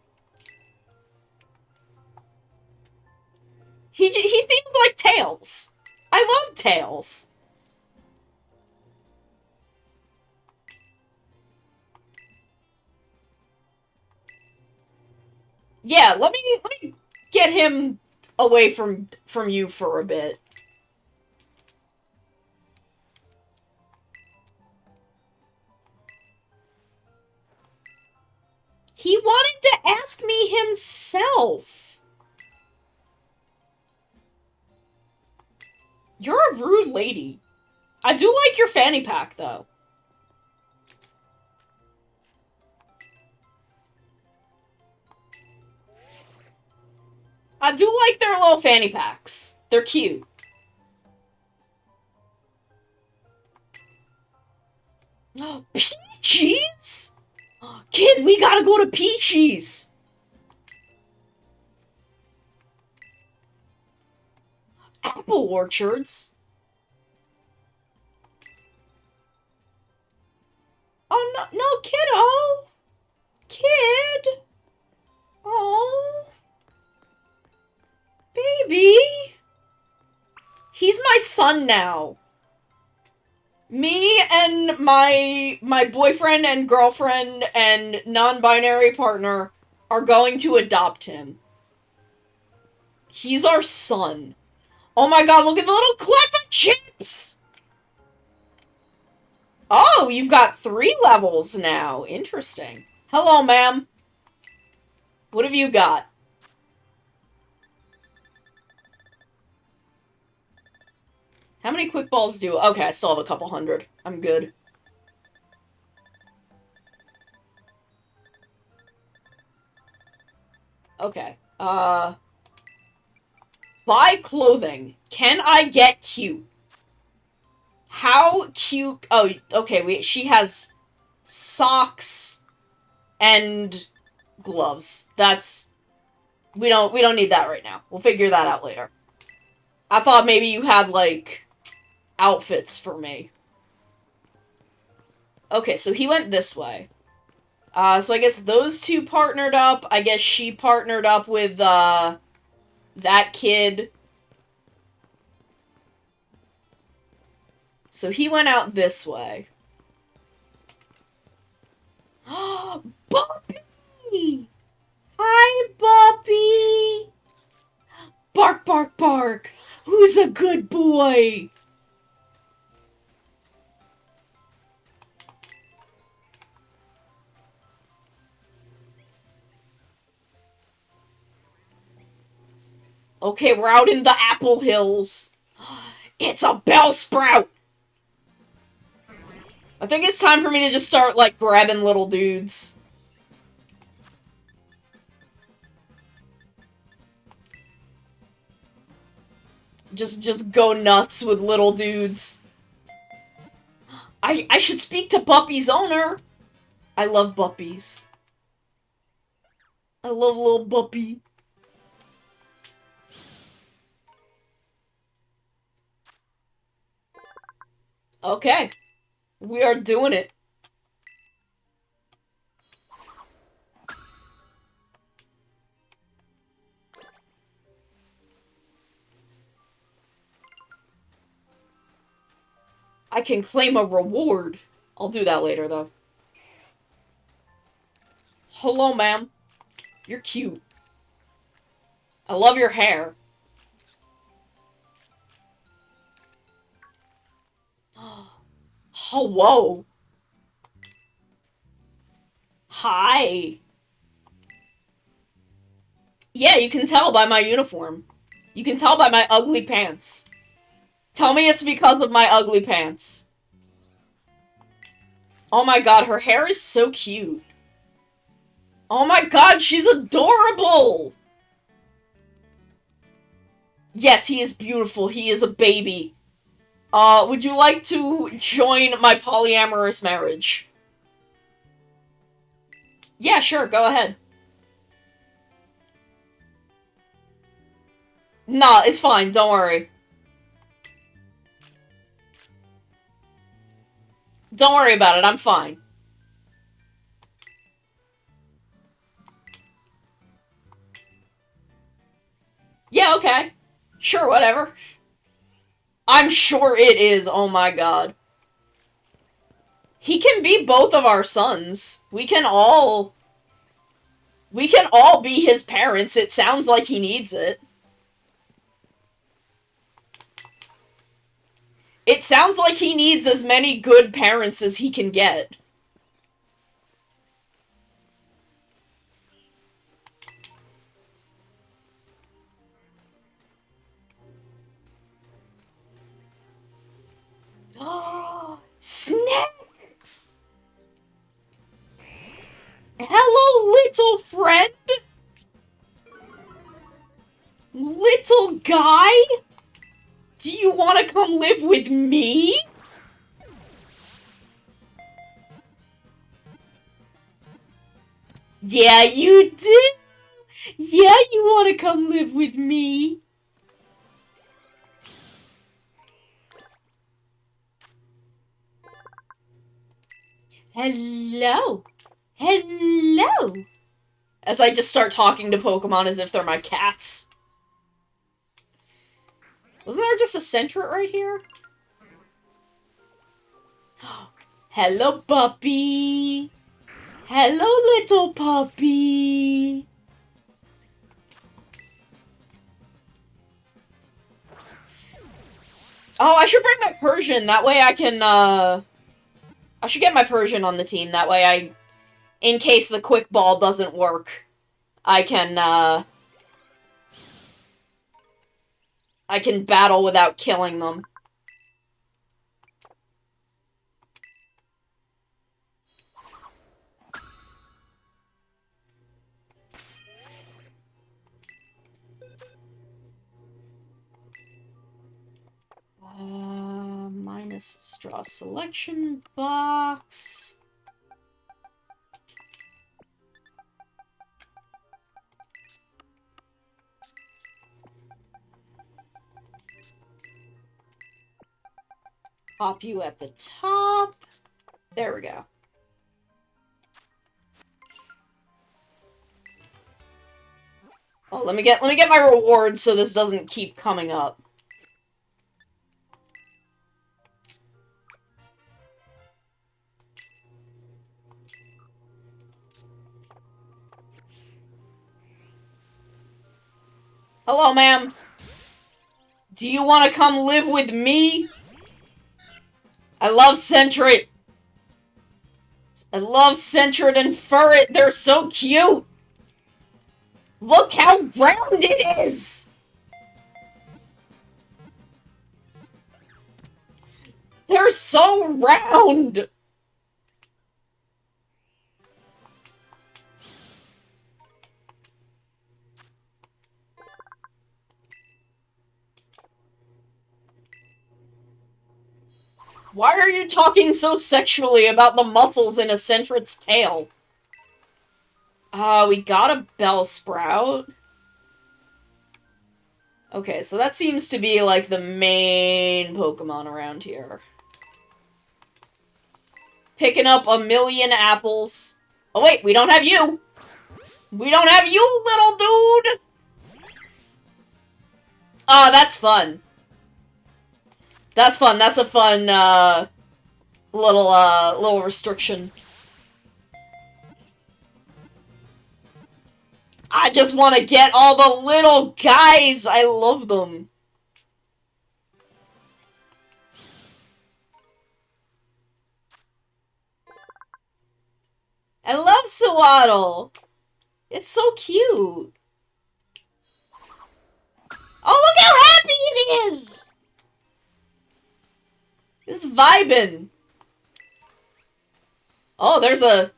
He seems like Tails. I love Tails. Yeah, let me get him away from you for a bit. He wanted to ask me himself. You're a rude lady. I do like your fanny pack, though. I do like their little fanny packs. They're cute. Peaches? Kid, we gotta go to Peaches! Apple orchards? Oh, no, no, kiddo! Kid! Oh. Baby! He's my son now. Me and my boyfriend and girlfriend and non-binary partner are going to adopt him. He's our son. Oh my god, look at the little clever chips! Oh, you've got 3 levels now. Interesting. Hello, ma'am. What have you got? How many quick balls do... Okay, I still have a couple hundred. I'm good. Okay. Buy clothing. Can I get cute? How cute... Oh, okay, she has socks and gloves. That's... We don't need that right now. We'll figure that out later. I thought maybe you had, like, outfits for me. Okay, so he went this way. So I guess those two partnered up. I guess she partnered up with, that kid. So he went out this way. Bumpy! Hi, Bumpy! Bark, bark, bark! Who's a good boy? Okay, we're out in the Apple Hills. It's a Bellsprout! I think it's time for me to just start, like, grabbing little dudes. Just go nuts with little dudes. I should speak to Buppy's owner. I love Buppies. I love little Buppy. Okay. We are doing it. I can claim a reward. I'll do that later, though. Hello, ma'am. You're cute. I love your hair. Hello. Hi. Yeah, you can tell by my uniform. You can tell by my ugly pants. Tell me it's because of my ugly pants. Oh my god, her hair is so cute. Oh my god, she's adorable! Yes, he is beautiful. He is a baby. Would you like to join my polyamorous marriage? Yeah, sure, go ahead. Nah, it's fine, don't worry. Don't worry about it, I'm fine. Yeah, okay. Sure, whatever. I'm sure it is, oh my god. He can be both of our sons. We can all be his parents. It sounds like he needs it. It sounds like he needs as many good parents as he can get. Snack! Hello, little friend? Little guy? Do you want to come live with me? Yeah, you do. Yeah, you want to come live with me. Hello. Hello. As I just start talking to Pokemon as if they're my cats. Wasn't there just a Sentret right here? Hello, puppy. Hello, little puppy. Oh, I should bring my Persian. That way I can, I should get my Persian on the team. That way in case the quick ball doesn't work, I can battle without killing them. Minus straw selection box. Pop you at the top. There we go. Oh, let me get my rewards so this doesn't keep coming up. Hello, ma'am. Do you want to come live with me? I love Sentret. I love Sentret and Furret. They're so cute. Look how round it is. They're so round. Why are you talking so sexually about the muscles in a Sentret's tail? We got a Bellsprout. Okay, so that seems to be, like, the main Pokemon around here. Picking up 1,000,000 apples. Oh, wait, we don't have you! We don't have you, little dude! Oh, that's fun. That's fun. That's a fun, little restriction. I just want to get all the little guys. I love them. I love Sewaddle. It's so cute. Oh, look how happy it is! It's vibing. Oh, there's a...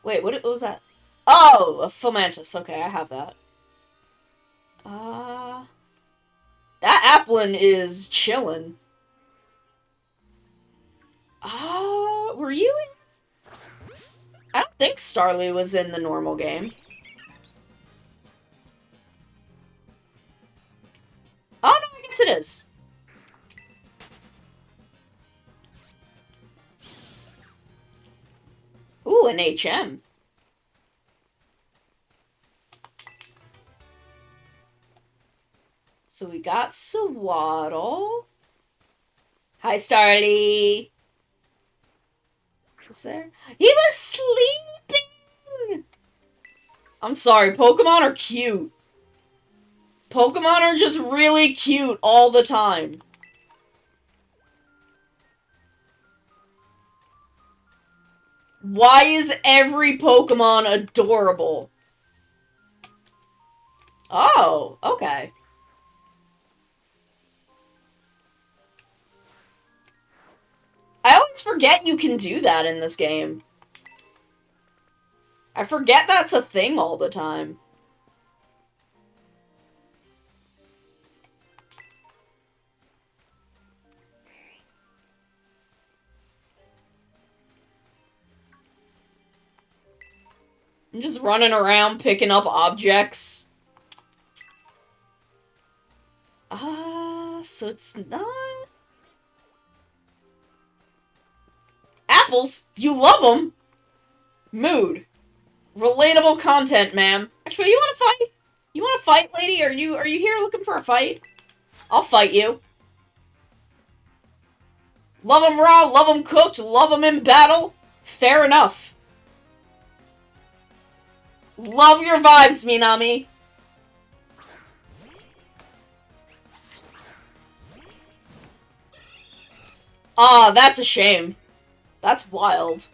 Wait, what was that? Oh, a Fomantis. Okay, I have that. That Applin is chillin'. Were you in... I don't think Starly was in the normal game. Oh, no, I guess it is. Ooh, an HM. So we got Swaddle. Hi, Starly. Is there? He was sleeping! I'm sorry, Pokemon are cute. Pokemon are just really cute all the time. Why is every Pokemon adorable? Oh, okay. I always forget you can do that in this game. I forget that's a thing all the time. I'm just running around picking up objects. So it's not... Apples? You love them? Mood. Relatable content, ma'am. Actually, you want to fight? You want to fight, lady? Are you here looking for a fight? I'll fight you. Love them raw, love them cooked, love them in battle. Fair enough. Love your vibes, Minami. Ah, that's a shame. That's wild.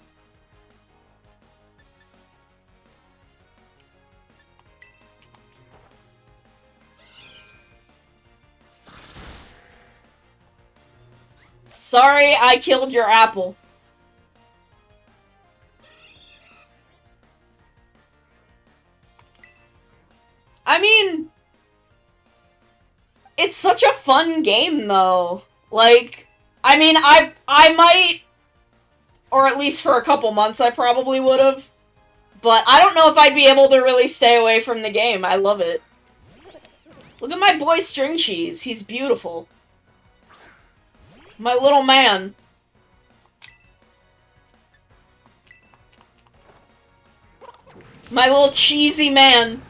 Sorry, I killed your apple. I mean, it's such a fun game, though. Like, I mean, I might, or at least for a couple months I probably would've, but I don't know if I'd be able to really stay away from the game. I love it. Look at my boy String Cheese. He's beautiful. My little man. My little cheesy man.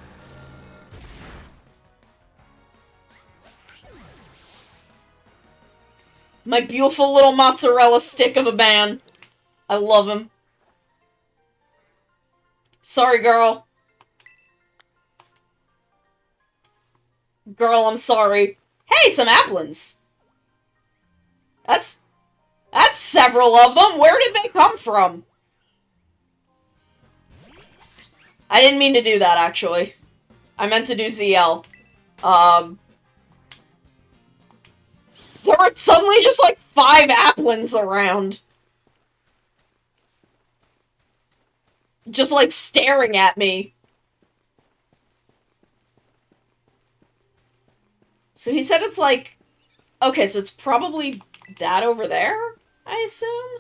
My beautiful little mozzarella stick of a man. I love him. Sorry, girl. Girl, I'm sorry. Hey, some applins. That's several of them. Where did they come from? I didn't mean to do that, actually. I meant to do ZL. There were suddenly just, like, 5 applins around. Just, like, staring at me. So he said it's, like... Okay, so it's probably that over there, I assume?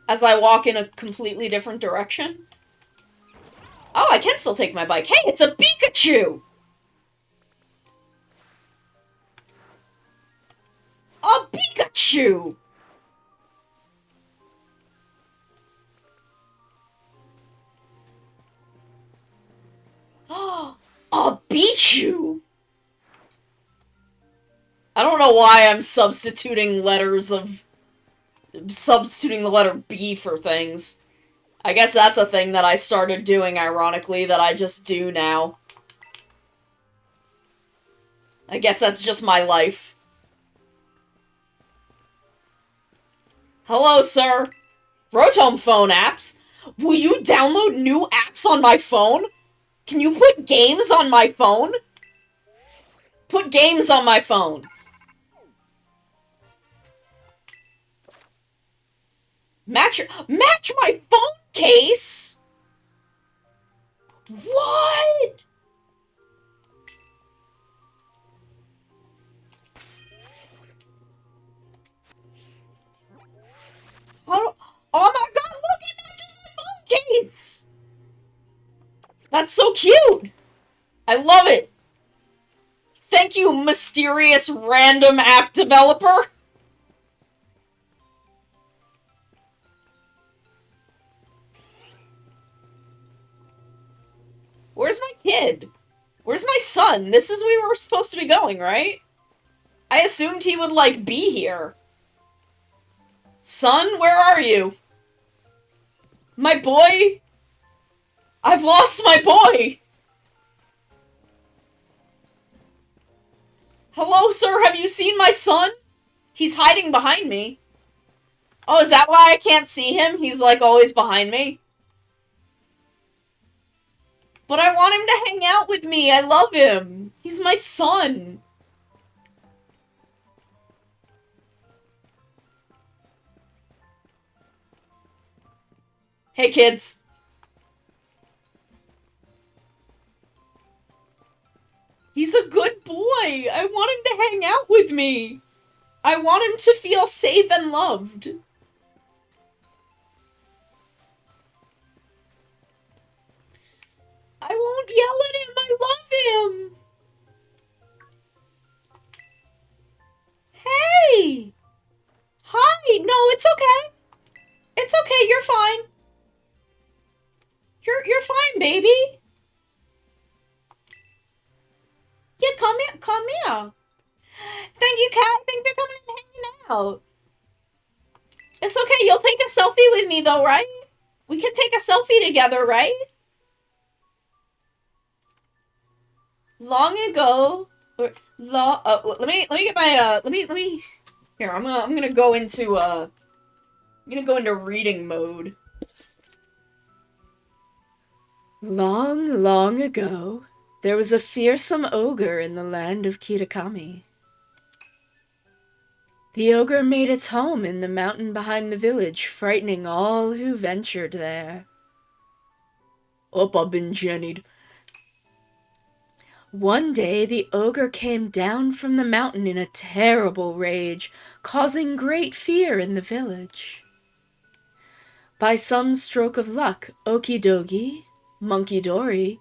As I walk in a completely different direction? Oh, I can still take my bike. Hey, it's a Pikachu! A Pikachu! A Pichu! I don't know why I'm substituting the letter B for things. I guess that's a thing that I started doing, ironically, that I just do now. I guess that's just my life. Hello, sir. Rotom phone apps? Will you download new apps on my phone? Can you put games on my phone? Put games on my phone. Match my phone case? What? Oh my god, look, it matches my phone case! That's so cute! I love it! Thank you, mysterious random app developer! Where's my kid. Where's my son? This is where we were supposed to be going, right? I assumed he would, like, be here. Son, where are you? My boy? I've lost my boy! Hello, sir, have you seen my son? He's hiding behind me. Oh, is that why I can't see him? He's, like, always behind me? But I want him to hang out with me. I love him. He's my son. Hey, kids. He's a good boy. I want him to hang out with me. I want him to feel safe and loved. I won't yell at him. I love him. Hey. Hi. No, it's okay. It's okay. You're fine. You're fine, baby. Yeah, come here. Come here. Thank you, Kat. Thanks for coming and hanging out. It's okay. You'll take a selfie with me, though, right? We can take a selfie together, right? Long ago, or let me get my let me here. I'm gonna go into reading mode. Long, long ago, there was a fearsome ogre in the land of Kitakami. The ogre made its home in the mountain behind the village, frightening all who ventured there. I've been jennied. One day, the ogre came down from the mountain in a terrible rage, causing great fear in the village. By some stroke of luck, Okidogi, Monkey Dory,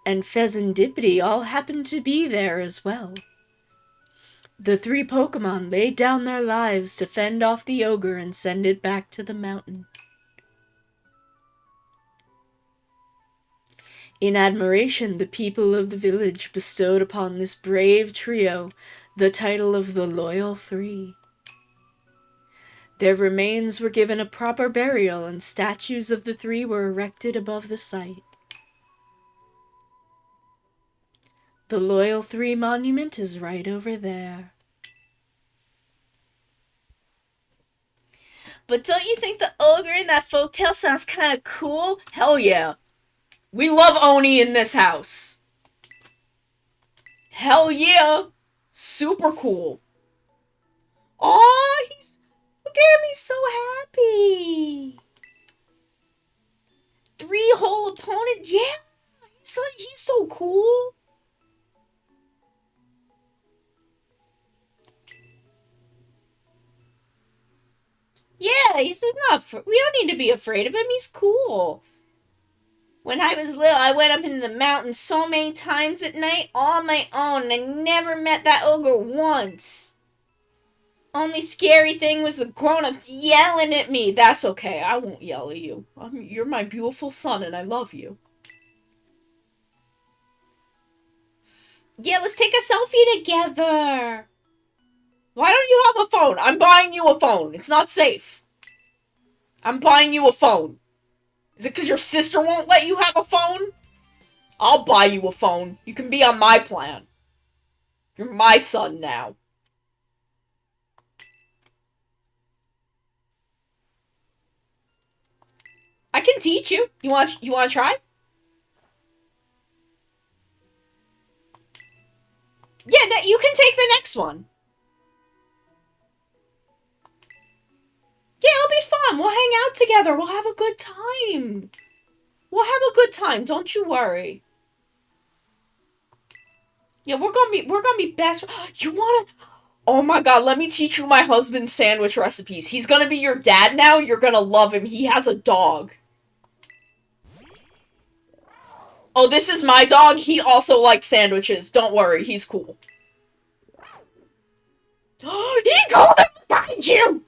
and Pheasantipity all happened to be there as well. The three Pokemon laid down their lives to fend off the ogre and send it back to the mountain. In admiration, the people of the village bestowed upon this brave trio the title of the Loyal Three. Their remains were given a proper burial, and statues of the three were erected above the site. The Loyal Three monument is right over there. But don't you think the ogre in that folktale sounds kind of cool? Hell yeah. We love Oni in this house. Hell yeah. Super cool. Aw, look at him, he's so happy. 3-hole opponent, yeah. He's so cool. Yeah, he's not. We don't need to be afraid of him. He's cool. When I was little, I went up into the mountains so many times at night on my own. I never met that ogre once. Only scary thing was the grown-ups yelling at me. That's okay. I won't yell at you. You're my beautiful son, and I love you. Yeah, let's take a selfie together. Why don't you have a phone? I'm buying you a phone. It's not safe. I'm buying you a phone. Is it because your sister won't let you have a phone? I'll buy you a phone. You can be on my plan. You're my son now. I can teach you. You want to try? Yeah, you can take the next one. Yeah, it'll be fun. We'll hang out together. We'll have a good time. We'll have a good time. Don't you worry. Yeah, we're gonna be best. You wanna? Oh my god, let me teach you my husband's sandwich recipes. He's gonna be your dad now. You're gonna love him. He has a dog. Oh, this is my dog. He also likes sandwiches. Don't worry, he's cool. He called him a kaiju!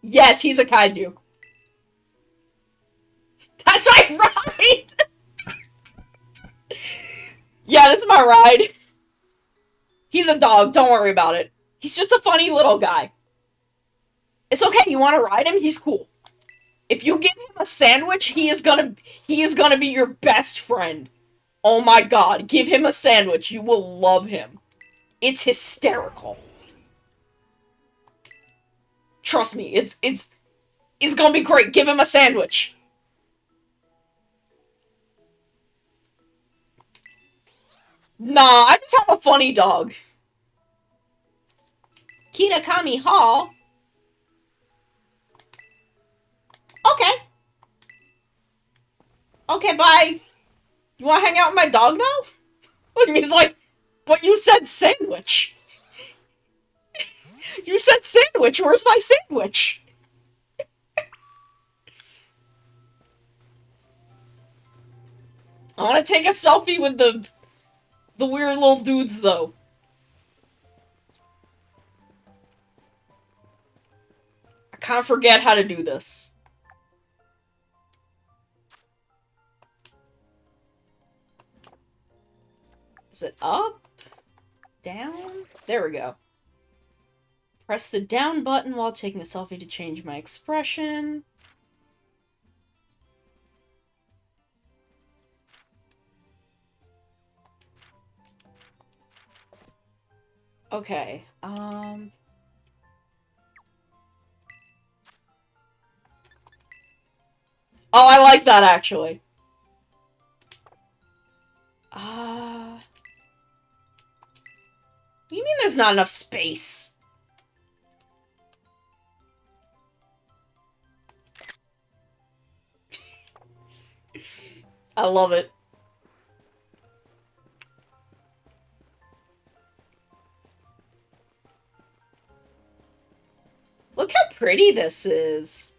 Yes, he's a kaiju. That's right, Robbie! my ride? He's a dog, don't worry about it. He's just a funny little guy. It's okay, you want to ride him? He's cool. If you give him a sandwich, he is gonna be your best friend. Oh my god, give him a sandwich. You will love him. It's hysterical. Trust me, it's gonna be great. Give him a sandwich. Nah, I just have a funny dog. Kitakami Hall? Okay. Okay, bye. You wanna hang out with my dog now? Look at me, he's like, but you said sandwich. You said sandwich, where's my sandwich? I wanna take a selfie with the weird little dudes, though. I kinda forget how to do this. Is it up? Down? There we go. Press the down button while taking a selfie to change my expression. Okay, Oh, I like that, actually. What do you mean there's not enough space? I love it. Look how pretty this is.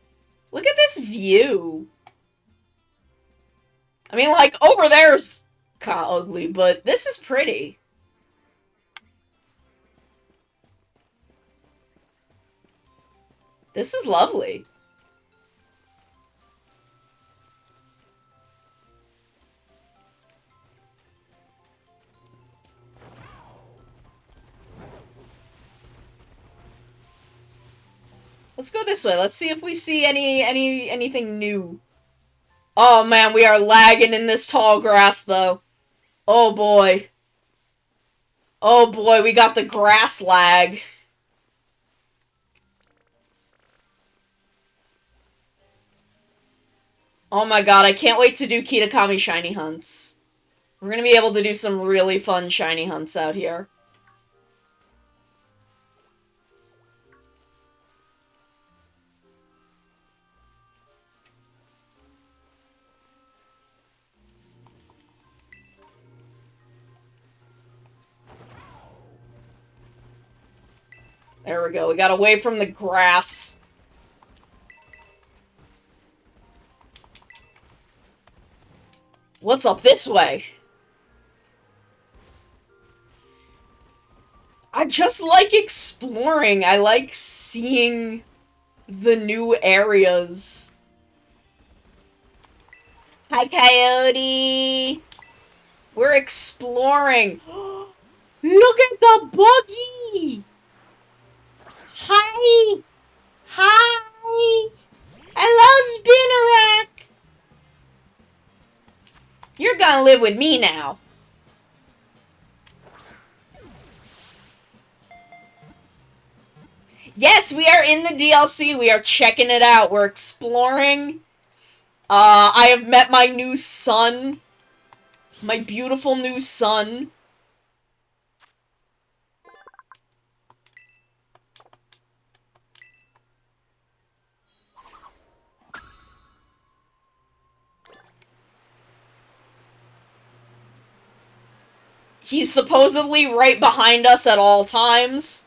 Look at this view. I mean, like, over there's kind of ugly, but this is pretty. This is lovely. Let's go this way. Let's see if we see anything new. Oh man, we are lagging in this tall grass though. Oh boy. Oh boy, we got the grass lag. Oh my god, I can't wait to do Kitakami shiny hunts. We're gonna be able to do some really fun shiny hunts out here. There we go, we got away from the grass. What's up this way? I just like exploring. I like seeing the new areas. Hi, Coyote! We're exploring. Look at the buggy! Hi! Hi! Hello, Spinnerack! You're gonna live with me now. Yes, we are in the DLC. We are checking it out. We're exploring. I have met my new son. My beautiful new son. He's supposedly right behind us at all times.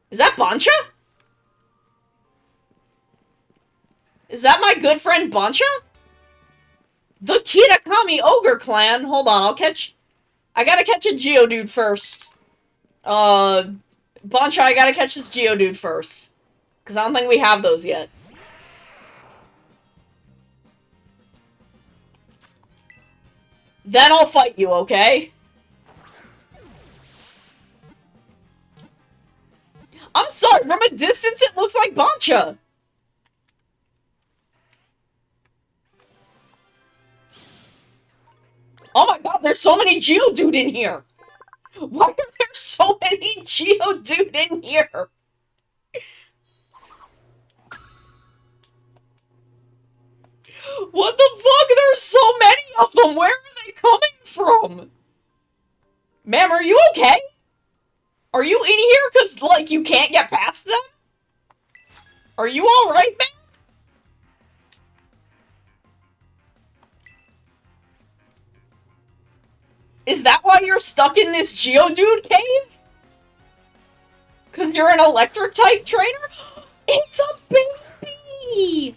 Is that Bancha? Is that my good friend Bancha? The Kitakami Ogre Clan? Hold on, I gotta catch a Geodude first. Bancha, I gotta catch this Geodude first. Because I don't think we have those yet. Then I'll fight you, okay? I'm sorry, from a distance it looks like Bancha! Oh my god, there's so many Geodude in here! Why are there so many Geodude in here? What the fuck? There's so many of them! Where are they coming from? Ma'am, are you okay? Are you in here because, like, you can't get past them? Are you alright, ma'am? Is that why you're stuck in this Geodude cave? Because you're an electric-type trainer? It's a baby!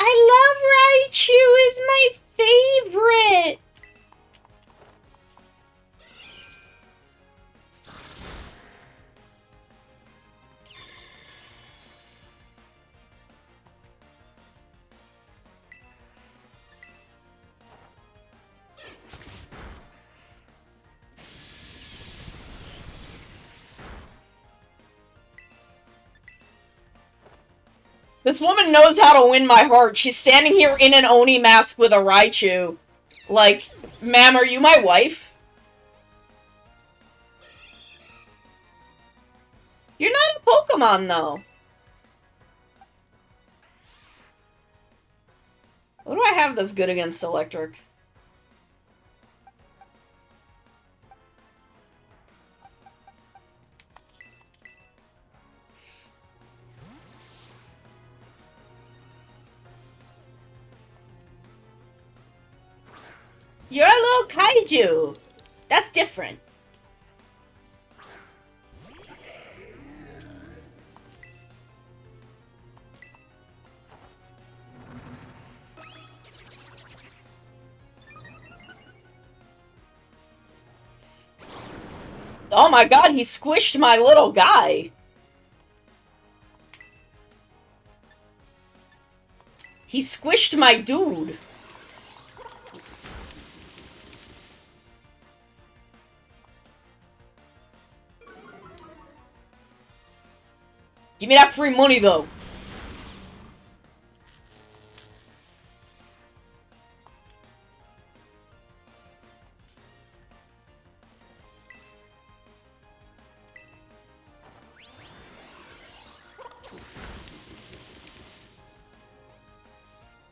I love Raichu, is my favorite! This woman knows how to win my heart. She's standing here in an Oni mask with a Raichu. Like, ma'am, are you my wife? You're not a Pokemon, though. What do I have that's good against electric? You're a little kaiju. That's different. Oh my god, he squished my little guy. He squished my dude. Give me that free money, though.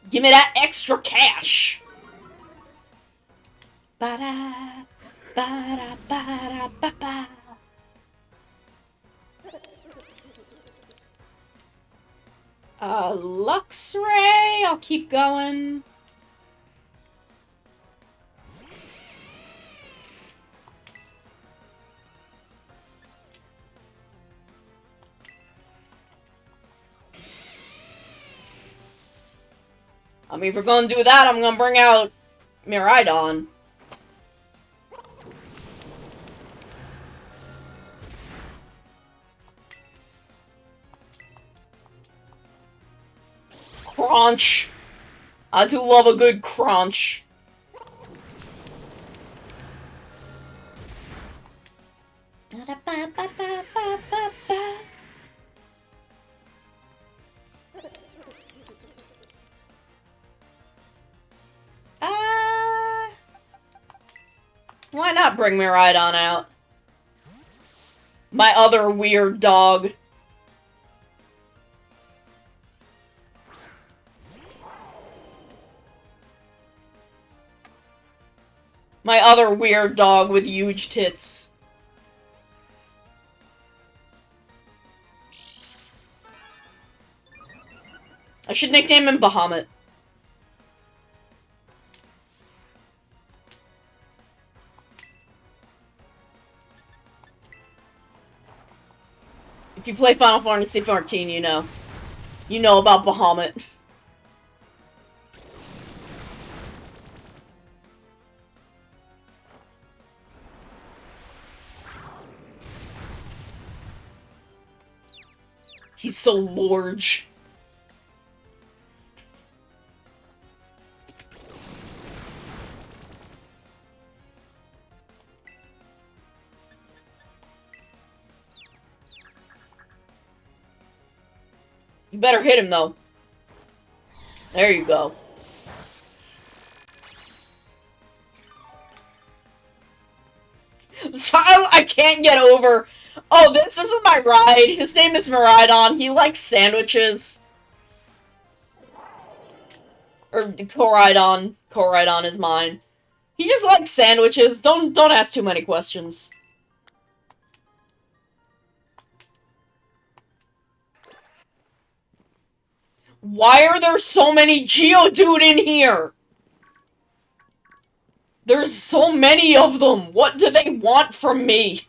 Give me that extra cash. Ba-da, ba-da, ba-da, ba-ba. Luxray, I'll keep going. I mean, if we're gonna do that, I'm gonna bring out Miraidon. Crunch! I do love a good crunch. Why not bring Miraidon out? My other weird dog. My other weird dog with huge tits. I should nickname him Bahamut. If you play Final Fantasy XIV, you know. You know about Bahamut. He's so large. You better hit him, though. There you go. So I can't get over... Oh, this is my ride. His name is Miraidon. He likes sandwiches. Or Koraidon. Koraidon is mine. He just likes sandwiches. Don't ask too many questions. Why are there so many Geodude in here? There's so many of them. What do they want from me?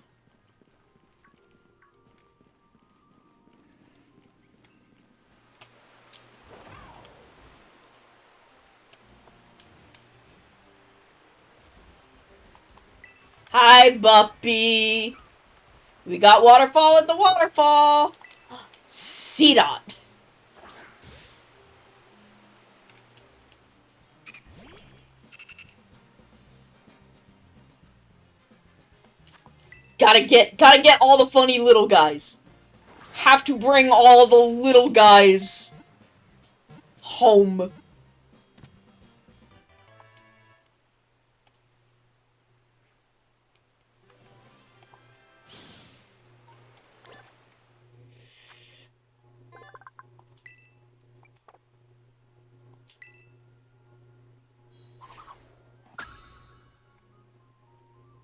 Hi, Buppy. We got waterfall at the waterfall. C-Dot. Gotta get all the funny little guys. Have to bring all the little guys home.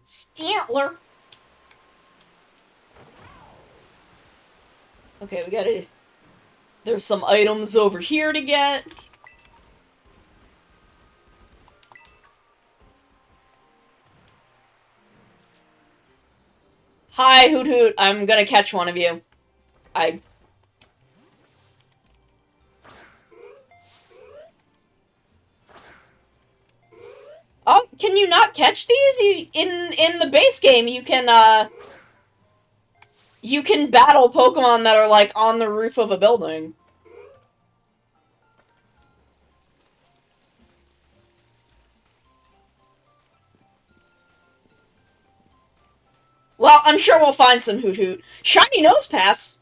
Stantler. Okay, we gotta... There's some items over here to get. Hi, Hoot Hoot. I'm gonna catch one of you. Oh, can you not catch these? In the base game, you can battle Pokemon that are, like, on the roof of a building. Well, I'm sure we'll find some Hoot Hoot. Shiny Nosepass!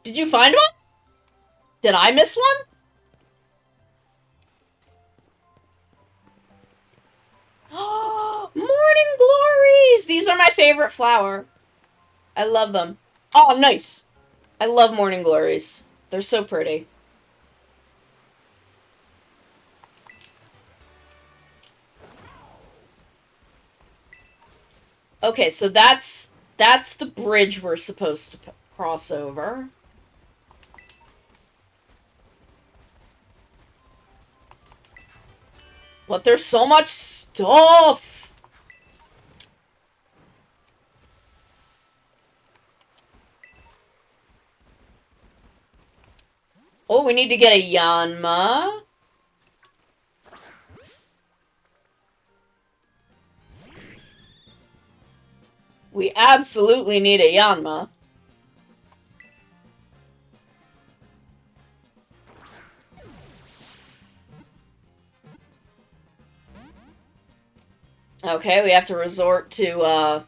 Did you find one? Did I miss one? Morning Glories! These are my favorite flower. I love them. Oh, nice! I love Morning Glories. They're so pretty. Okay, so that's the bridge we're supposed to cross over. But there's so much stuff! Oh, we need to get a Yanma. We absolutely need a Yanma. Okay, we have to resort to,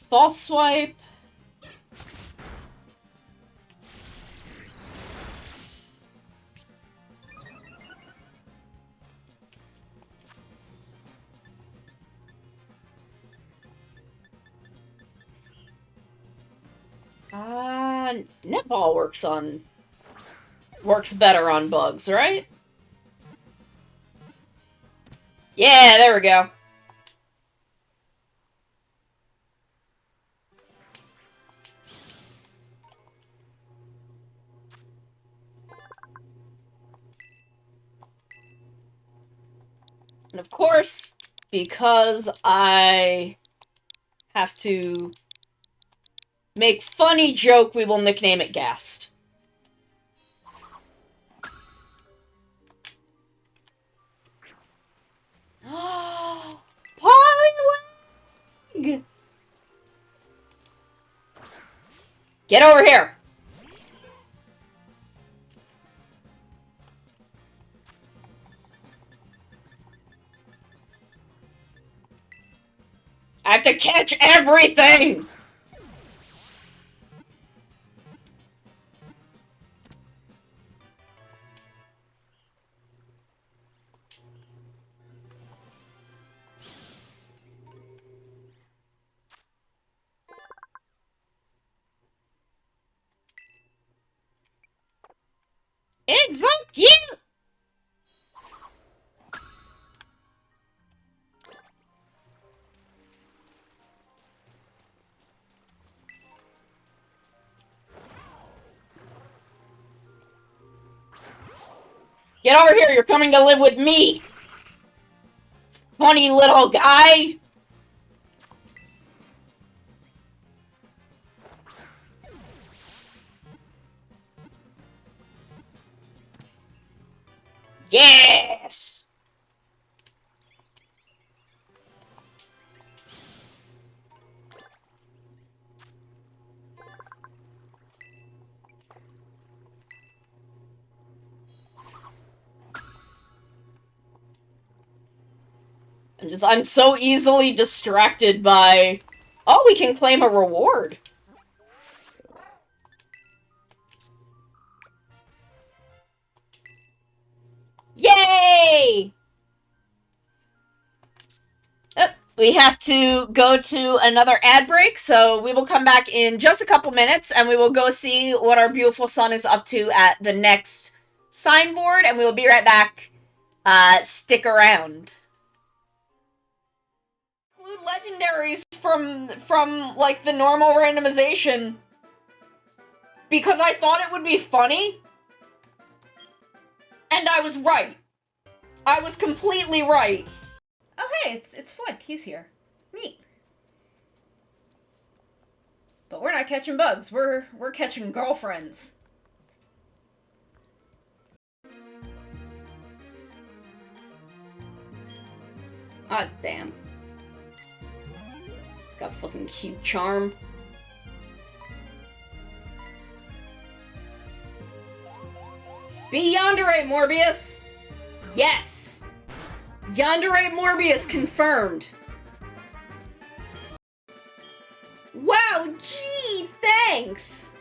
False Swipe. Netball works better on bugs, right? Yeah, there we go. And of course, because I have to make funny joke, we will nickname it Gast. Poliwag! Get over here! I have to catch everything! It's so cute! Get over here, you're coming to live with me! Funny little guy! Yes! I'm so easily distracted by... Oh, we can claim a reward. Yay! Oh, we have to go to another ad break, so we will come back in just a couple minutes, and we will go see what our beautiful son is up to at the next signboard, and we will be right back. Stick around. Exclude legendaries from like the normal randomization because I thought it would be funny, and I was right. I was completely right. Oh hey, it's Flick. He's here. Neat. But we're not catching bugs. We're catching girlfriends. Ah, damn. It's got fucking cute charm. Be Yandere, Morbius! Yes! Yandere Morbius confirmed. Wow, gee, thanks!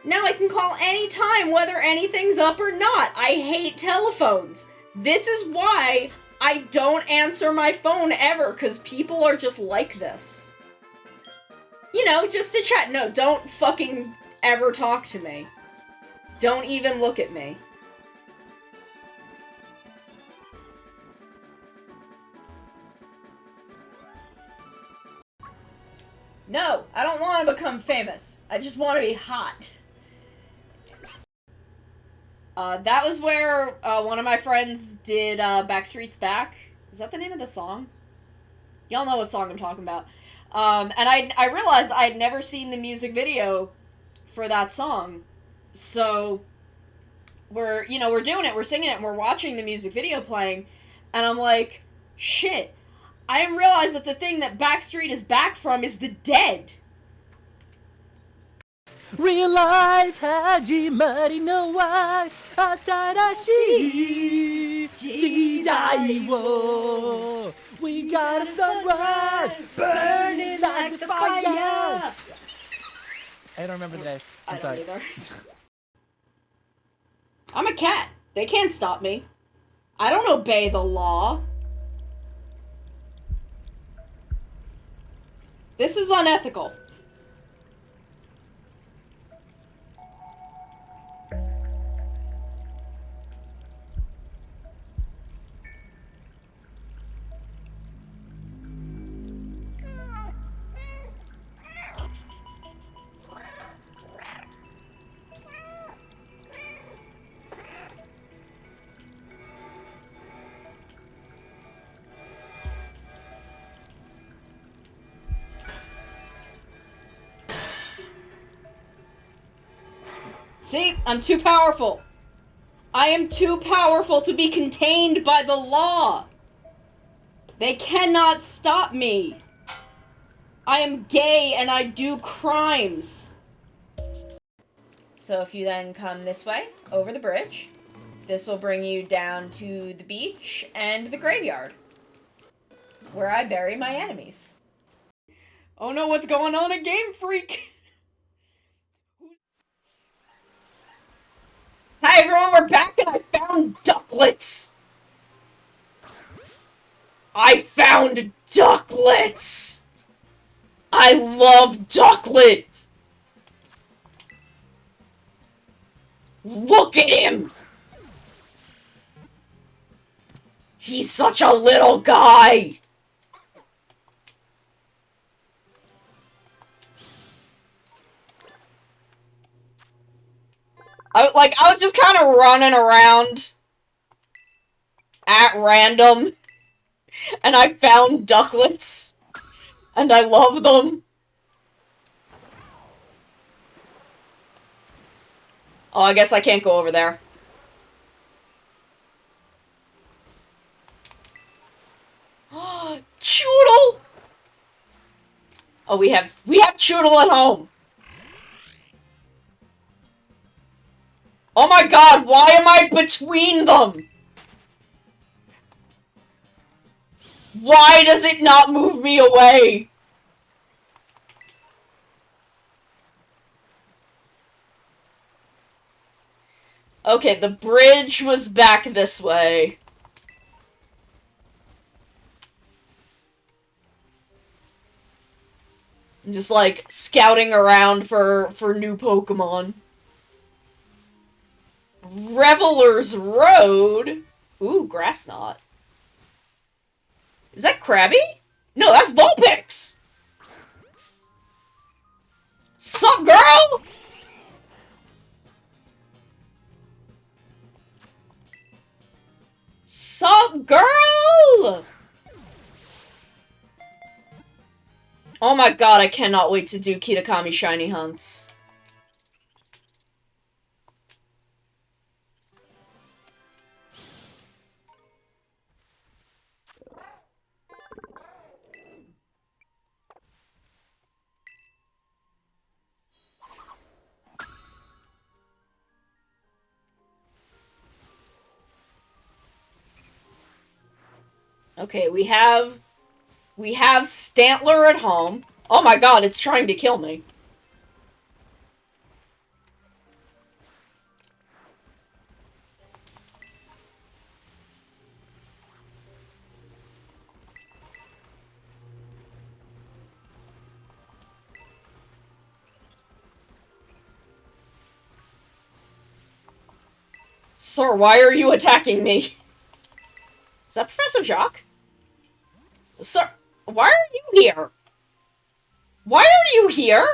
Now I can call anytime whether anything's up or not. I hate telephones. This is why I don't answer my phone ever, because people are just like this. You know, just to chat. No, don't fucking ever talk to me. Don't even look at me. No, I don't want to become famous. I just want to be hot. That was where one of my friends did Backstreet's Back. Is that the name of the song? Y'all know what song I'm talking about. And I realized I had never seen the music video for that song. So we're doing it, we're singing it, and we're watching the music video playing, and I'm like, shit, I didn't realize that the thing that Backstreet is back from is the Dead. Realize 始まりのは新しい時代を We got a sunrise burning like the fire. I don't remember the rest. I'm sorry. Either. I'm a cat. They can't stop me. I don't obey the law. This is unethical. See? I'm too powerful. I am too powerful to be contained by the law. They cannot stop me. I am gay and I do crimes. So if you then come this way, over the bridge, this will bring you down to the beach and the graveyard, where I bury my enemies. Oh no, what's going on at Game Freak? Hi everyone, we're back and I found ducklets! I found ducklets! I love ducklet! Look at him! He's such a little guy! I was just kind of running around at random, and I found ducklets, and I love them. Oh, I guess I can't go over there. Choodle! Oh, we have Choodle at home. Oh my god, why am I between them? Why does it not move me away? Okay, the bridge was back this way. I'm just like scouting around for new Pokemon. Reveler's Road? Ooh, grass knot. Is that Krabby? No, that's Vulpix! Sup, girl? Sup, girl? Oh my god, I cannot wait to do Kitakami shiny hunts. Okay, we have Stantler at home. Oh my god, it's trying to kill me. Sir, why are you attacking me? Is that Professor Jacques? Sir, why are you here? Why are you here?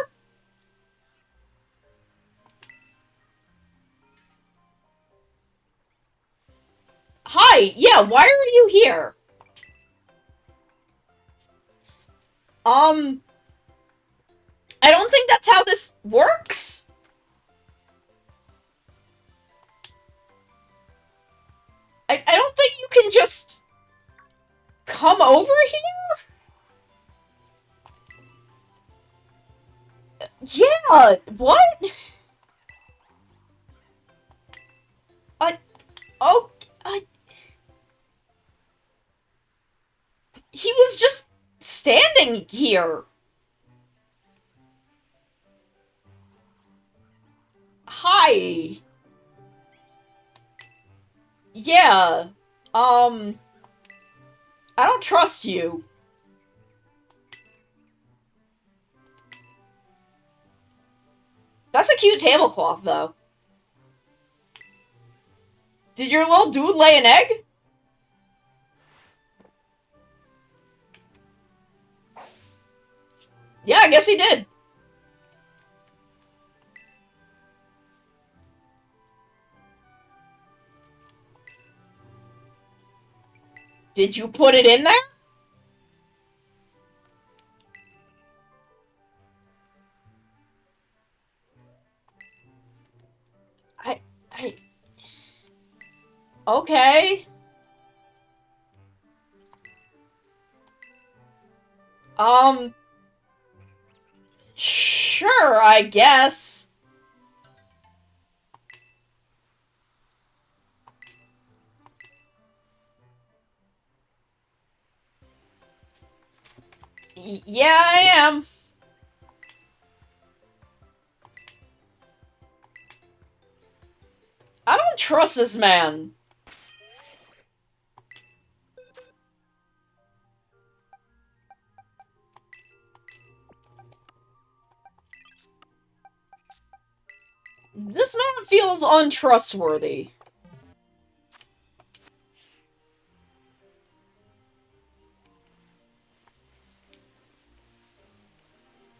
Hi, yeah, why are you here? I don't think that's how this works. I don't think you can just come over here? Yeah, what? Oh, he was just standing here. Hi. Yeah, I don't trust you. That's a cute tablecloth, though. Did your little dude lay an egg? Yeah, I guess he did. Did you put it in there? I... Okay. Sure, I guess. Yeah, I am. trust this man. This man feels untrustworthy.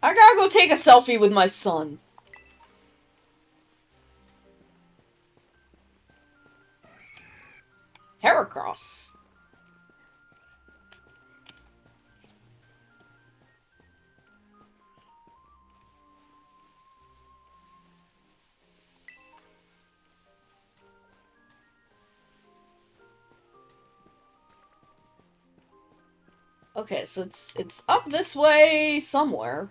I gotta go take a selfie with my son. Heracross. Okay, so it's up this way somewhere.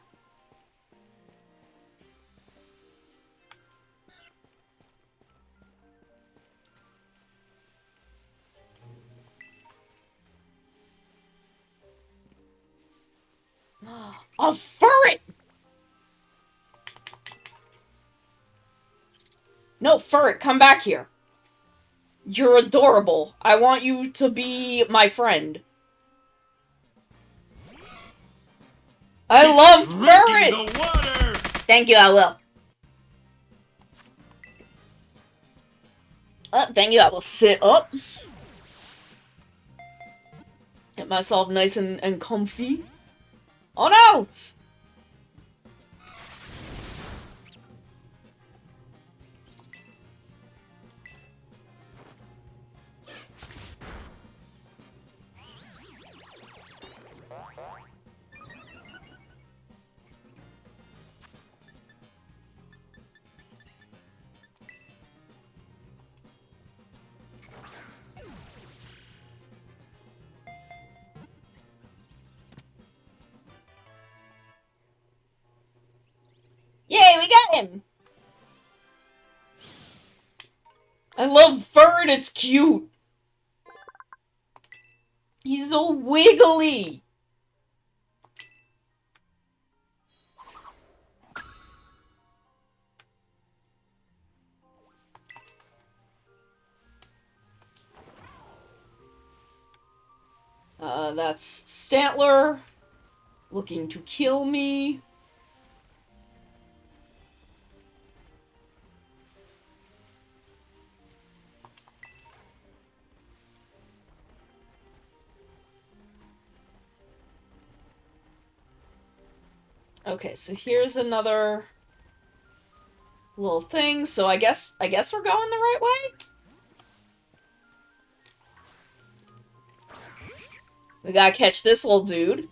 A ferret! No, ferret, come back here. You're adorable. I want you to be my friend. I love ferret! The water! Thank you, I will. Thank you, I will sit up. Get myself nice and comfy. Oh no! Yay, we got him! I love Fern, it's cute! He's so wiggly! That's Stantler looking to kill me. Okay, so here's another little thing. So I guess we're going the right way? We gotta catch this little dude.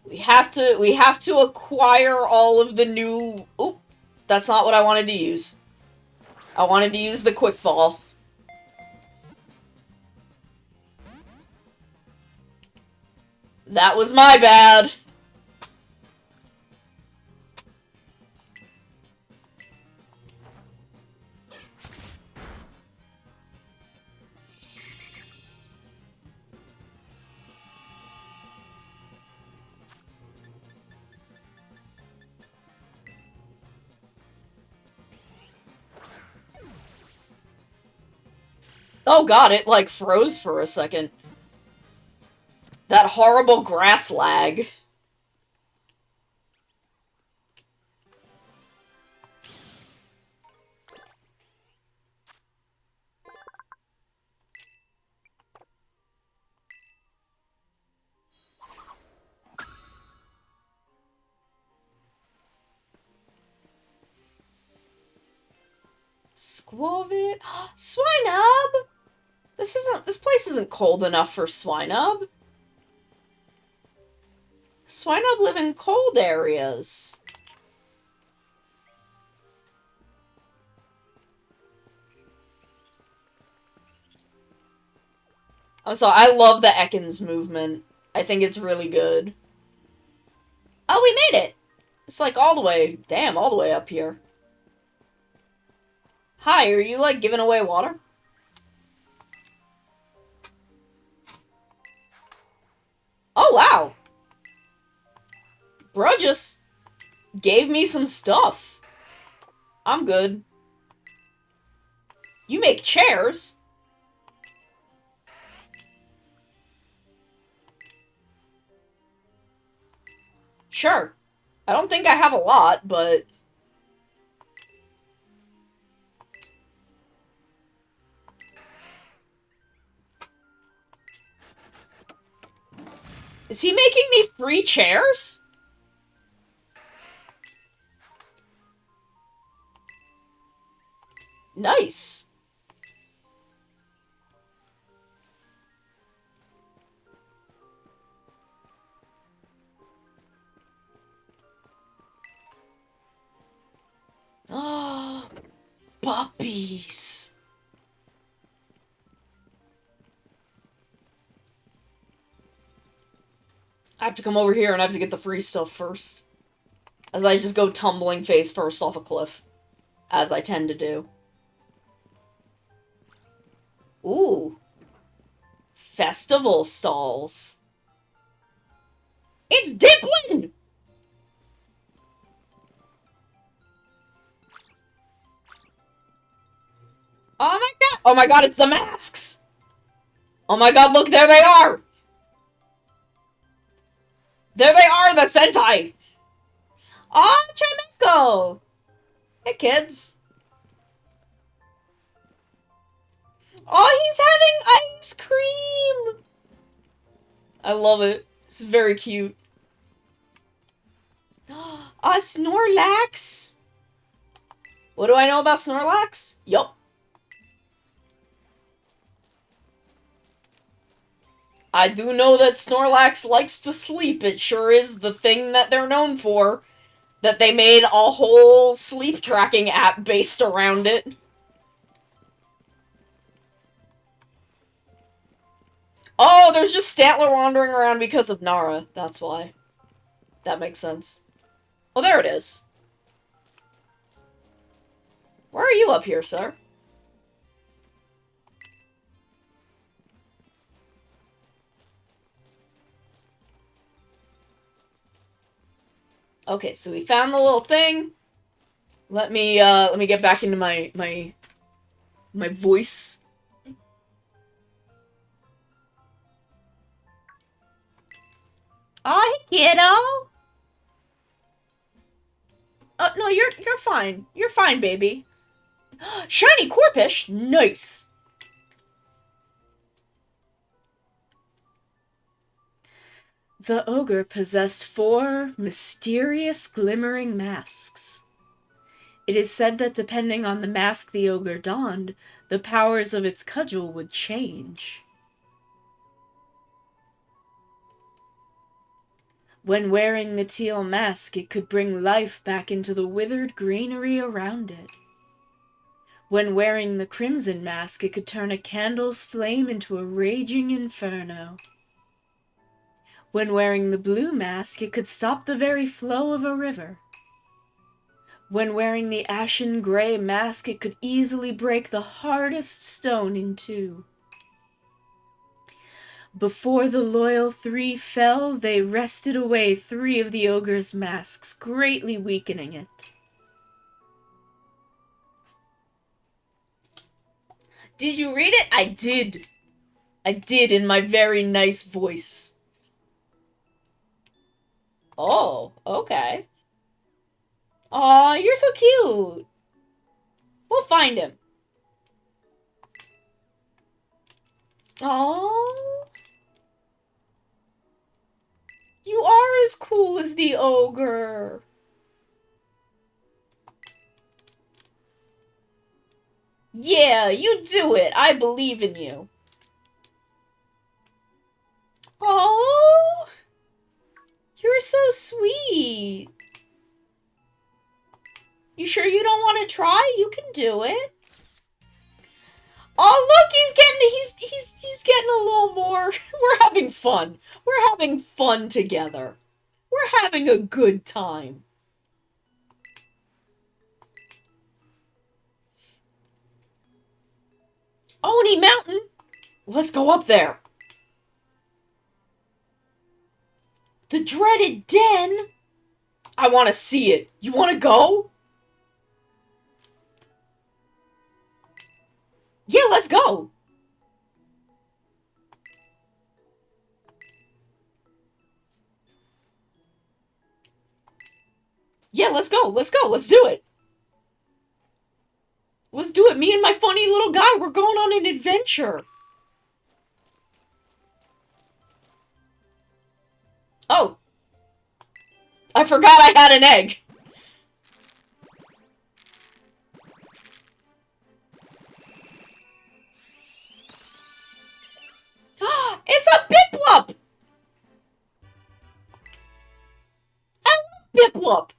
We have to acquire all of the new... Oop, that's not what I wanted to use. I wanted to use the quick ball. That was my bad. Oh god, it like froze for a second. That horrible grass lag. Squavit? Swinub! This place isn't cold enough for Swinub. Swinub live in cold areas. I'm sorry, I love the Ekans movement. I think it's really good. Oh, we made it! It's like all the way, damn, all the way up here. Hi, are you like giving away water? Oh, wow! Bruh just gave me some stuff. I'm good. You make chairs? Sure. I don't think I have a lot, but... Is he making me free chairs? Nice. Ah, puppies. I have to come over here and I have to get the free stuff first. As I just go tumbling face first off a cliff. As I tend to do. Ooh. Festival stalls. It's Diplin! Oh my god! Oh my god, it's the masks! Oh my god, look, there they are! There they are, the Sentai! Aw, Chimeco! Hey, kids. Oh, he's having ice cream! I love it. It's very cute. Snorlax! What do I know about Snorlax? Yup. I do know that Snorlax likes to sleep. It sure is the thing that they're known for. That they made a whole sleep tracking app based around it. Oh, there's just Stantler wandering around because of Nara. That's why. That makes sense. Oh, there it is. Why are you up here, sir? Okay, so we found the little thing. Let me get back into my voice. Oh, hey, kiddo. Oh, no, you're fine. You're fine, baby. Shiny Corpish! Nice! The ogre possessed 4 mysterious glimmering masks. It is said that depending on the mask the ogre donned, the powers of its cudgel would change. When wearing the teal mask, it could bring life back into the withered greenery around it. When wearing the crimson mask, it could turn a candle's flame into a raging inferno. When wearing the blue mask, it could stop the very flow of a river. When wearing the ashen gray mask, it could easily break the hardest stone in 2. Before the loyal 3 fell, they wrested away 3 of the ogre's masks, greatly weakening it. Did you read it? I did. I did in my very nice voice. Oh, okay. Aw, you're so cute. We'll find him. Aw. You are as cool as the ogre. Yeah, you do it. I believe in you. Oh, you're so sweet. You sure you don't want to try? You can do it. Oh, look, he's getting a little more. We're having fun. We're having fun together. We're having a good time. Oni Mountain. Let's go up there. The dreaded den. I want to see it. You want to go? Yeah, let's go. Yeah, let's go. Let's go. Let's do it. Let's do it. Me and my funny little guy, we're going on an adventure. Oh. I forgot I had an egg. It's a Piplup! I love Piplup!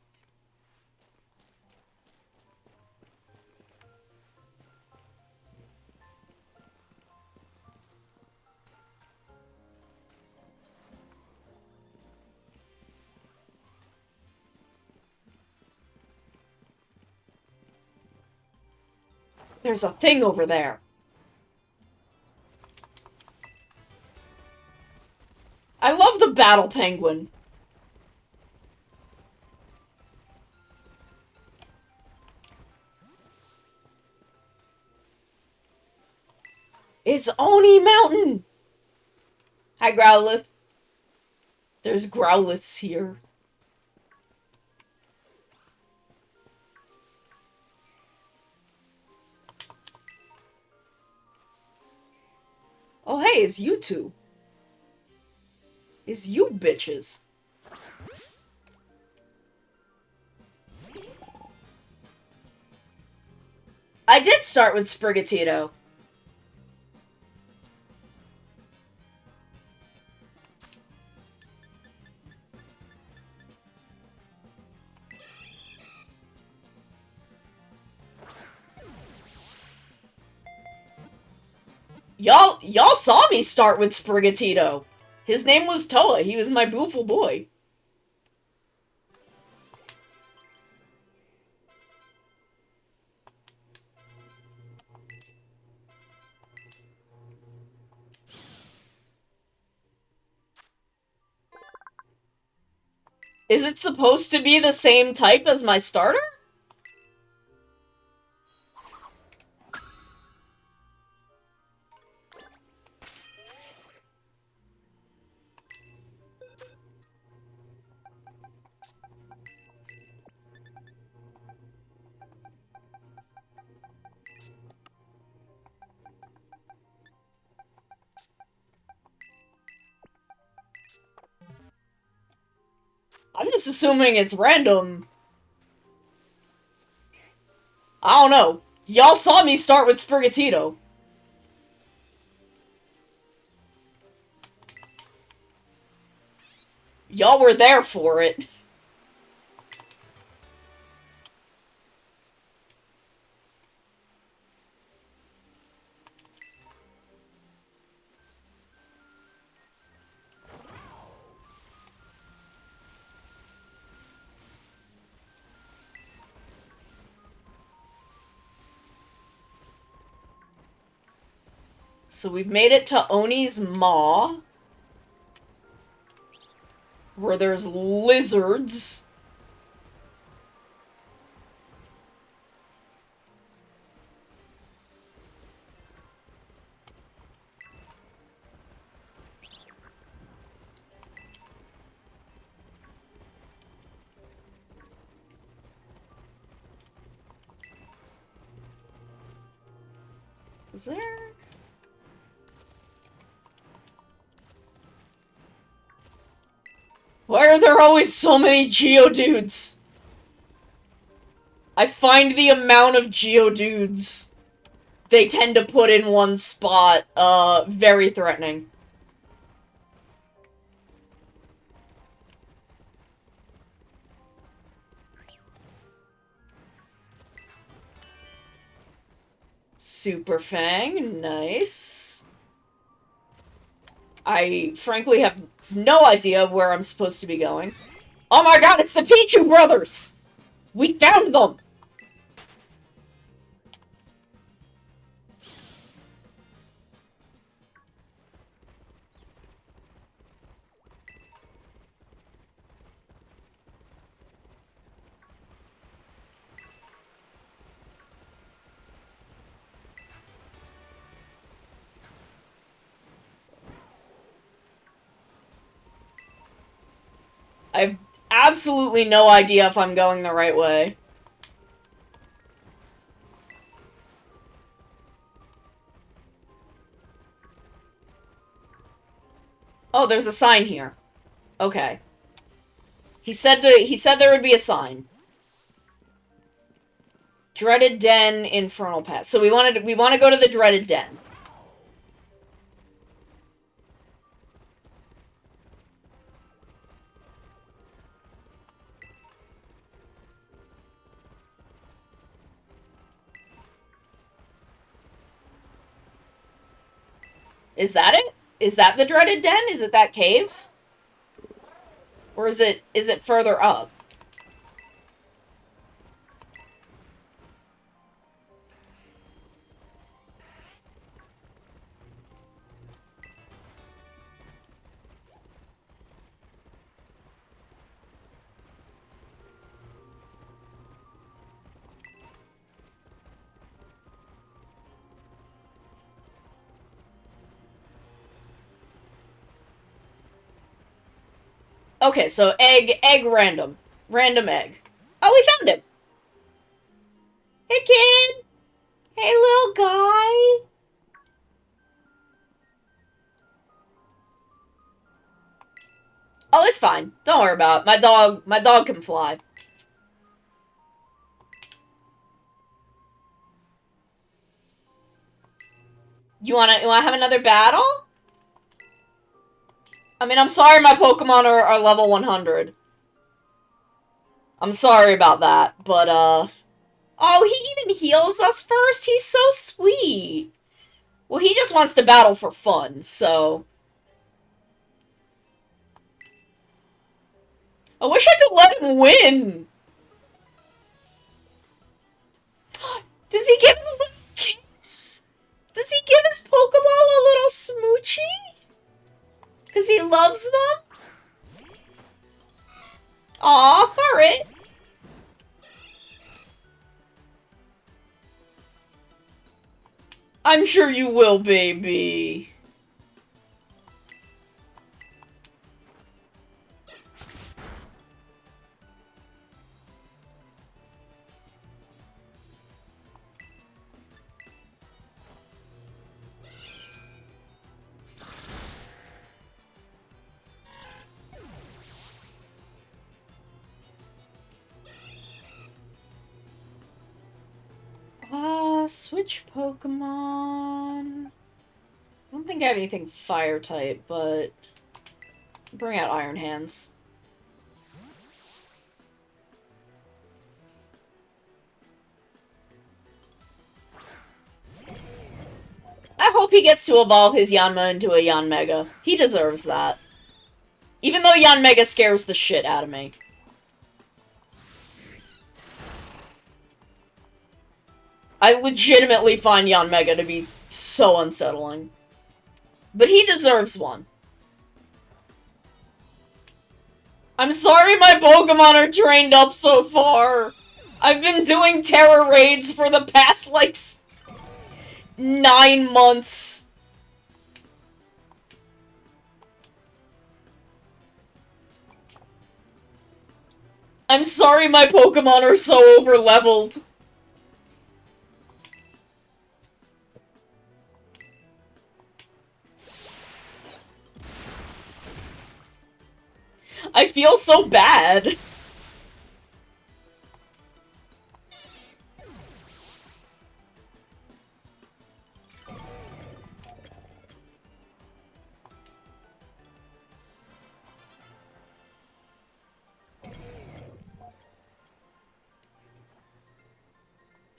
There's a thing over there. I love the battle penguin. It's Oni Mountain! Hi, Growlithe. There's Growliths here. Oh, hey, it's you two. It's you bitches. I did start with Sprigatito. Y'all saw me start with Sprigatito. His name was Toa. He was my beautiful boy. Is it supposed to be the same type as my starter? I'm just assuming it's random. I don't know. Y'all saw me start with Sprigatito. Y'all were there for it. So we've made it to Oni's Maw, where there's lizards. Is there? Why are there always so many Geodudes? I find the amount of Geodudes they tend to put in one spot, very threatening. Super Fang, nice. I frankly have no idea where I'm supposed to be going. Oh my god, it's the Pichu brothers! We found them! I have absolutely no idea if I'm going the right way. Oh, there's a sign here. Okay. He said there would be a sign. Dreaded Den, Infernal Path. So we want to go to the Dreaded Den. Is that it? Is that the Dreaded Den? Is it that cave? Or is it further up? Okay, so egg random. Random egg. Oh, we found him! Hey, kid! Hey, little guy! Oh, it's fine. Don't worry about it. My dog can fly. You wanna have another battle? I mean, I'm sorry my Pokemon are level 100. I'm sorry about that, but, oh, he even heals us first? He's so sweet. Well, he just wants to battle for fun, so... I wish I could let him win! Does he give him a little kiss? Does he give his Pokeball a little smoochie? Because he loves them? Aw, Furret! I'm sure you will, baby. Switch Pokemon. I don't think I have anything fire type, but bring out Iron Hands. I hope he gets to evolve his Yanma into a Yanmega. He deserves that. Even though Yanmega scares the shit out of me. I legitimately find Yanmega to be so unsettling. But he deserves one. I'm sorry my Pokemon are trained up so far. I've been doing terror raids for the past, like, 9 months. I'm sorry my Pokemon are so over-leveled. I feel so bad.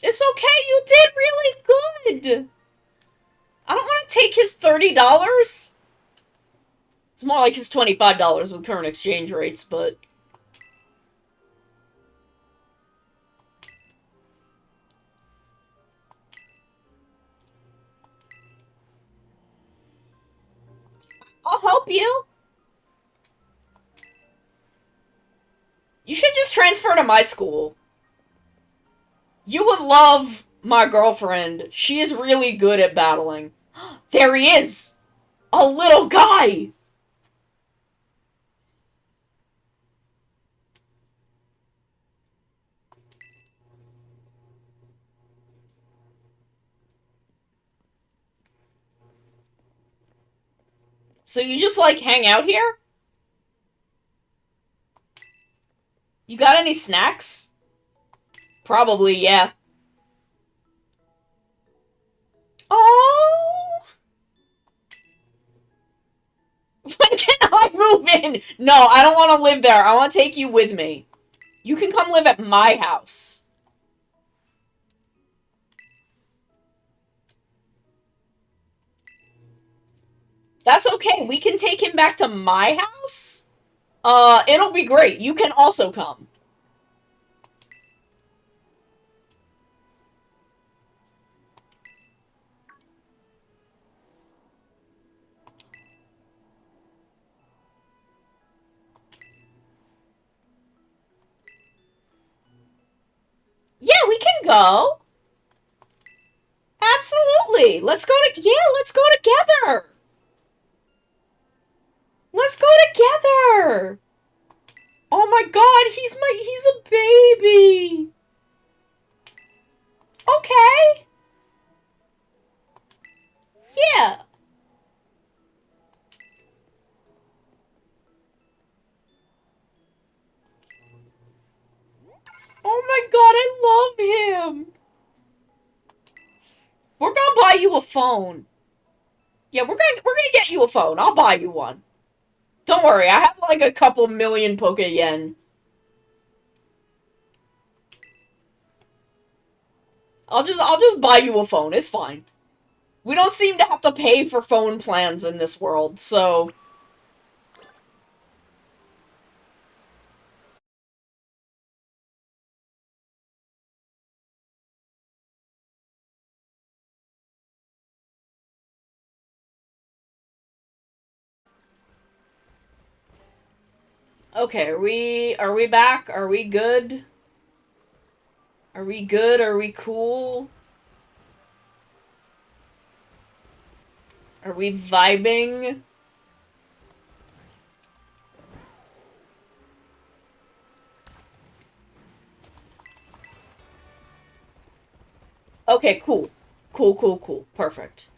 It's okay, you did really good! I don't want to take his $30. It's more like his $25 with current exchange rates, but... I'll help you. You should just transfer to my school. You would love my girlfriend. She is really good at battling. There he is! A little guy! So you just, like, hang out here? You got any snacks? Probably, yeah. Oh! When can I move in? No, I don't want to live there. I want to take you with me. You can come live at my house. That's okay. We can take him back to my house. It'll be great. You can also come. Yeah, we can go. Absolutely. Let's go together. Let's go together. Oh my god, he's a baby. Okay. Yeah. Oh my god, I love him. We're gonna buy you a phone. Yeah, we're gonna get you a phone. I'll buy you one. Don't worry, I have like a couple million Poke Yen. I'll just buy you a phone. It's fine. We don't seem to have to pay for phone plans in this world, so... Okay, are we back? Are we good? Are we good? Are we cool? Are we vibing? Okay, cool. Cool. Perfect.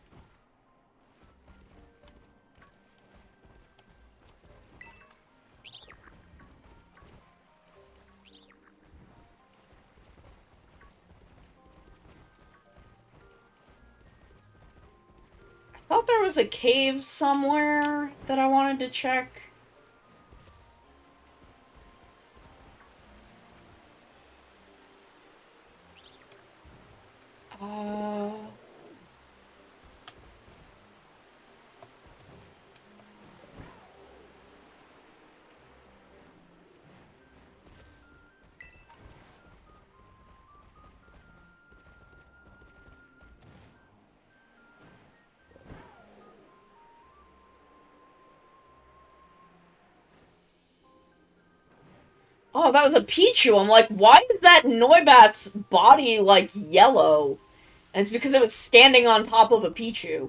I thought there was a cave somewhere that I wanted to check. Uh... Oh, that was a Pichu. I'm like, why is that Noibat's body, like, yellow? And it's because it was standing on top of a Pichu.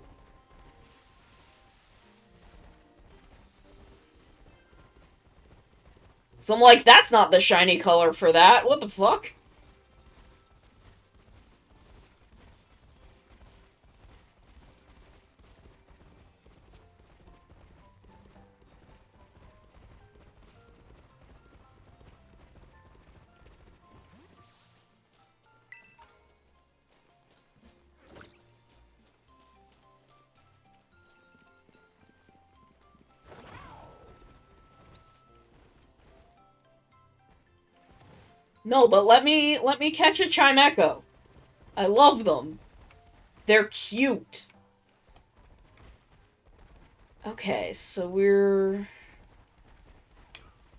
So I'm like, that's not the shiny color for that. What the fuck? No, but let me catch a Chimecho. I love them. They're cute. Okay, so we're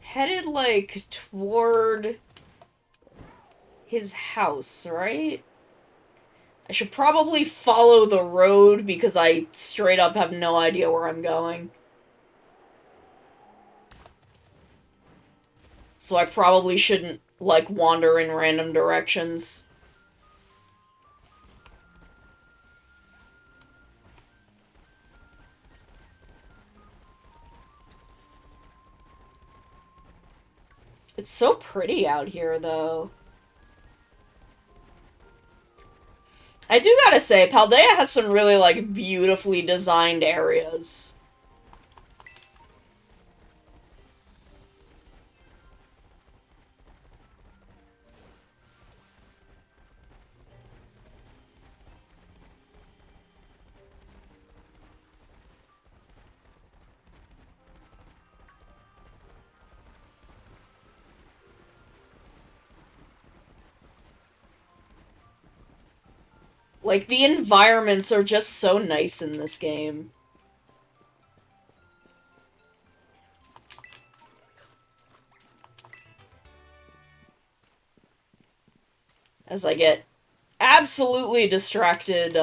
headed, like, toward his house, right? I should probably follow the road because I straight up have no idea where I'm going. So I probably shouldn't, like, wander in random directions. It's so pretty out here, though. I do gotta say, Paldea has some really, like, beautifully designed areas. Like, the environments are just so nice in this game. As I get absolutely distracted,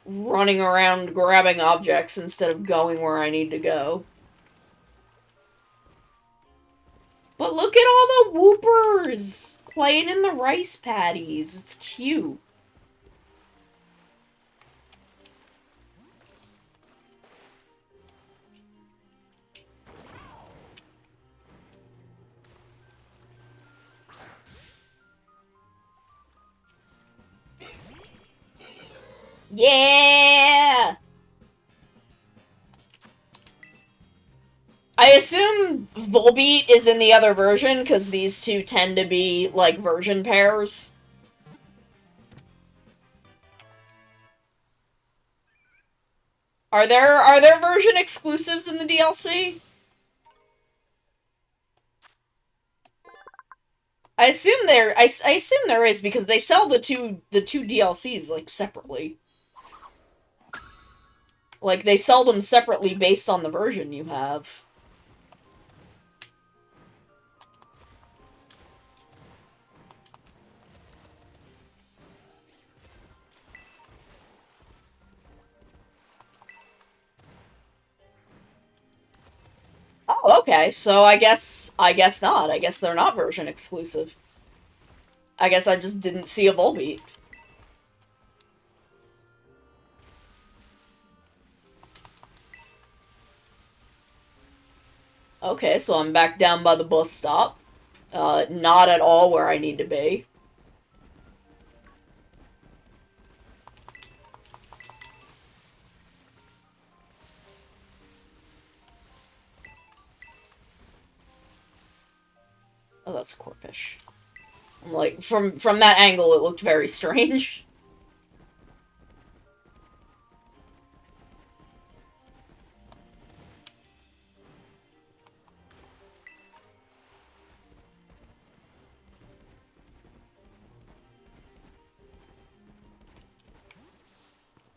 running around grabbing objects instead of going where I need to go. But look at all the whoopers playing in the rice paddies. It's cute. Yeah! I assume Volbeat is in the other version, because these two tend to be, like, version pairs. Are there version exclusives in the DLC? I assume I assume there is, because they sell the two DLCs, like, separately. Like, they sell them separately based on the version you have. Oh, okay. So I guess not. I guess they're not version exclusive. I guess I just didn't see a Volbeat. Okay, so I'm back down by the bus stop. Not at all where I need to be. Oh, that's a Corpish. I'm like, from that angle, it looked very strange.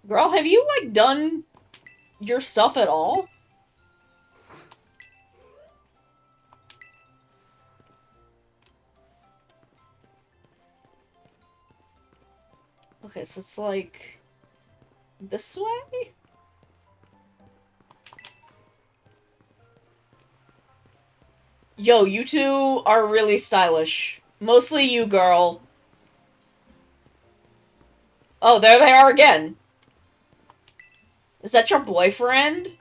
Girl, have you, like, done your stuff at all? Okay, so it's like this way? Yo, you two are really stylish. Mostly you, girl. Oh, there they are again. Is that your boyfriend?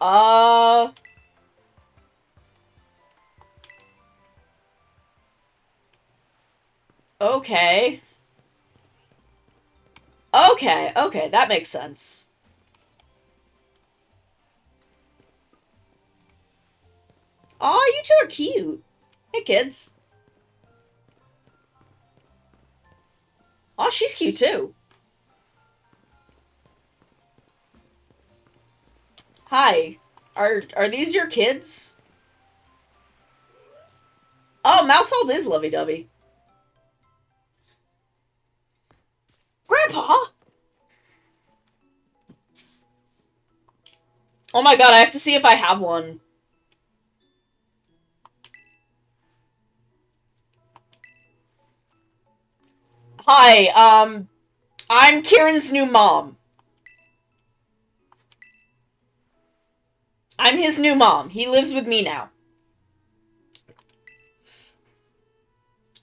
Uh... Okay. Okay, that makes sense. Aw, you two are cute. Hey, kids. Aw, she's cute, too. Hi. Are these your kids? Oh, Mousehold is lovey-dovey. Grandpa? Oh my god, I have to see if I have one. Hi, I'm Kieran's new mom. I'm his new mom. He lives with me now.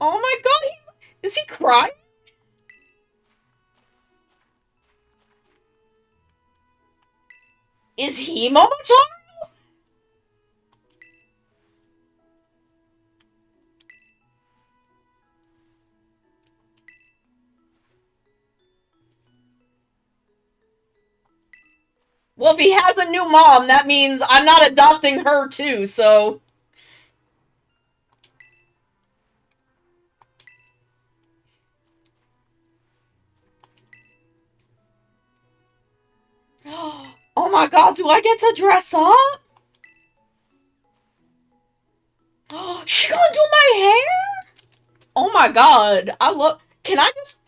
Oh my god, is he crying? Is he Momotaro? Well, if he has a new mom, that means I'm not adopting her too, so... Oh my god, do I get to dress up? She gonna do my hair? Oh my god, I love. Can I just?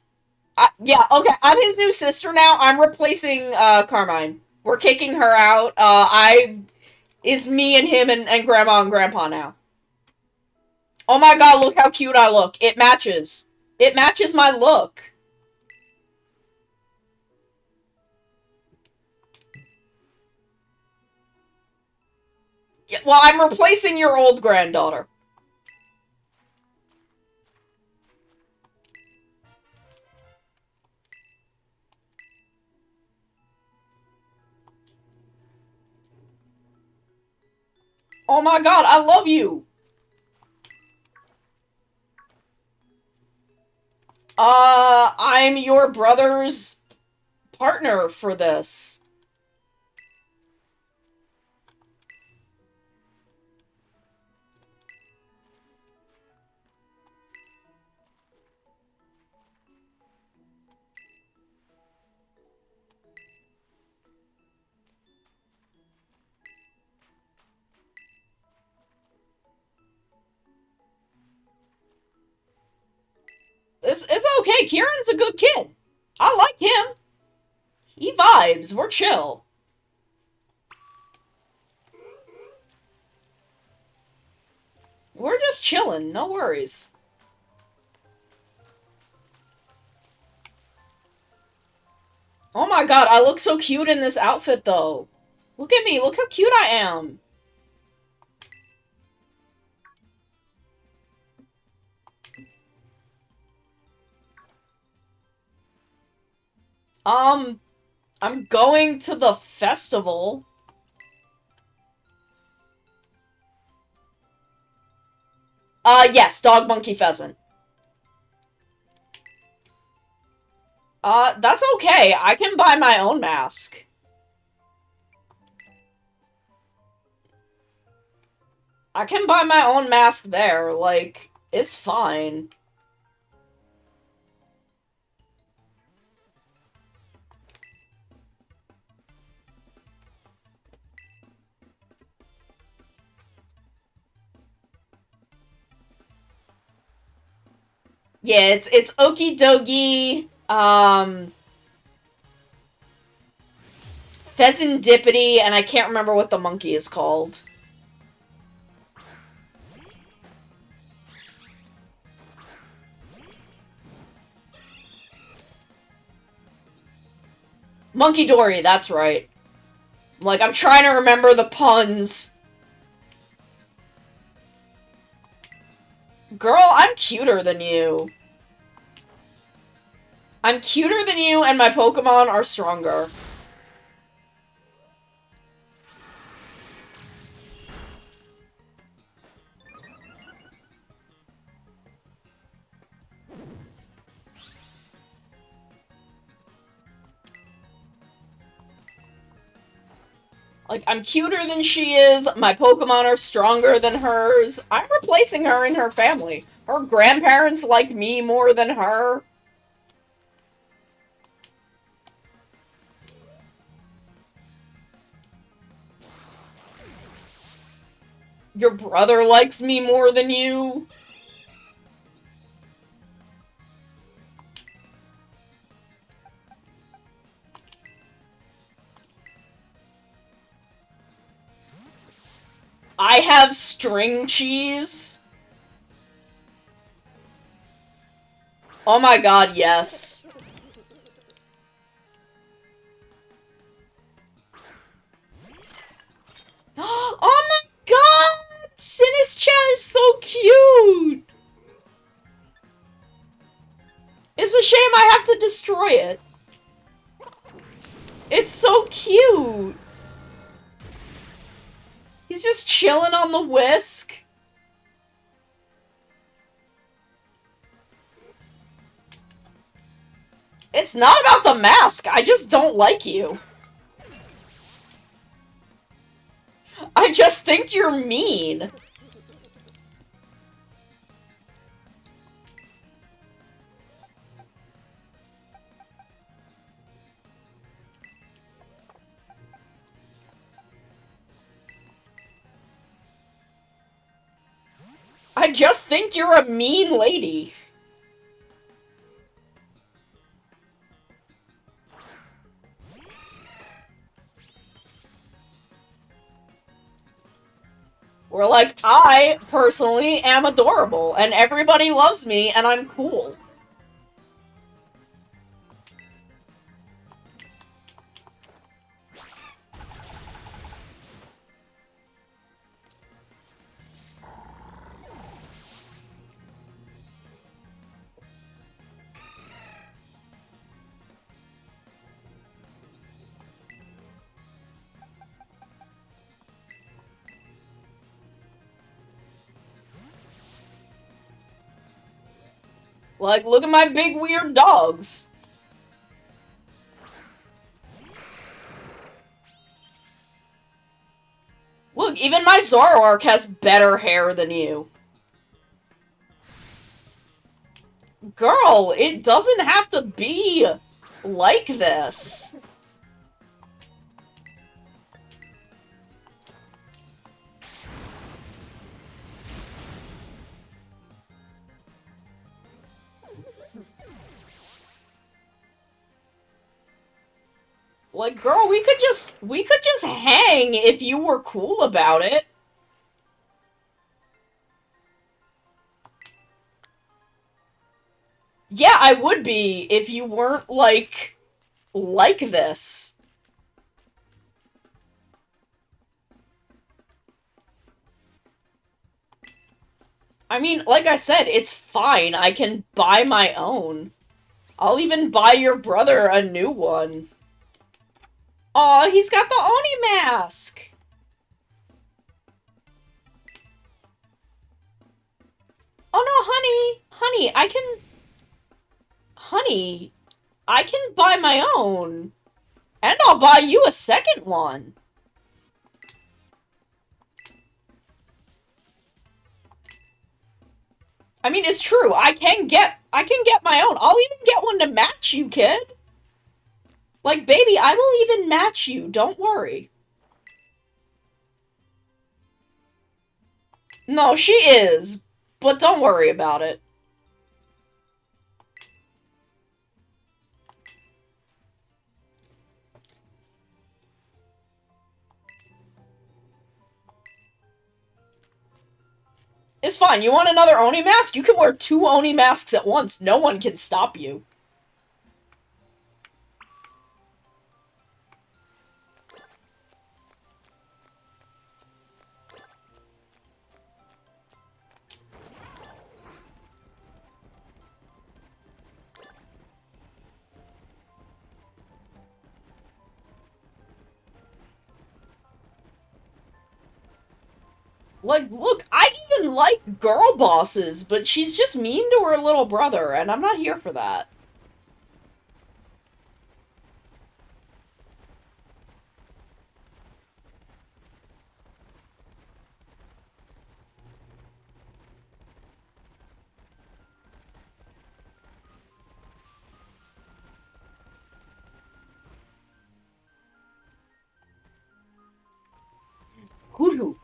Yeah, okay. I'm his new sister now. I'm replacing Carmine. We're kicking her out. Is me and him and Grandma and Grandpa now. Oh my god, look how cute I look. It matches. It matches my look. Yeah, well, I'm replacing your old granddaughter. Oh my god, I love you! I'm your brother's partner for this. It's okay, Kieran's a good kid. I like him. He vibes, we're chill. We're just chilling, no worries. Oh my god, I look so cute in this outfit though. Look at me, look how cute I am. I'm going to the festival. Yes, dog, monkey, pheasant. That's okay. I can buy my own mask. I can buy my own mask there, like, it's fine. Yeah, it's okie dokie, Pheasantipity, and I can't remember what the monkey is called. Monkey Dory, that's right. Like, I'm trying to remember the puns. Girl, I'm cuter than you. I'm cuter than you, and my Pokemon are stronger. Like, I'm cuter than she is, my Pokemon are stronger than hers. I'm replacing her in her family. Her grandparents like me more than her. Your brother likes me more than you. I have string cheese. Oh my god, yes. Oh my god! Sinistcha is so cute! It's a shame I have to destroy it. It's so cute! He's just chilling on the whisk. It's not about the mask, I just don't like you. I just think you're mean. I just think you're a mean lady. We're like, I, personally, am adorable, and everybody loves me, and I'm cool. Like, look at my big weird dogs. Look, even my Zoroark has better hair than you. Girl, it doesn't have to be like this. Like, girl, we could just hang if you were cool about it. Yeah, I would be if you weren't, like this. I mean, like I said, it's fine. I can buy my own. I'll even buy your brother a new one. Aw, he's got the Oni mask! Oh no, honey! Honey, I can buy my own. And I'll buy you a second one. I mean, it's true. I can get my own. I'll even get one to match you, kid. Like, baby, I will even match you. Don't worry. No, she is. But don't worry about it. It's fine. You want another Oni mask? You can wear 2 Oni masks at once. No one can stop you. Like, look, I even like girl bosses, but she's just mean to her little brother, and I'm not here for that. Hoot hoot.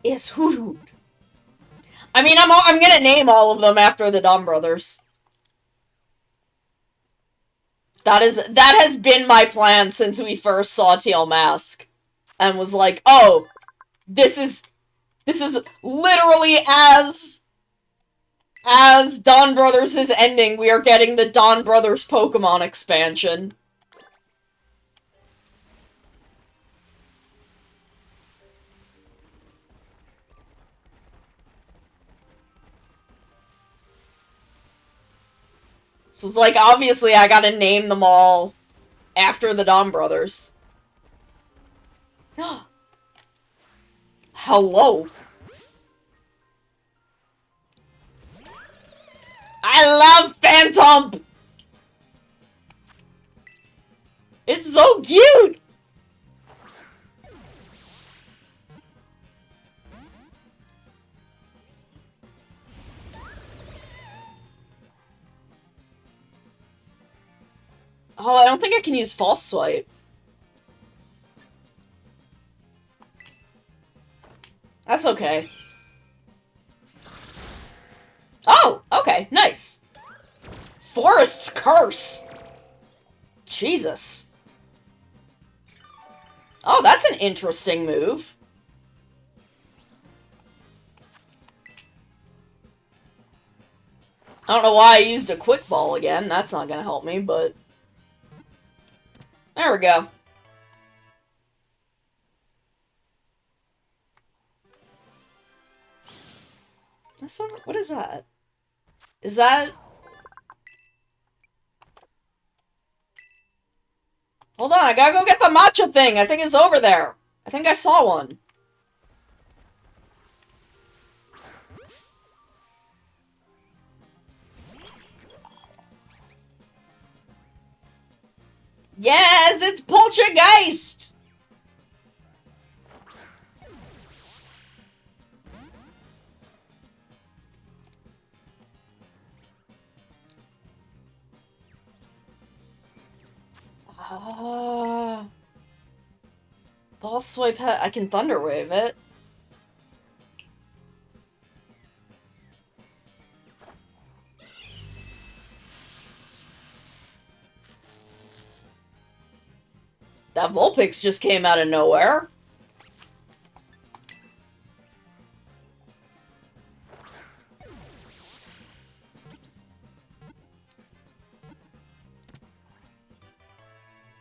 Is Hoot Hoot. I mean, I'm gonna name all of them after the Dawn Brothers. That has been my plan since we first saw Teal Mask. And was like, oh, this is literally as Dawn Brothers is ending, we are getting the Dawn Brothers Pokemon expansion. So it's like, obviously, I gotta name them all after the Dawn Brothers. Hello. I love Phantom! It's so cute! Oh, I don't think I can use false swipe. That's okay. Oh, okay, nice. Forest's Curse. Jesus. Oh, that's an interesting move. I don't know why I used a quick ball again. That's not gonna help me, but... There we go. That's what is that? Is that... Hold on, I gotta go get the matcha thing! I think it's over there. I think I saw one. Yes, it's Poltergeist! Ah. Ball swipe I can Thunder Wave it. That Vulpix just came out of nowhere.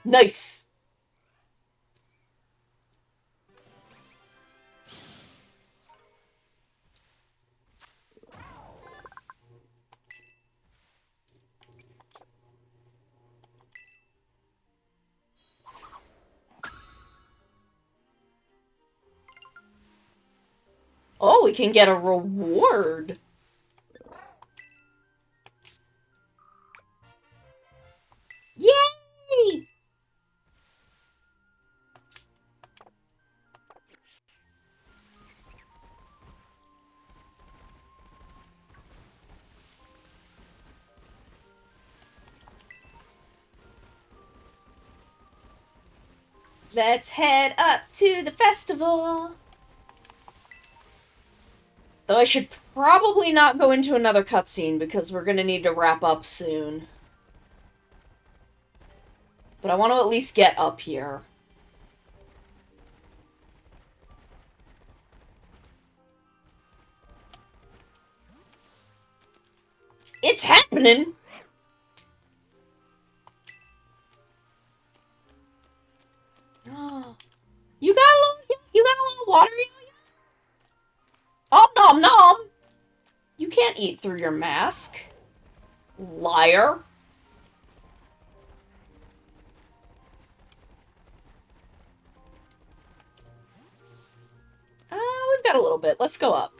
Nice! Oh, we can get a reward. Yay! Let's head up to the festival. Though I should probably not go into another cutscene because we're gonna need to wrap up soon. But I want to at least get up here. It's happening! Oh, you got a little water? Oh, nom nom! You can't eat through your mask. Liar. We've got a little bit. Let's go up.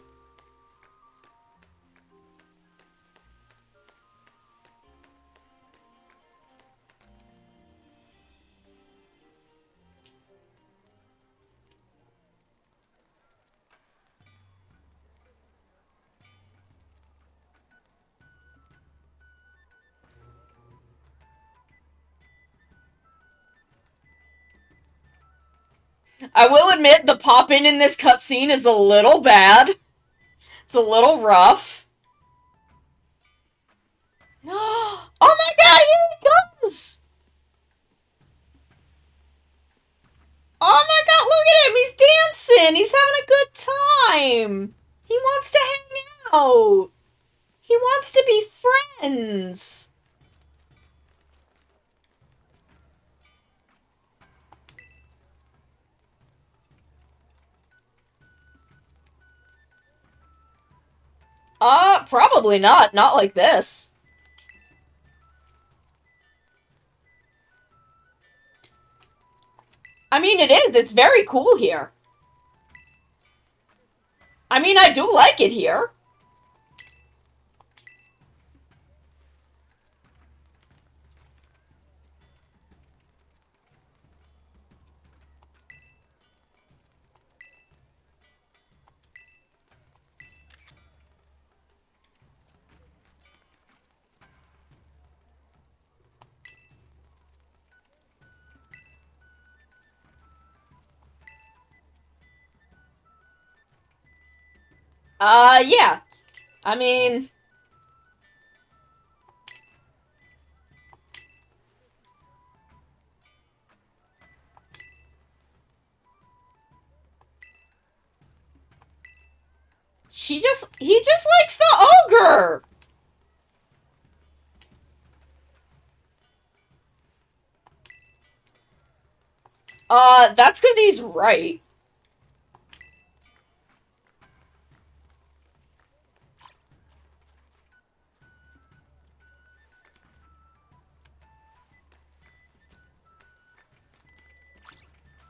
I will admit the pop-in in this cutscene is a little bad. It's a little rough. Oh my god, here he comes! Oh my god, look at him! He's dancing! He's having a good time! He wants to hang out! He wants to be friends! Probably not. Not like this. I mean, it is. It's very cool here. I mean, I do like it here. Yeah. I mean... he just likes the ogre! That's because he's right.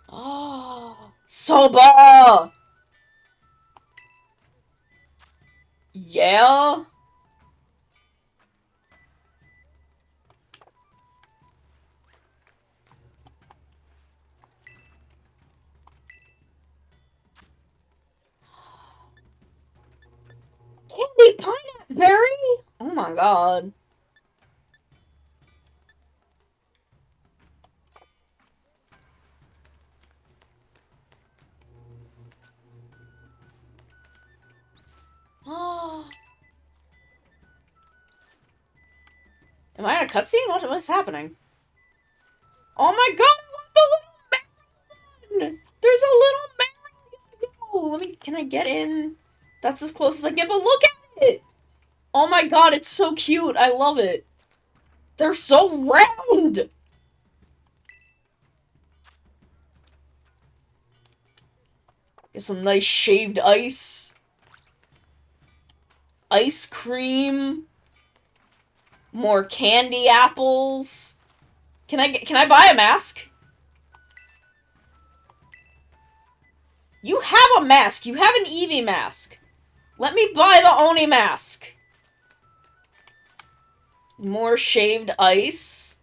Oh, Soba! Yeah? Candy pineapple berry? Oh my god. Am I in a cutscene? What's happening? Oh my god, I want the little man! There's a little man! Oh, can I get in? That's as close as I get, but look at it! Oh my god, it's so cute. I love it. They're so round! Get some nice shaved ice. Ice cream. More candy apples. Can I buy a mask? You have a mask. You have an Eevee mask. Let me buy the Oni mask. More shaved ice.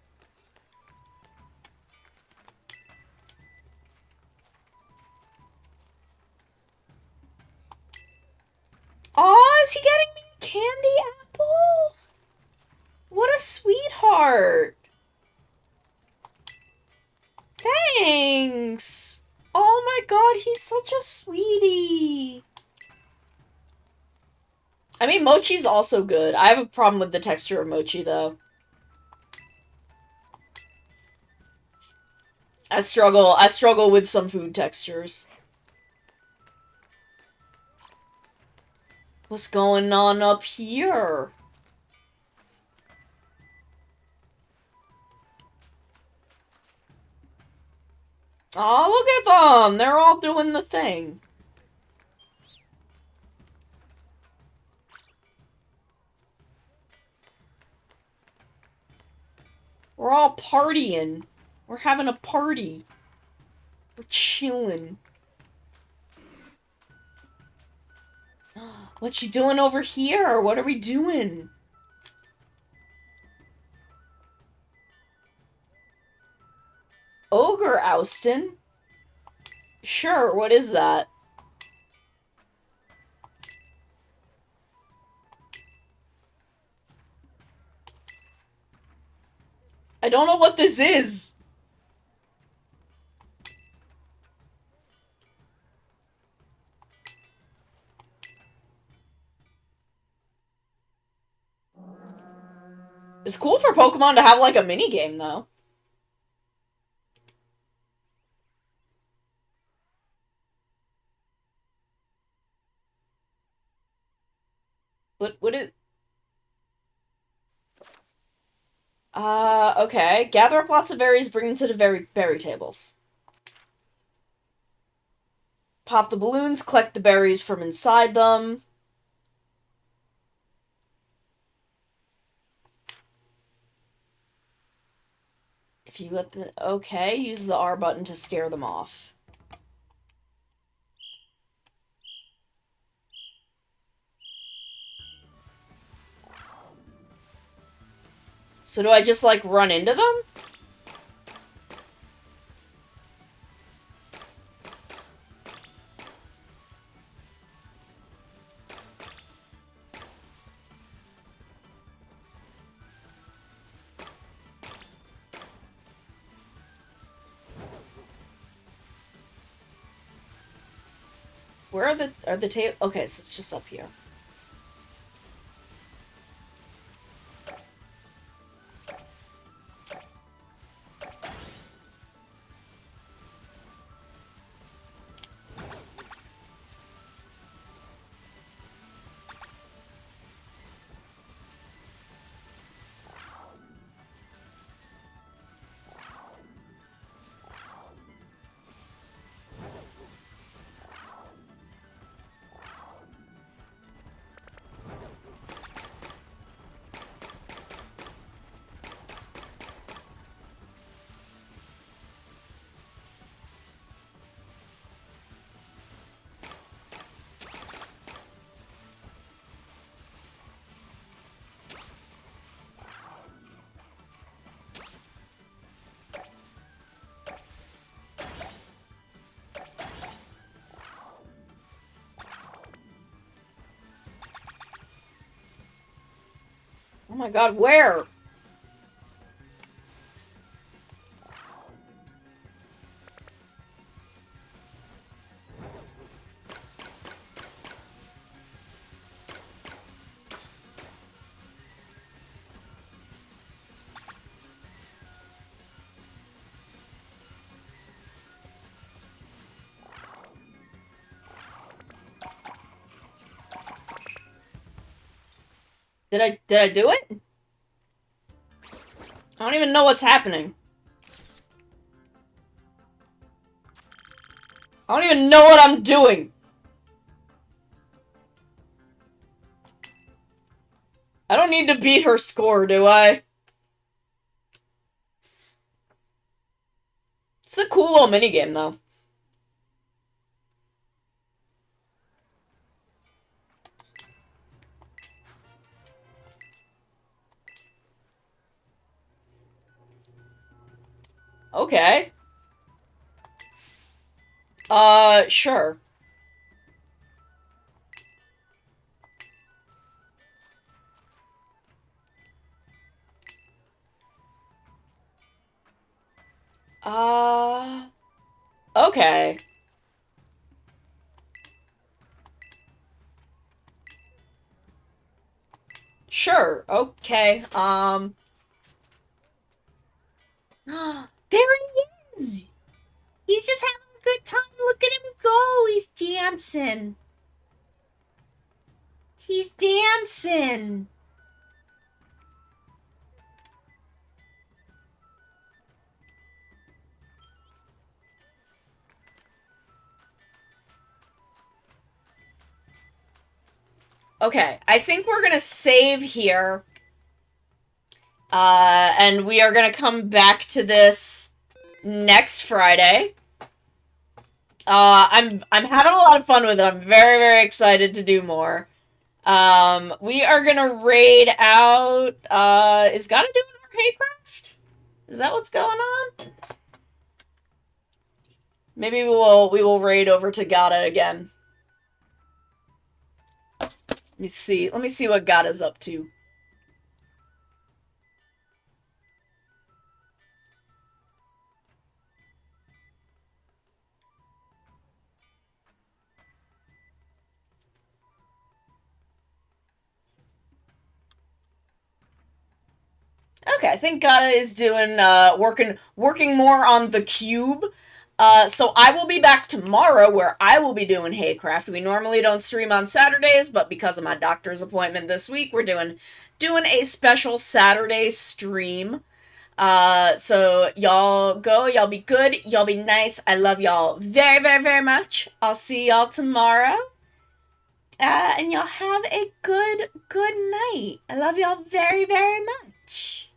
Aw, is he getting me a candy apple? What a sweetheart. Thanks. Oh my god, he's such a sweetie. I mean, mochi's also good. I have a problem with the texture of mochi, though. I struggle with some food textures. What's going on up here? Aw, look at them! They're all doing the thing. We're all partying. We're having a party. We're chilling. What you doing over here? What are we doing? Ogre oustin'? Sure, what is that? I don't know what this is. It's cool for Pokemon to have, like, a mini-game, though. What is... Okay. Gather up lots of berries, bring them to the berry tables. Pop the balloons, collect the berries from inside them. If you let the... Okay, use the R button to scare them off. So do I just, like, run into them? Where are the tables? Okay, so it's just up here. Oh my god, where? Did I do it? I don't even know what's happening. I don't even know what I'm doing. I don't need to beat her score, do I? It's a cool little minigame, though. Okay. Sure. Okay. Sure, okay, there he is! He's just having a good time. Look at him go! He's dancing. He's dancing. Okay, I think we're gonna save here. And we are gonna come back to this next Friday. I'm having a lot of fun with it. I'm very, very excited to do more. We are gonna raid out, is Gotta doing more Haycraft? Is that what's going on? Maybe we will raid over to Gata again. Let me see what Gata's up to. Okay, I think Gata is doing, working more on the cube. So I will be back tomorrow where I will be doing Haycraft. We normally don't stream on Saturdays, but because of my doctor's appointment this week, we're doing a special Saturday stream. So y'all go, y'all be good, y'all be nice. I love y'all very, very, very much. I'll see y'all tomorrow. And y'all have a good night. I love y'all very, very much.